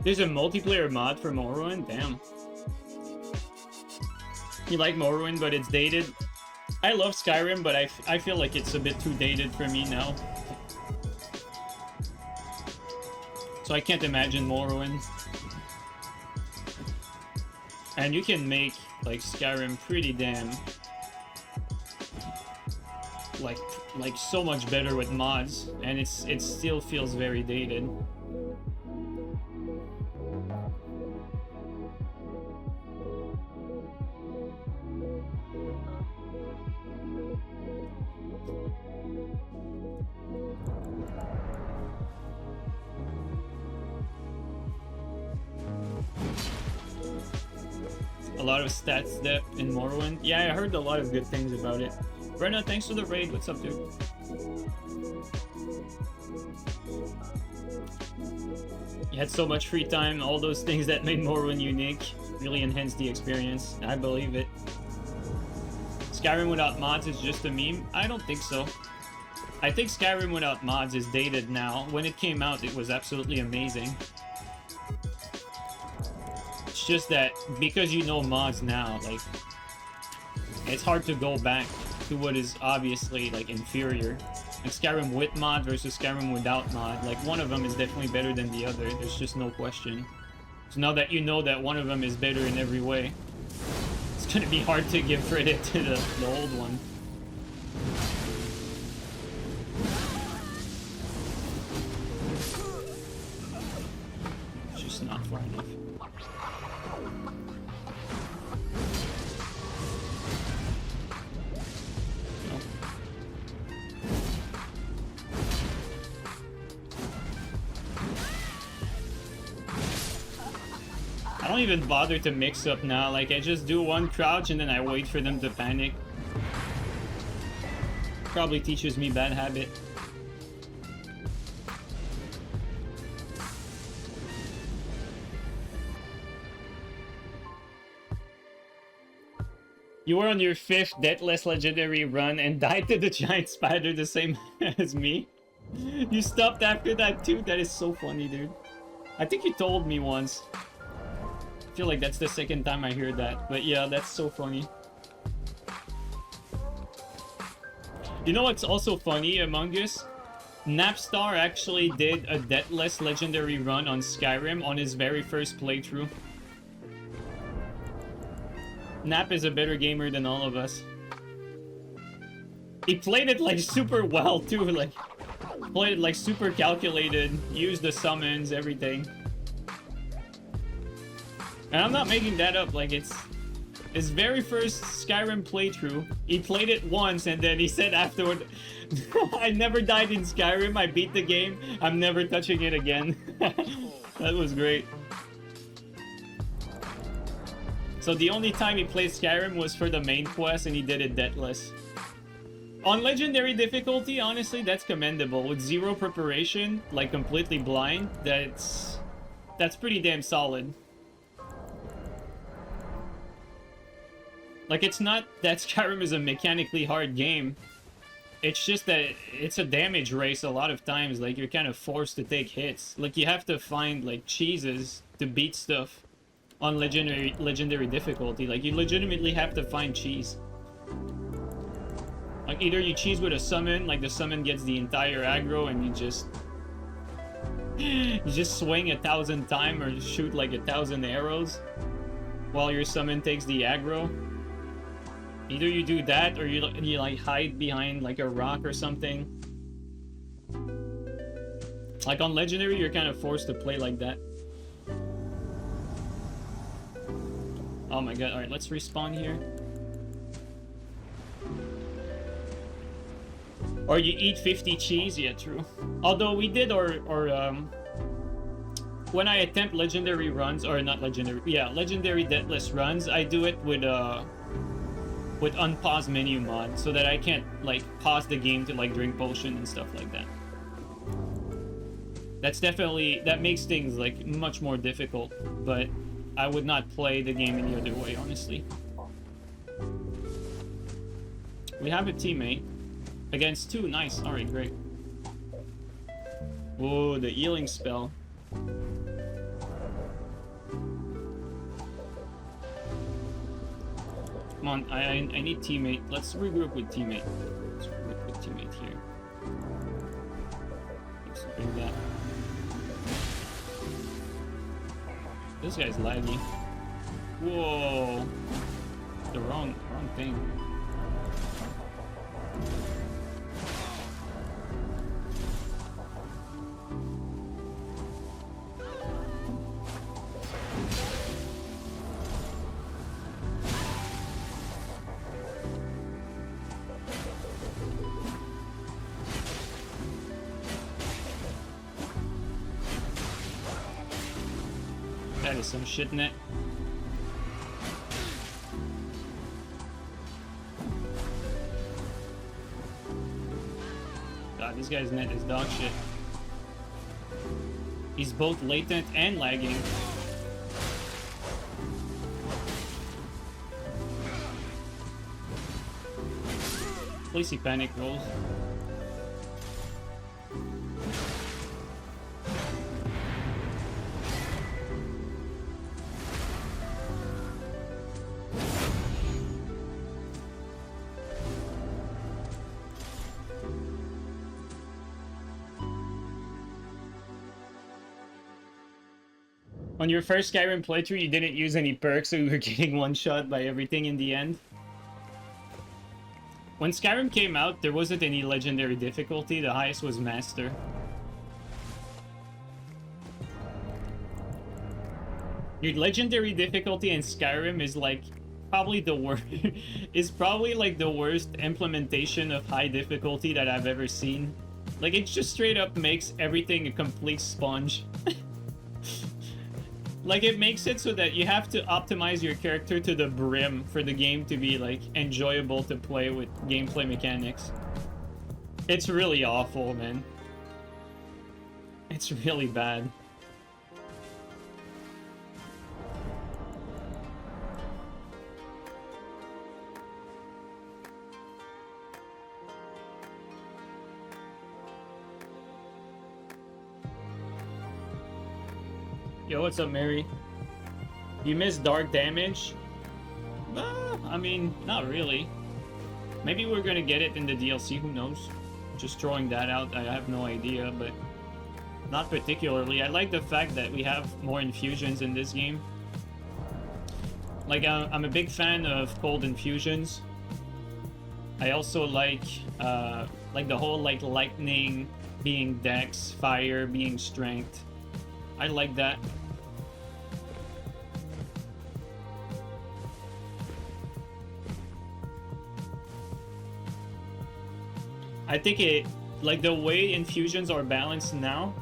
There's a multiplayer mod for Morrowind? Damn. You like Morrowind, but it's dated? I love Skyrim, but I feel like it's a bit too dated for me now. So I can't imagine Morrowind. And you can make, like, Skyrim pretty damn... Like so much better with mods, and it still feels very dated. A lot of stats depth in Morrowind. Yeah, I heard a lot of good things about it. Brenna, thanks for the raid. What's up, dude? You had so much free time, all those things that made Morrowind unique. Really enhanced the experience. I believe it. Skyrim without mods is just a meme? I don't think so. I think Skyrim without mods is dated now. When it came out, it was absolutely amazing. It's just that because you know mods now, like, it's hard to go back to what is obviously, like, inferior. Like Skyrim with mod versus Skyrim without mod. Like, one of them is definitely better than the other. There's just no question. So now that you know that one of them is better in every way, it's gonna be hard to give credit to the old one. It's just not far enough. I don't even bother to mix up now. Like, I just do one crouch and then I wait for them to panic. Probably teaches me bad habit. You were on your 5th Deathless Legendary run and died to the giant spider the same as me. You stopped after that too? That is so funny, dude. I think you told me once. I feel like that's the second time I hear that, but yeah, that's so funny. You know what's also funny, Among Us? Napstar actually did a Deathless Legendary run on Skyrim on his very first playthrough. Nap is a better gamer than all of us. He played it like super well too, like played it like super calculated, used the summons, everything. And I'm not making that up, like it's his very first Skyrim playthrough. He played it once and then he said afterward, I never died in Skyrim, I beat the game, I'm never touching it again. That was great. So the only time he played Skyrim was for the main quest and he did it deathless. On legendary difficulty, honestly, that's commendable. With 0 preparation, like completely blind, that's pretty damn solid. Like, it's not that Skyrim is a mechanically hard game. It's just that it's a damage race a lot of times. Like, you're kind of forced to take hits. Like, you have to find, like, cheeses to beat stuff on legendary difficulty. Like, you legitimately have to find cheese. Like, either you cheese with a summon, like the summon gets the entire aggro and you just swing 1,000 times or shoot like 1,000 arrows while your summon takes the aggro. Either you do that or you like hide behind like a rock or something. Like on legendary, you're kind of forced to play like that. Oh my god, alright, let's respawn here. Or you eat 50 cheese, yeah, true. Although we did when I attempt legendary runs, or not legendary, yeah, legendary deathless runs, I do it with unpause menu mod, so that I can't like pause the game to like drink potion and stuff like that. That's definitely, that makes things like much more difficult, but I would not play the game any other way, honestly. We have a teammate. Against 2, nice. Alright, great. Whoa, the healing spell. Come on, I need teammate. Let's regroup with teammate. Let's regroup with teammate here. Let's bring that. This guy's laggy. Whoa. The wrong thing. That is some shit net. God, this guy's net is dog shit. He's both latent and lagging. Please he panic rolls. On your first Skyrim playthrough, you didn't use any perks, so you were getting one-shot by everything in the end. When Skyrim came out, there wasn't any legendary difficulty. The highest was Master. Dude, legendary difficulty in Skyrim is like probably the worst. Is probably like the worst implementation of high difficulty that I've ever seen. Like, it just straight up makes everything a complete sponge. Like, it makes it so that you have to optimize your character to the brim for the game to be, like, enjoyable to play with gameplay mechanics. It's really awful, man. It's really bad. Yo, what's up, Mary? You missed dark damage? I mean, not really. Maybe we're gonna get it in the DLC, who knows? Just throwing that out, I have no idea, but not particularly. I like the fact that we have more infusions in this game. Like, I'm a big fan of cold infusions. I also like the whole, like, lightning being dex, fire being strength. I like that. I think it, like, the way infusions are balanced now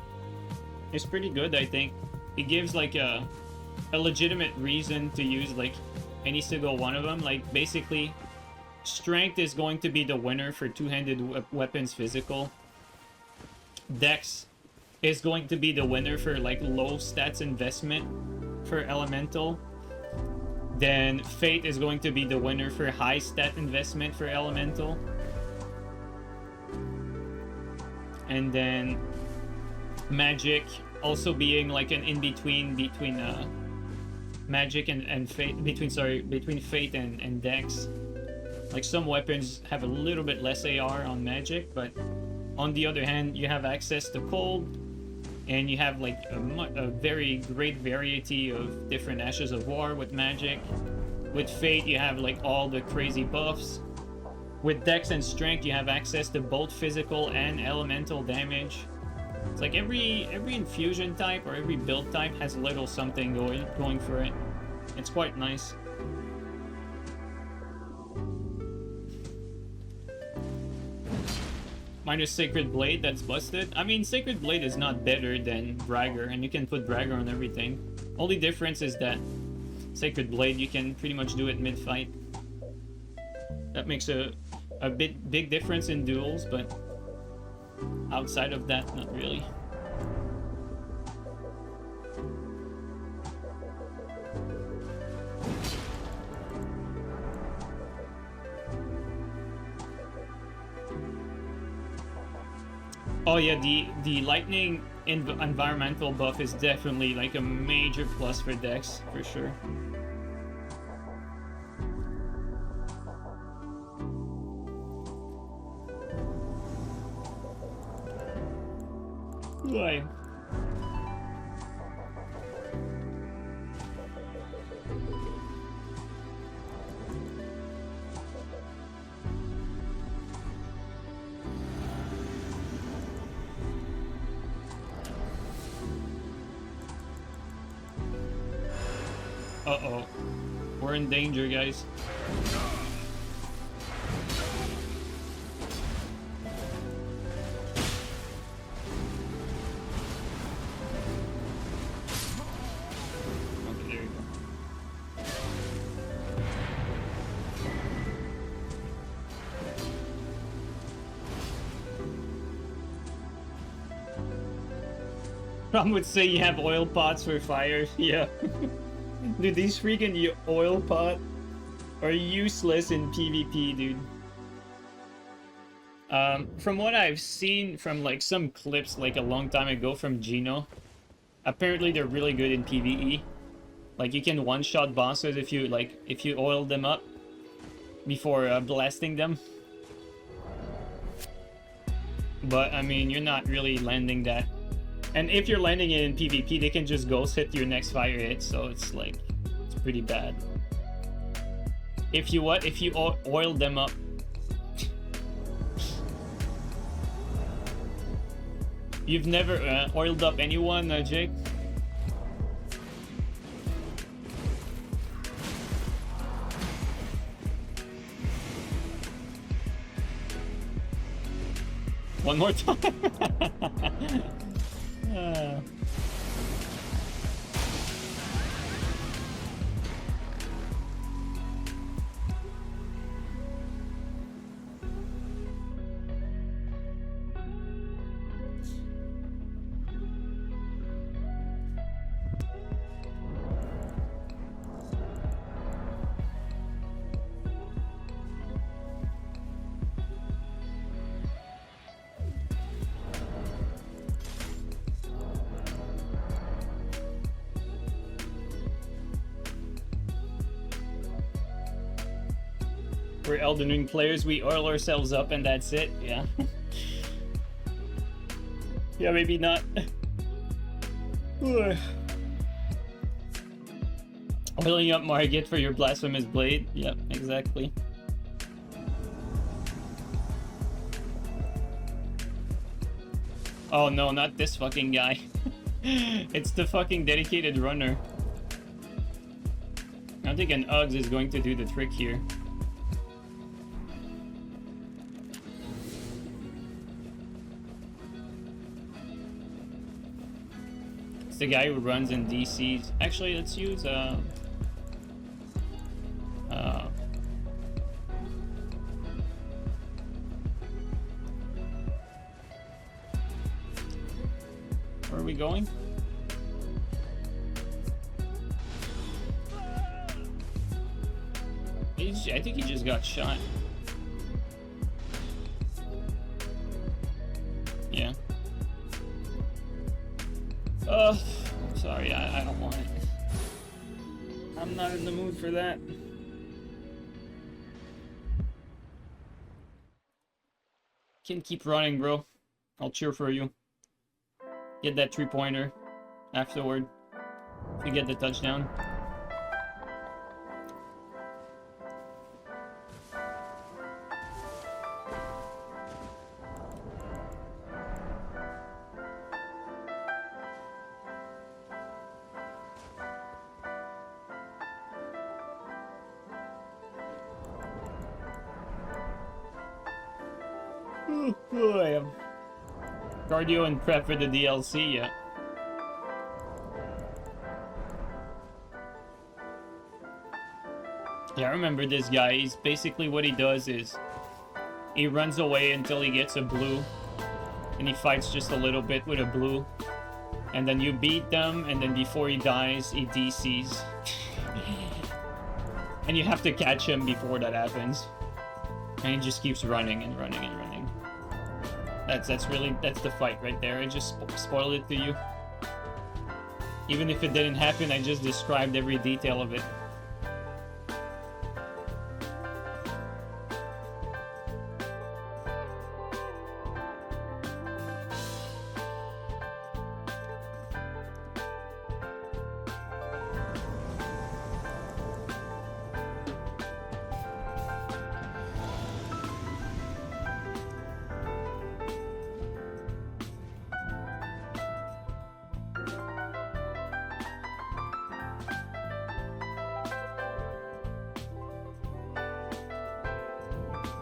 is pretty good, I think. It gives, like, a legitimate reason to use, like, any single one of them. Like, basically, strength is going to be the winner for two-handed weapons physical. Dex is going to be the winner for, like, low stats investment for elemental. Then fate is going to be the winner for high stat investment for elemental. And then magic also being like an in-between between magic and fate, between fate and dex. Like, some weapons have a little bit less AR on magic, but on the other hand, you have access to cold, and you have, like, a very great variety of different Ashes of War with magic. With Fate, you have, like, all the crazy buffs. With Dex and Strength, you have access to both physical and elemental damage. It's like every infusion type or every build type has a little something going for it. It's quite nice. Minus Sacred Blade, that's busted. I mean, Sacred Blade is not better than Bragger, and you can put Bragger on everything. Only difference is that Sacred Blade, you can pretty much do it mid-fight. That makes a big difference in duels, but outside of that, not really. Oh yeah, the lightning environmental buff is definitely like a major plus for Dex, for sure. Why? Uh-oh. We're in danger, guys. Okay, there you go. Some would say you have oil pots for fire. Yeah. Dude, these freaking oil pot are useless in PvP, dude. From what I've seen from, like, some clips, like, a long time ago from Gino, apparently they're really good in PvE. Like, you can one-shot bosses if you oil them up before blasting them. But, I mean, you're not really landing that And if you're landing it in PvP, they can just ghost hit your next fire hit, so it's like, it's pretty bad. If you what? If you oil them up. You've never oiled up anyone, Jake? One more time. We're Elden Ring players, we oil ourselves up and that's it, yeah. Yeah, maybe not. Oiling up Margit for your blasphemous blade, yep, exactly. Oh no, not this fucking guy. It's the fucking dedicated runner. I don't think an Uggs is going to do the trick here. It's the guy who runs in DCs. Actually, let's use where are we going? I think he just got shot. Yeah. Sorry, I don't want it. I'm not in the mood for that. Can keep running, bro. I'll cheer for you. Get that 3-pointer afterward. If you get the touchdown. Cardio and prep for the DLC, yeah. Yeah, I remember this guy. He's basically what he does is he runs away until he gets a blue, and he fights just a little bit with a blue, and then you beat them, and then before he dies, he DCs. And you have to catch him before that happens. And he just keeps running and running and running. That's the fight right there. I just spoiled it to you. Even if it didn't happen, I just described every detail of it.